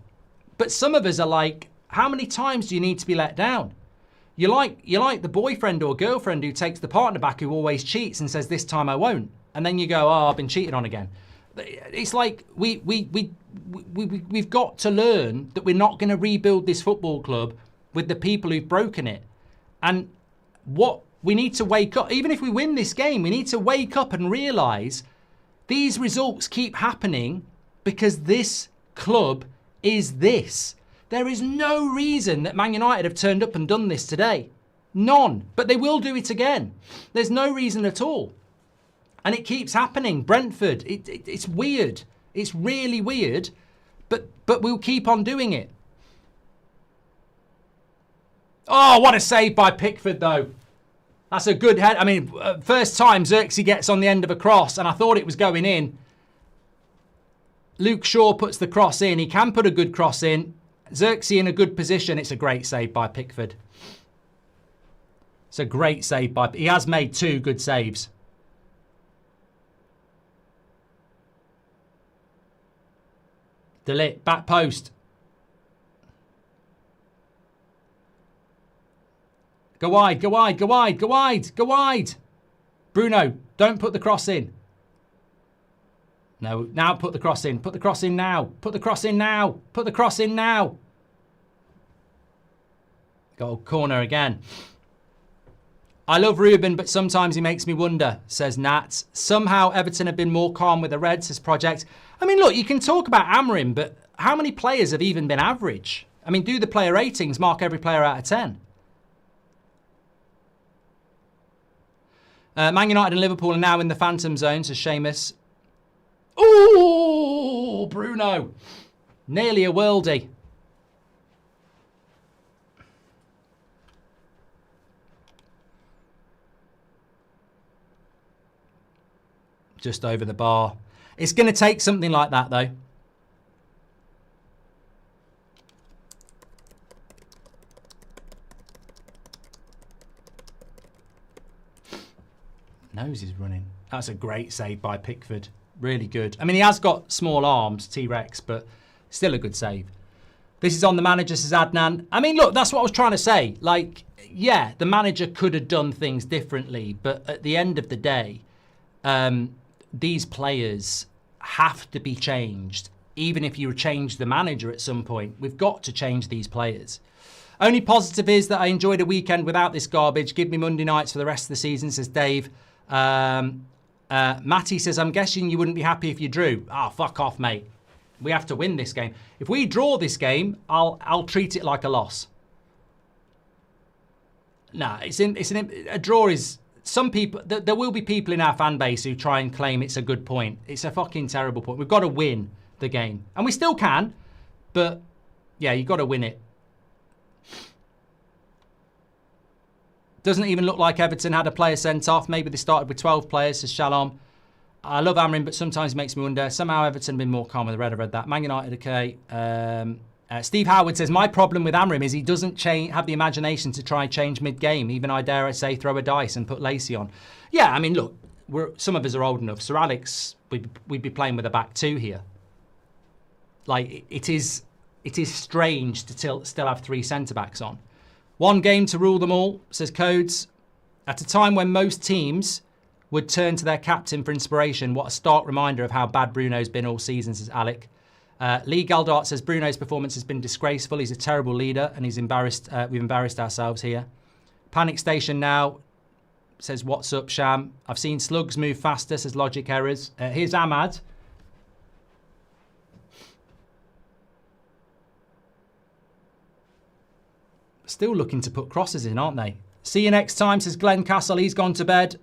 But some of us are like, how many times do you need to be let down? You're like the boyfriend or girlfriend who takes the partner back who always cheats and says, this time I won't. And then you go, oh, I've been cheated on again. It's like we've got to learn that we're not going to rebuild this football club with the people who've broken it. And we need to wake up. Even if we win this game, we need to wake up and realise these results keep happening because this club is this. There is no reason that Man United have turned up and done this today. None. But they will do it again. There's no reason at all. And it keeps happening. Brentford, it's weird. It's really weird. But we'll keep on doing it. Oh, what a save by Pickford, though. That's a good head. I mean, first time Xerxes gets on the end of a cross, and I thought it was going in. Luke Shaw puts the cross in. He can put a good cross in. Xerxes in a good position. It's a great save by Pickford. It's a great save by... He has made 2 good saves. Delit, back post. Go wide, go wide, go wide, go wide, go wide. Bruno, don't put the cross in. No, now put the cross in. Put the cross in now. Put the cross in now. Put the cross in now. Goal corner again. I love Ruben, but sometimes he makes me wonder, says Nat. Somehow Everton have been more calm with the Reds, says Project. I mean, look, you can talk about Amorim, but how many players have even been average? I mean, do the player ratings, mark every player out of 10. Man United and Liverpool are now in the phantom zone, says Seamus. Ooh, Bruno. Nearly a worldie. Just over the bar. It's going to take something like that, though. Nose is running. That's a great save by Pickford. Really good. I mean, he has got small arms, T-Rex, but still a good save. This is on the manager, says Adnan. I mean, look, that's what I was trying to say. Like, yeah, the manager could have done things differently, but at the end of the day, these players have to be changed. Even if you change the manager at some point, we've got to change these players. Only positive is that I enjoyed a weekend without this garbage. Give me Monday nights for the rest of the season, says Dave. Matty says, I'm guessing you wouldn't be happy if you drew. Ah, fuck off, mate. We have to win this game. If we draw this game, I'll treat it like a loss. Nah, a draw is... Some people, there will be people in our fan base who try and claim it's a good point. It's a fucking terrible point. We've got to win the game. And we still can, but yeah, you've got to win it. Doesn't even look like Everton had a player sent off. Maybe they started with 12 players, says Shalom. I love Amorim, but sometimes it makes me wonder. Somehow Everton have been more calm with the red. I read that. Man United, okay. Steve Howard says, my problem with Amorim is he doesn't have the imagination to try and change mid-game. Even I dare I say throw a dice and put Lacey on. Yeah, I mean, look, some of us are old enough. Sir Alex, we'd be playing with a back two here. Like, it is strange to still have three centre-backs on. One game to rule them all, says Codes. At a time when most teams would turn to their captain for inspiration, what a stark reminder of how bad Bruno's been all season, says Alec. Lee Galdart says Bruno's performance has been disgraceful. He's a terrible leader and he's embarrassed. We've embarrassed ourselves here. Panic Station now says, what's up, Sham? I've seen slugs move faster, says Logic Errors. Here's Ahmad. Still looking to put crosses in, aren't they? See you next time, says Glenn Castle. He's gone to bed.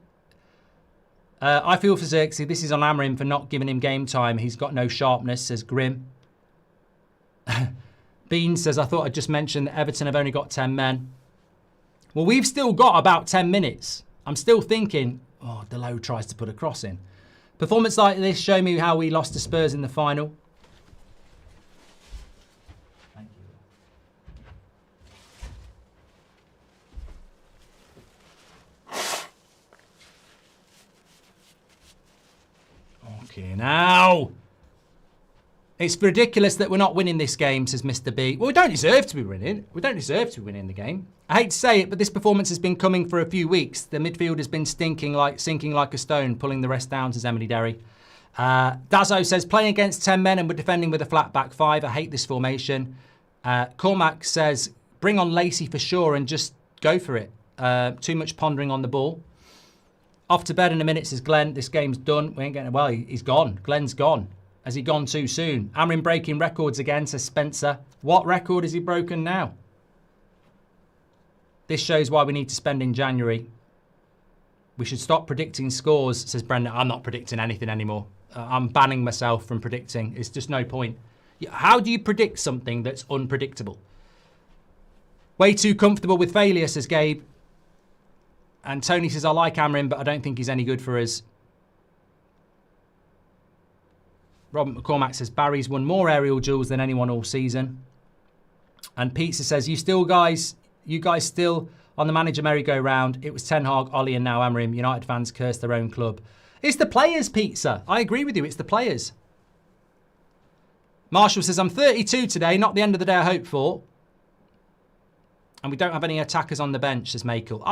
I feel for Xerxes. This is on Amorim for not giving him game time. He's got no sharpness, says Grim. Bean says, I thought I'd just mention that Everton have only got 10 men. Well, we've still got about 10 minutes. I'm still thinking, oh, Delo tries to put a cross in. Performance like this show me how we lost to Spurs in the final. Thank you. Okay, now. It's ridiculous that we're not winning this game, says Mr. B. Well, we don't deserve to be winning. We don't deserve to be winning the game. I hate to say it, but this performance has been coming for a few weeks. The midfield has been sinking like a stone, pulling the rest down, says Emily Derry. Dazzo says, playing against 10 men and we're defending with a flat back five. I hate this formation. Cormac says, bring on Lacey for sure and just go for it. Too much pondering on the ball. Off to bed in a minute, says Glenn. This game's done. We ain't getting... Well, he's gone. Glenn's gone. Has he gone too soon? Amorim breaking records again, says Spencer. What record has he broken now? This shows why we need to spend in January. We should stop predicting scores, says Brendan. I'm not predicting anything anymore. I'm banning myself from predicting. It's just no point. How do you predict something that's unpredictable? Way too comfortable with failure, says Gabe. And Tony says, I like Amorim, but I don't think he's any good for us. Robert McCormack says, Barry's won more aerial duels than anyone all season. And Pizza says, you guys still on the manager merry-go-round. It was Ten Hag, Ollie, and now Amorim. United fans curse their own club. It's the players, Pizza. I agree with you. It's the players. Marshall says, I'm 32 today. Not the end of the day I hoped for. And we don't have any attackers on the bench, says Makel.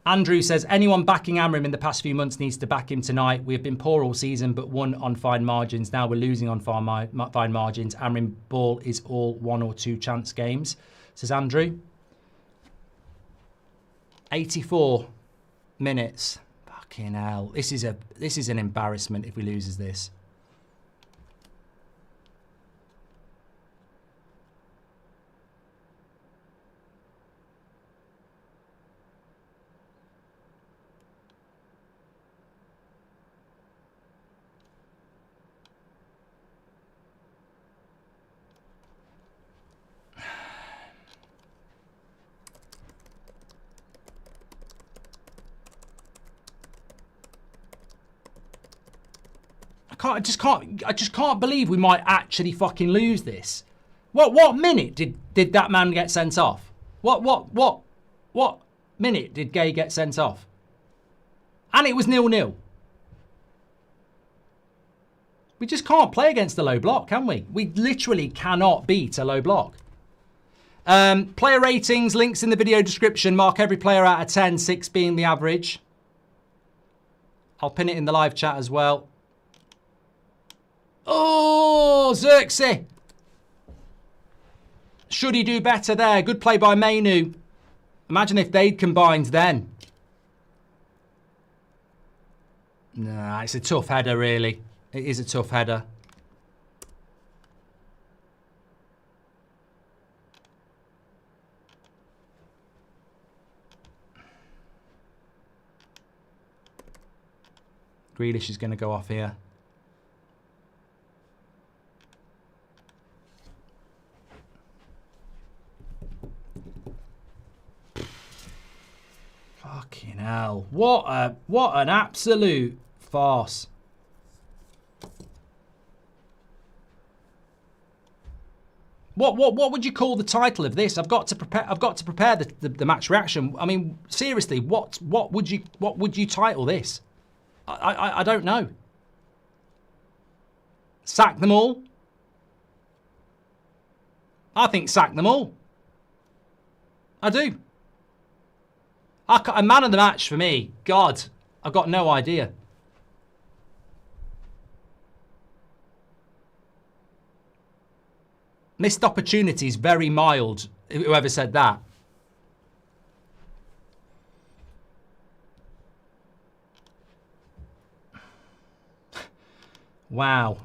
Andrew says, anyone backing Amorim in the past few months needs to back him tonight. We have been poor all season, but won on fine margins. Now we're losing on fine margins. Amorim ball is all 1 or 2 chance games, says Andrew. 84 minutes. Fucking hell. This is an embarrassment if we lose this. I just can't believe we might actually fucking lose this. What minute did that man get sent off? What minute did Gay get sent off? And it was 0-0. We just can't play against a low block, can we? We literally cannot beat a low block. Player ratings, links in the video description. Mark every player out of 10, 6 being the average. I'll pin it in the live chat as well. Oh, Xerxes. Should he do better there? Good play by Mainu. Imagine if they'd combined then. Nah, it's a tough header, really. It is a tough header. Grealish is going to go off here. Fucking hell. What an absolute farce. What would you call the title of this? I've got to prepare the match reaction. I mean, seriously, what would you title this? I don't know. Sack them all? I think sack them all. I do. A man of the match for me. God, I've got no idea. Missed opportunities, very mild. Whoever said that. Wow.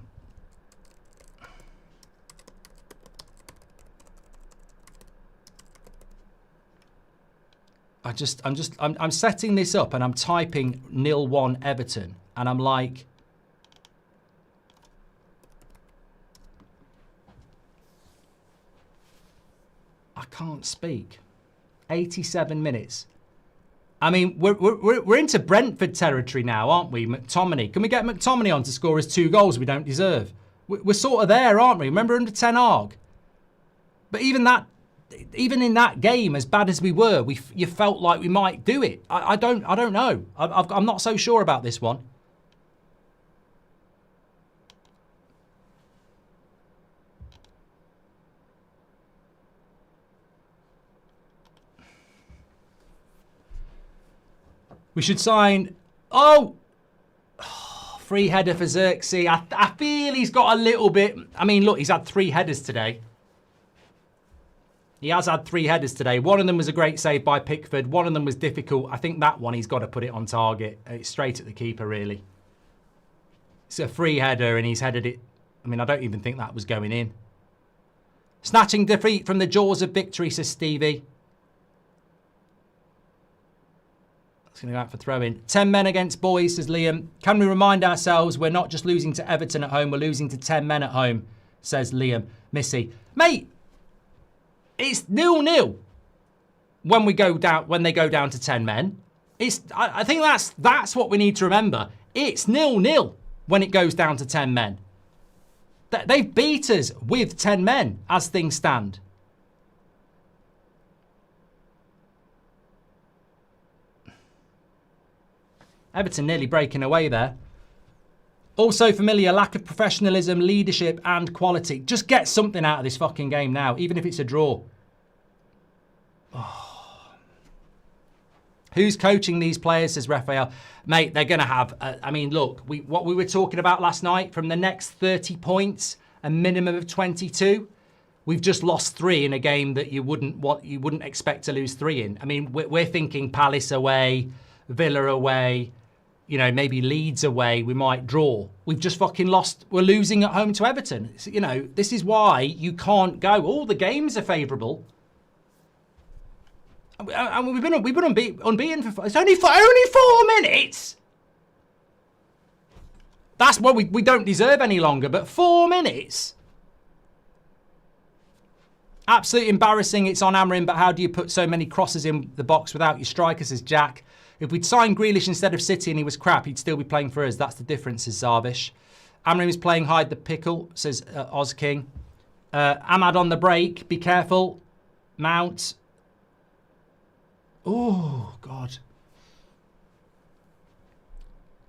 I'm setting this up and I'm typing 0-1 Everton and I'm like, I can't speak. 87 minutes. I mean, we're into Brentford territory now, aren't we? McTominay. Can we get McTominay on to score us 2 goals we don't deserve? We're sort of there, aren't we? Remember under Ten Hag? But even in that game, as bad as we were, you felt like we might do it. I don't know. I'm not so sure about this one. We should sign. Oh, free header for Xerxes. I feel he's got a little bit. I mean, look, he's had 3 headers today. He has had 3 headers today. One of them was a great save by Pickford. One of them was difficult. I think that one he's got to put it on target. It's straight at the keeper, really. It's a free header and he's headed it. I mean, I don't even think that was going in. Snatching defeat from the jaws of victory, says Stevie. It's going to go out for throw-in. 10 men against boys, says Liam. Can we remind ourselves we're not just losing to Everton at home, we're losing to 10 men at home, says Liam. Missy. Mate, it's 0-0 when they go down to 10 men. I think that's what we need to remember. It's 0-0 when it goes down to 10 men. They've beat us with 10 men as things stand. Everton nearly breaking away there. Also familiar, lack of professionalism, leadership and quality. Just get something out of this fucking game now, even if it's a draw. Oh. Who's coaching these players, says Raphael. Mate, they're going to have... I mean, look, what we were talking about last night, from the next 30 points, a minimum of 22. we've just lost 3 in a game that you wouldn't expect to lose 3 in. I mean, we're thinking Palace away, Villa away, you know, maybe Leeds away, we might draw. We've just fucking lost. We're losing at home to Everton. You know, this is why you can't go, all the games are favourable. And we've been unbeaten for, it's only 4 minutes. That's what we don't deserve any longer, but 4 minutes. Absolutely embarrassing. It's on Amorim, but how do you put so many crosses in the box without your striker, says Jack. If we'd signed Grealish instead of City and he was crap, he'd still be playing for us. That's the difference, says Zarvish. Amorim is playing hide the pickle, says Oz King. Ahmad on the break. Be careful. Mount. Oh, God.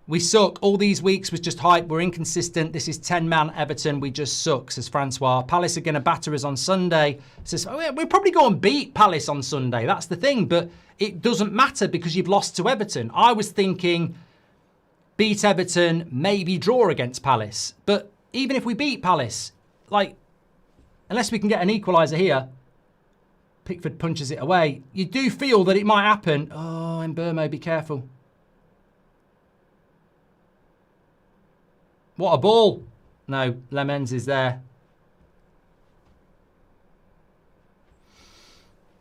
We suck. All these weeks was just hype. We're inconsistent. This is 10-man Everton. We just suck, says Francois. Palace are going to batter us on Sunday. Says, oh, yeah, we'll probably go and beat Palace on Sunday. That's the thing. But it doesn't matter because you've lost to Everton. I was thinking beat Everton, maybe draw against Palace. But even if we beat Palace, like, unless we can get an equaliser here, Pickford punches it away. You do feel that it might happen. Oh, Mbermo, be careful. What a ball. No, Lemens is there.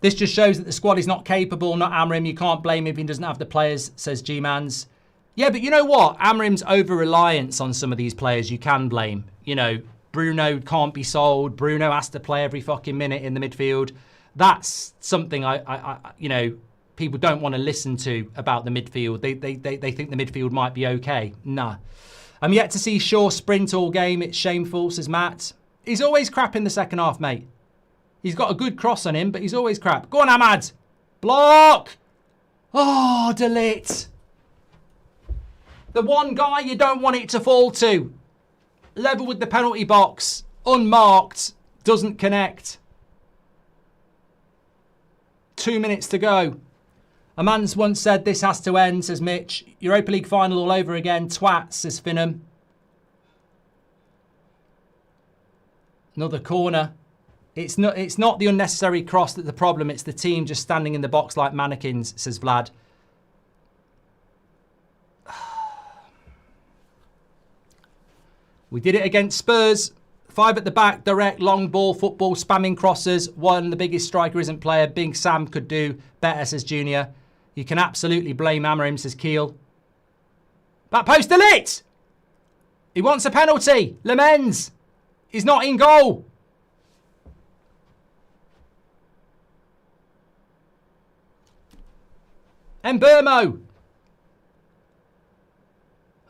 This just shows that the squad is not capable, not Amorim. You can't blame him if he doesn't have the players, says G-Mans. Yeah, but you know what? Amorim's over-reliance on some of these players you can blame. You know, Bruno can't be sold. Bruno has to play every fucking minute in the midfield. That's something I you know, people don't want to listen to about the midfield. They think the midfield might be okay. Nah. I'm yet to see Shaw sprint all game. It's shameful, says Matt. He's always crap in the second half, mate. He's got a good cross on him, but he's always crap. Go on, Ahmad. Block. Oh, delete. The one guy you don't want it to fall to. Level with the penalty box. Unmarked. Doesn't connect. 2 minutes to go. A man's once said this has to end, says Mitch. Europa League final all over again. Twat, says Finham. Another corner. It's not the unnecessary cross that's the problem. It's the team just standing in the box like mannequins, says Vlad. We did it against Spurs. 5 at the back, direct, long ball, football, spamming crosses. One, the biggest striker isn't player. Big Sam could do better, says Junior. You can absolutely blame Amorim, says Keel. Back post delete! He wants a penalty. Lemens. He's not in goal. Mbermo.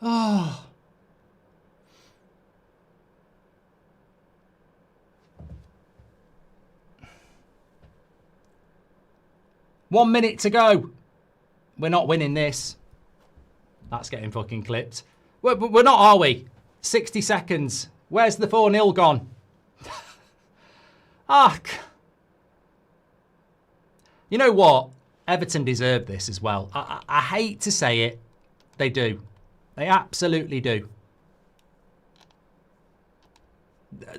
Oh. One minute to go. We're not winning this. That's getting fucking clipped. We're not, are we? 60 seconds. Where's the 4-0 gone? Ah. You know what? Everton deserve this as well. I hate to say it. They do. They absolutely do.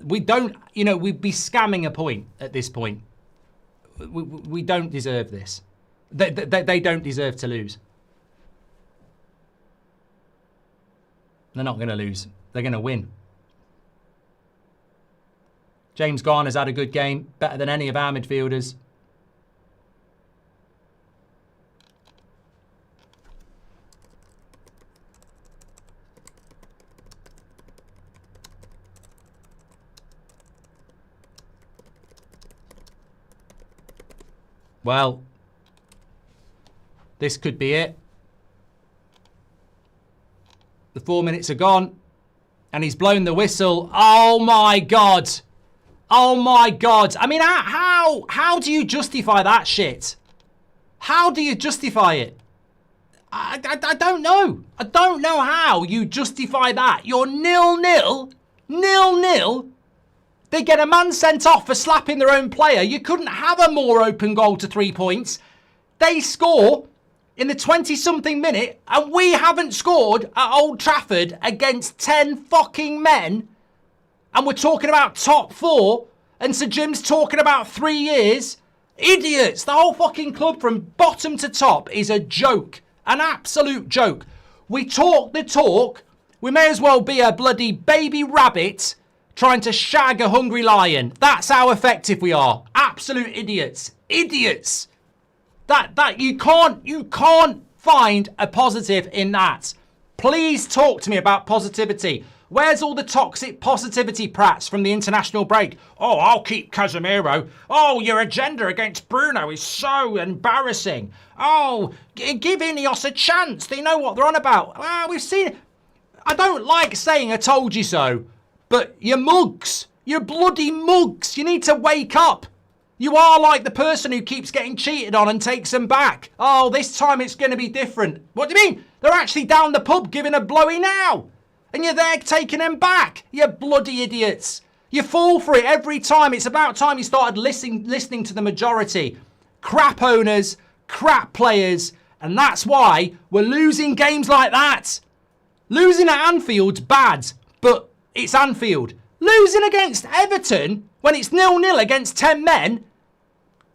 We don't, you know, we'd be scamming a point at this point. We don't deserve this. They don't deserve to lose. They're not going to lose. They're going to win. James Garner's had a good game. Better than any of our midfielders. Well, this could be it. The 4 minutes are gone. And he's blown the whistle. Oh, my God. Oh, my God. I mean, how do you justify that shit? How do you justify it? I don't know. I don't know how you justify that. You're 0-0. 0-0. They get a man sent off for slapping their own player. You couldn't have a more open goal to 3 points. They score in the 20-something minute, and we haven't scored at Old Trafford against 10 fucking men. And we're talking about top 4, And Sir Jim's talking about 3 years. Idiots. The whole fucking club from bottom to top is a joke. An absolute joke. We talk the talk. We may as well be a bloody baby rabbit trying to shag a hungry lion. That's how effective we are. Absolute idiots. Idiots. That you can't find a positive in that. Please talk to me about positivity. Where's all the toxic positivity prats from the international break? Oh, I'll keep Casemiro. Oh, your agenda against Bruno is so embarrassing. Oh, give Ineos a chance. They know what they're on about. Well, we've seen it. I don't like saying I told you so, but you're mugs. You're bloody mugs. You need to wake up. You are like the person who keeps getting cheated on and takes them back. Oh, this time it's going to be different. What do you mean? They're actually down the pub giving a blowy now. And you're there taking them back. You bloody idiots. You fall for it every time. It's about time you started listening to the majority. Crap owners, crap players. And that's why we're losing games like that. Losing at Anfield's bad, but it's Anfield. Losing against Everton when it's 0-0 against 10 men,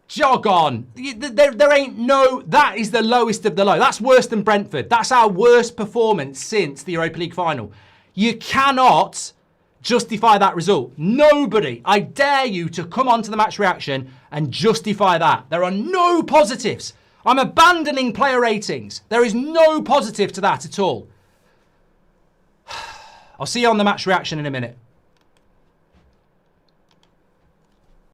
jog on. There ain't no... That is the lowest of the low. That's worse than Brentford. That's our worst performance since the Europa League final. You cannot justify that result. Nobody. I dare you to come onto the match reaction and justify that. There are no positives. I'm abandoning player ratings. There is no positive to that at all. I'll see you on the match reaction in a minute.